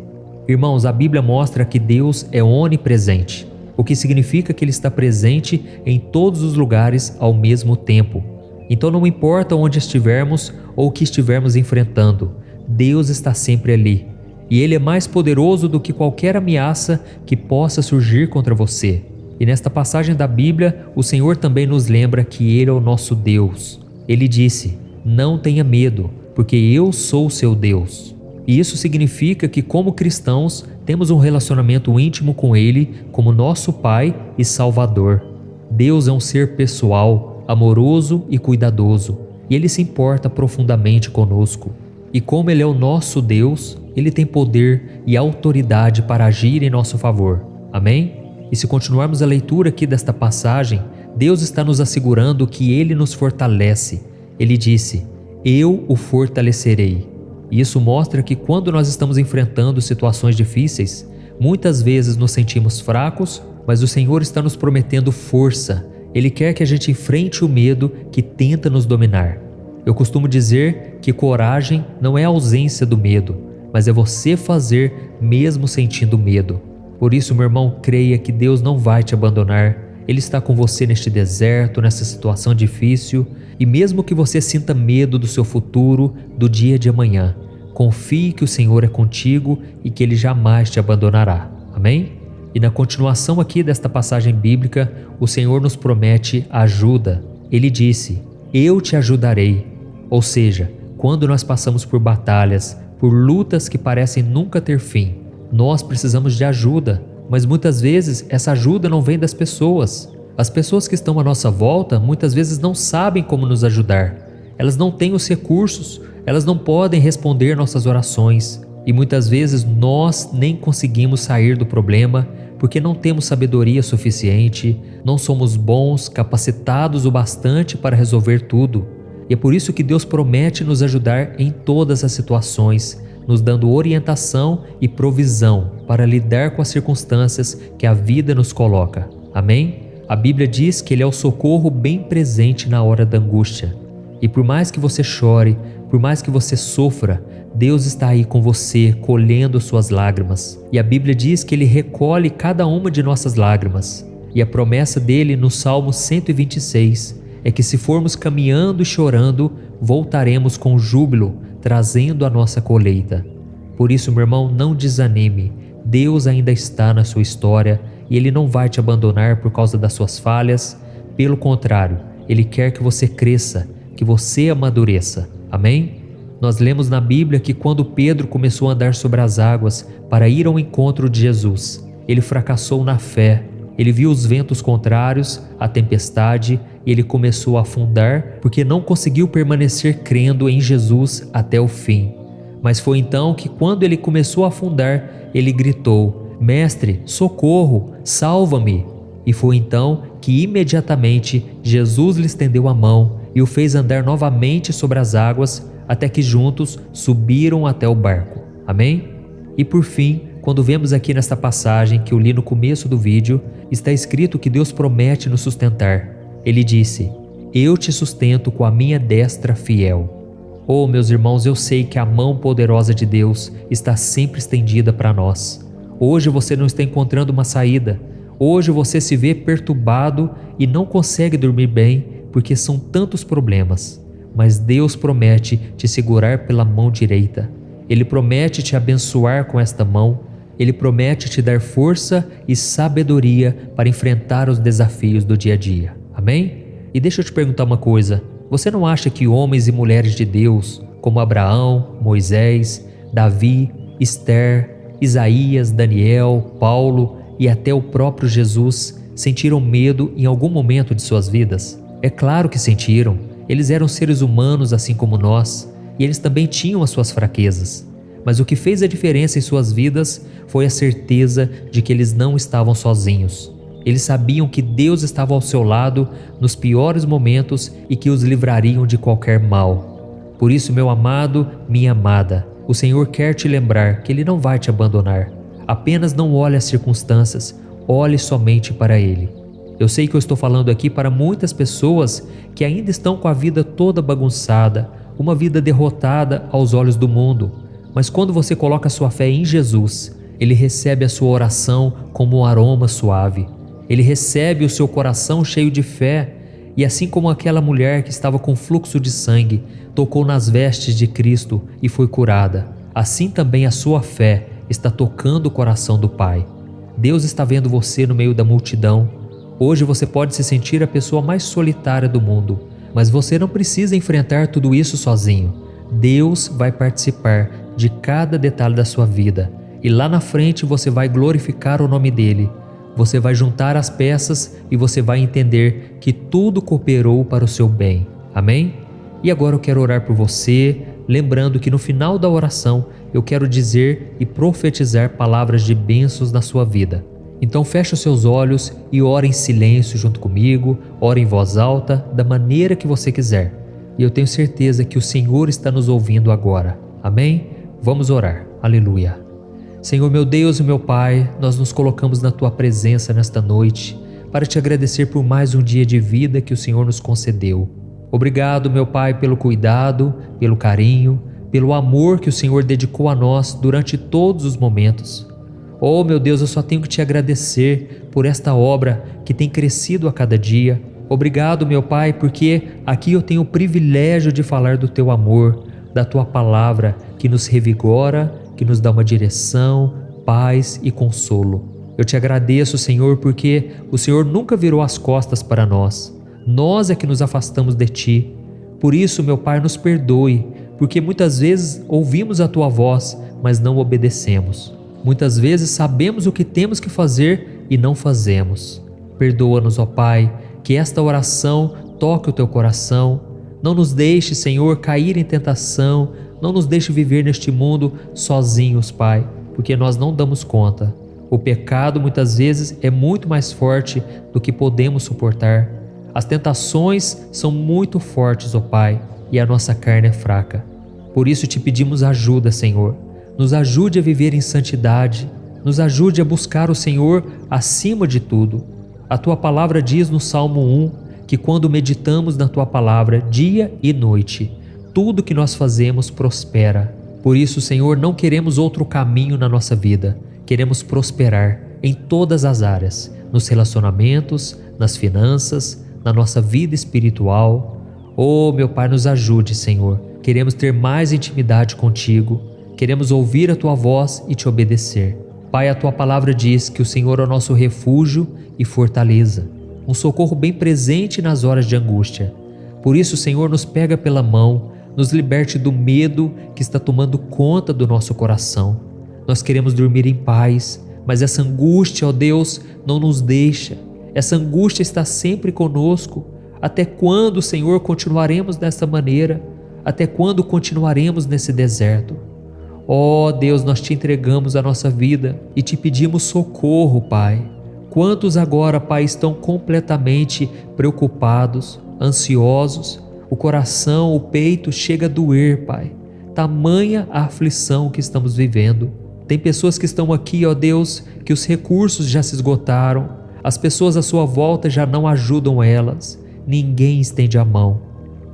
Irmãos, a Bíblia mostra que Deus é onipresente, o que significa que Ele está presente em todos os lugares ao mesmo tempo. Então não importa onde estivermos ou o que estivermos enfrentando, Deus está sempre ali, e Ele é mais poderoso do que qualquer ameaça que possa surgir contra você. E nesta passagem da Bíblia, o Senhor também nos lembra que Ele é o nosso Deus. Ele disse: Não tenha medo, porque eu sou o seu Deus. E isso significa que, como cristãos, temos um relacionamento íntimo com Ele como nosso Pai e Salvador. Deus é um ser pessoal, amoroso e cuidadoso, e Ele se importa profundamente conosco. E como Ele é o nosso Deus, Ele tem poder e autoridade para agir em nosso favor. Amém? E se continuarmos a leitura aqui desta passagem, Deus está nos assegurando que Ele nos fortalece. Ele disse: Eu o fortalecerei. E isso mostra que quando nós estamos enfrentando situações difíceis, muitas vezes nos sentimos fracos, mas o Senhor está nos prometendo força. Ele quer que a gente enfrente o medo que tenta nos dominar. Eu costumo dizer que coragem não é a ausência do medo, mas é você fazer mesmo sentindo medo. Por isso, meu irmão, creia que Deus não vai te abandonar. Ele está com você neste deserto, nessa situação difícil, e mesmo que você sinta medo do seu futuro, do dia de amanhã, confie que o Senhor é contigo e que Ele jamais te abandonará. Amém? E na continuação aqui desta passagem bíblica, o Senhor nos promete ajuda. Ele disse: Eu te ajudarei. Ou seja, quando nós passamos por batalhas, por lutas que parecem nunca ter fim, nós precisamos de ajuda, mas muitas vezes essa ajuda não vem das pessoas. As pessoas que estão à nossa volta muitas vezes não sabem como nos ajudar. Elas não têm os recursos, elas não podem responder nossas orações. E muitas vezes nós nem conseguimos sair do problema porque não temos sabedoria suficiente, não somos bons, capacitados o bastante para resolver tudo. E é por isso que Deus promete nos ajudar em todas as situações, nos dando orientação e provisão para lidar com as circunstâncias que a vida nos coloca. Amém? A Bíblia diz que Ele é o socorro bem presente na hora da angústia. E por mais que você chore, por mais que você sofra, Deus está aí com você, colhendo suas lágrimas. E a Bíblia diz que Ele recolhe cada uma de nossas lágrimas. E a promessa dele no Salmo 126 é que se formos caminhando e chorando, voltaremos com júbilo, trazendo a nossa colheita. Por isso, meu irmão, não desanime. Deus ainda está na sua história e Ele não vai te abandonar por causa das suas falhas. Pelo contrário, Ele quer que você cresça, que você amadureça. Amém? Nós lemos na Bíblia que quando Pedro começou a andar sobre as águas para ir ao encontro de Jesus, ele fracassou na fé. Ele viu os ventos contrários, a tempestade, e ele começou a afundar porque não conseguiu permanecer crendo em Jesus até o fim. Mas foi então que, quando ele começou a afundar, ele gritou: Mestre, socorro, salva-me! E foi então que imediatamente Jesus lhe estendeu a mão e o fez andar novamente sobre as águas, até que juntos subiram até o barco. Amém? E por fim, quando vemos aqui nesta passagem que eu li no começo do vídeo, está escrito que Deus promete nos sustentar. Ele disse: Eu te sustento com a minha destra fiel. Oh, meus irmãos, eu sei que a mão poderosa de Deus está sempre estendida para nós. Hoje você não está encontrando uma saída. Hoje você se vê perturbado e não consegue dormir bem porque são tantos problemas. Mas Deus promete te segurar pela mão direita. Ele promete te abençoar com esta mão. Ele promete te dar força e sabedoria para enfrentar os desafios do dia a dia. Amém? E deixa eu te perguntar uma coisa. Você não acha que homens e mulheres de Deus, como Abraão, Moisés, Davi, Esther, Isaías, Daniel, Paulo e até o próprio Jesus, sentiram medo em algum momento de suas vidas? É claro que sentiram. Eles eram seres humanos assim como nós, e eles também tinham as suas fraquezas. Mas o que fez a diferença em suas vidas foi a certeza de que eles não estavam sozinhos. Eles sabiam que Deus estava ao seu lado nos piores momentos e que os livrariam de qualquer mal. Por isso, meu amado, minha amada, o Senhor quer te lembrar que Ele não vai te abandonar. Apenas não olhe as circunstâncias, olhe somente para Ele. Eu sei que eu estou falando aqui para muitas pessoas que ainda estão com a vida toda bagunçada, uma vida derrotada aos olhos do mundo. Mas quando você coloca sua fé em Jesus, Ele recebe a sua oração como um aroma suave. Ele recebe o seu coração cheio de fé, e assim como aquela mulher que estava com fluxo de sangue, tocou nas vestes de Cristo e foi curada, assim também a sua fé está tocando o coração do Pai. Deus está vendo você no meio da multidão. Hoje você pode se sentir a pessoa mais solitária do mundo, mas você não precisa enfrentar tudo isso sozinho. Deus vai participar de cada detalhe da sua vida, e lá na frente você vai glorificar o nome dEle. Você vai juntar as peças e você vai entender que tudo cooperou para o seu bem. Amém? E agora eu quero orar por você, lembrando que no final da oração eu quero dizer e profetizar palavras de bênçãos na sua vida. Então feche os seus olhos e ore em silêncio junto comigo, ore em voz alta, da maneira que você quiser. E eu tenho certeza que o Senhor está nos ouvindo agora. Amém? Vamos orar. Aleluia. Senhor, meu Deus e meu Pai, nós nos colocamos na Tua presença nesta noite para te agradecer por mais um dia de vida que o Senhor nos concedeu. Obrigado, meu Pai, pelo cuidado, pelo carinho, pelo amor que o Senhor dedicou a nós durante todos os momentos. Oh, meu Deus, eu só tenho que te agradecer por esta obra que tem crescido a cada dia. Obrigado, meu Pai, porque aqui eu tenho o privilégio de falar do Teu amor, da Tua palavra que nos revigora, que nos dá uma direção, paz e consolo. Eu te agradeço, Senhor, porque o Senhor nunca virou as costas para nós. Nós é que nos afastamos de Ti. Por isso, meu Pai, nos perdoe, porque muitas vezes ouvimos a Tua voz, mas não obedecemos. Muitas vezes sabemos o que temos que fazer e não fazemos. Perdoa-nos, ó Pai, que esta oração toque o Teu coração. Não nos deixe, Senhor, cair em tentação. Não nos deixe viver neste mundo sozinhos, Pai, porque nós não damos conta. O pecado muitas vezes é muito mais forte do que podemos suportar. As tentações são muito fortes, ó Pai, e a nossa carne é fraca. Por isso te pedimos ajuda, Senhor. Nos ajude a viver em santidade. Nos ajude a buscar o Senhor acima de tudo. A Tua palavra diz no Salmo 1 que quando meditamos na Tua palavra dia e noite, tudo que nós fazemos prospera. Por isso, Senhor, não queremos outro caminho na nossa vida. Queremos prosperar em todas as áreas, nos relacionamentos, nas finanças, na nossa vida espiritual. Oh, meu Pai, nos ajude, Senhor. Queremos ter mais intimidade contigo. Queremos ouvir a Tua voz e Te obedecer. Pai, a Tua palavra diz que o Senhor é o nosso refúgio e fortaleza, um socorro bem presente nas horas de angústia. Por isso, Senhor, nos pega pela mão, nos liberte do medo que está tomando conta do nosso coração. Nós queremos dormir em paz, mas essa angústia, ó Deus, não nos deixa. Essa angústia está sempre conosco. Até quando, Senhor, continuaremos desta maneira? Até quando continuaremos nesse deserto? Ó Deus, nós Te entregamos a nossa vida e Te pedimos socorro, Pai. Quantos agora, Pai, estão completamente preocupados, ansiosos? O coração, o peito chega a doer, Pai. Tamanha a aflição que estamos vivendo. Tem pessoas que estão aqui, ó Deus, que os recursos já se esgotaram. As pessoas à sua volta já não ajudam elas. Ninguém estende a mão.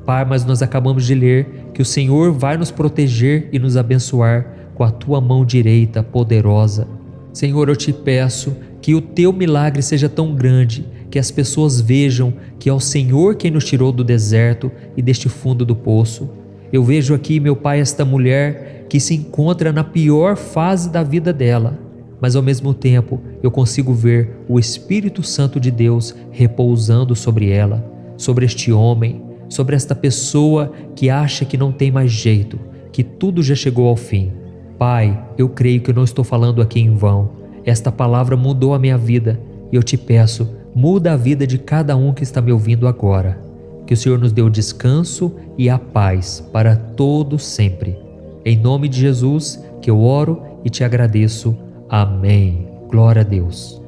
Pai, mas nós acabamos de ler que o Senhor vai nos proteger e nos abençoar com a Tua mão direita poderosa. Senhor, eu Te peço que o Teu milagre seja tão grande que as pessoas vejam que é o Senhor quem nos tirou do deserto e deste fundo do poço. Eu vejo aqui, meu Pai, esta mulher que se encontra na pior fase da vida dela, mas ao mesmo tempo eu consigo ver o Espírito Santo de Deus repousando sobre ela, sobre este homem, sobre esta pessoa que acha que não tem mais jeito, que tudo já chegou ao fim. Pai, eu creio que eu não estou falando aqui em vão. Esta palavra mudou a minha vida e eu Te peço, muda a vida de cada um que está me ouvindo agora. Que o Senhor nos dê o descanso e a paz para todos sempre. Em nome de Jesus que eu oro e Te agradeço. Amém. Glória a Deus.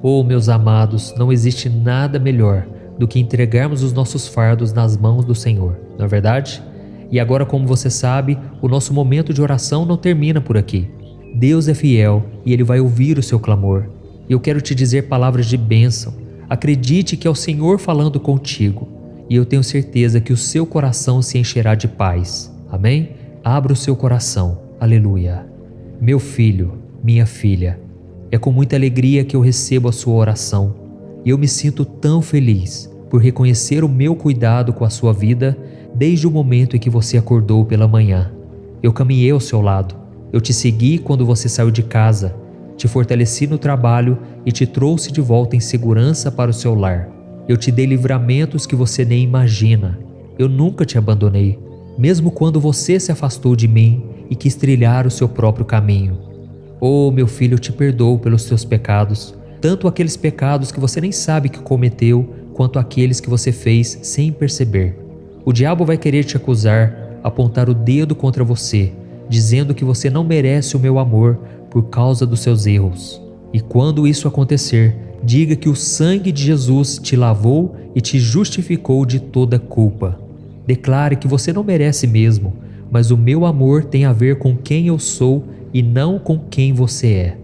Oh, meus amados, não existe nada melhor do que entregarmos os nossos fardos nas mãos do Senhor, não é verdade? E agora, como você sabe, o nosso momento de oração não termina por aqui. Deus é fiel e Ele vai ouvir o seu clamor. Eu quero te dizer palavras de bênção. Acredite que é o Senhor falando contigo e eu tenho certeza que o seu coração se encherá de paz. Amém? Abra o seu coração. Aleluia. Meu filho, minha filha, é com muita alegria que eu recebo a sua oração e eu me sinto tão feliz por reconhecer o meu cuidado com a sua vida desde o momento em que você acordou pela manhã. Eu caminhei ao seu lado. Eu te segui quando você saiu de casa, te fortaleci no trabalho e te trouxe de volta em segurança para o seu lar. Eu te dei livramentos que você nem imagina. Eu nunca te abandonei, mesmo quando você se afastou de mim e quis trilhar o seu próprio caminho. Oh, meu filho, eu te perdoo pelos teus pecados, tanto aqueles pecados que você nem sabe que cometeu, quanto aqueles que você fez sem perceber. O diabo vai querer te acusar, apontar o dedo contra você, dizendo que você não merece o meu amor por causa dos seus erros. E quando isso acontecer, diga que o sangue de Jesus te lavou e te justificou de toda culpa. Declare que você não merece mesmo, mas o meu amor tem a ver com quem eu sou e não com quem você é.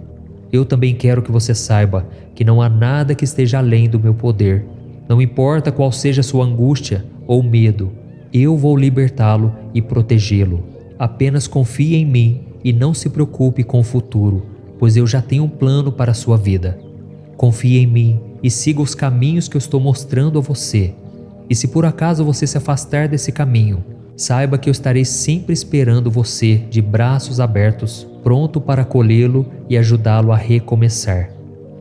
Eu também quero que você saiba que não há nada que esteja além do meu poder. Não importa qual seja a sua angústia ou medo, eu vou libertá-lo e protegê-lo. Apenas confie em mim e não se preocupe com o futuro, pois eu já tenho um plano para a sua vida. Confie em mim e siga os caminhos que eu estou mostrando a você. E se por acaso você se afastar desse caminho, saiba que eu estarei sempre esperando você de braços abertos, pronto para acolhê-lo e ajudá-lo a recomeçar.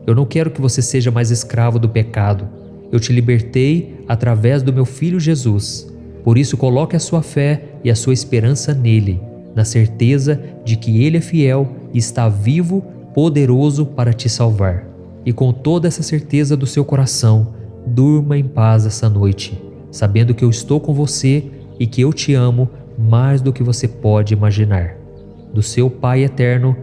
Eu não quero que você seja mais escravo do pecado. Eu te libertei através do meu Filho Jesus. Por isso, coloque a sua fé e a sua esperança nele, na certeza de que ele é fiel e está vivo, poderoso para te salvar. E com toda essa certeza do seu coração, durma em paz essa noite, sabendo que eu estou com você e que eu te amo mais do que você pode imaginar. Do seu Pai eterno,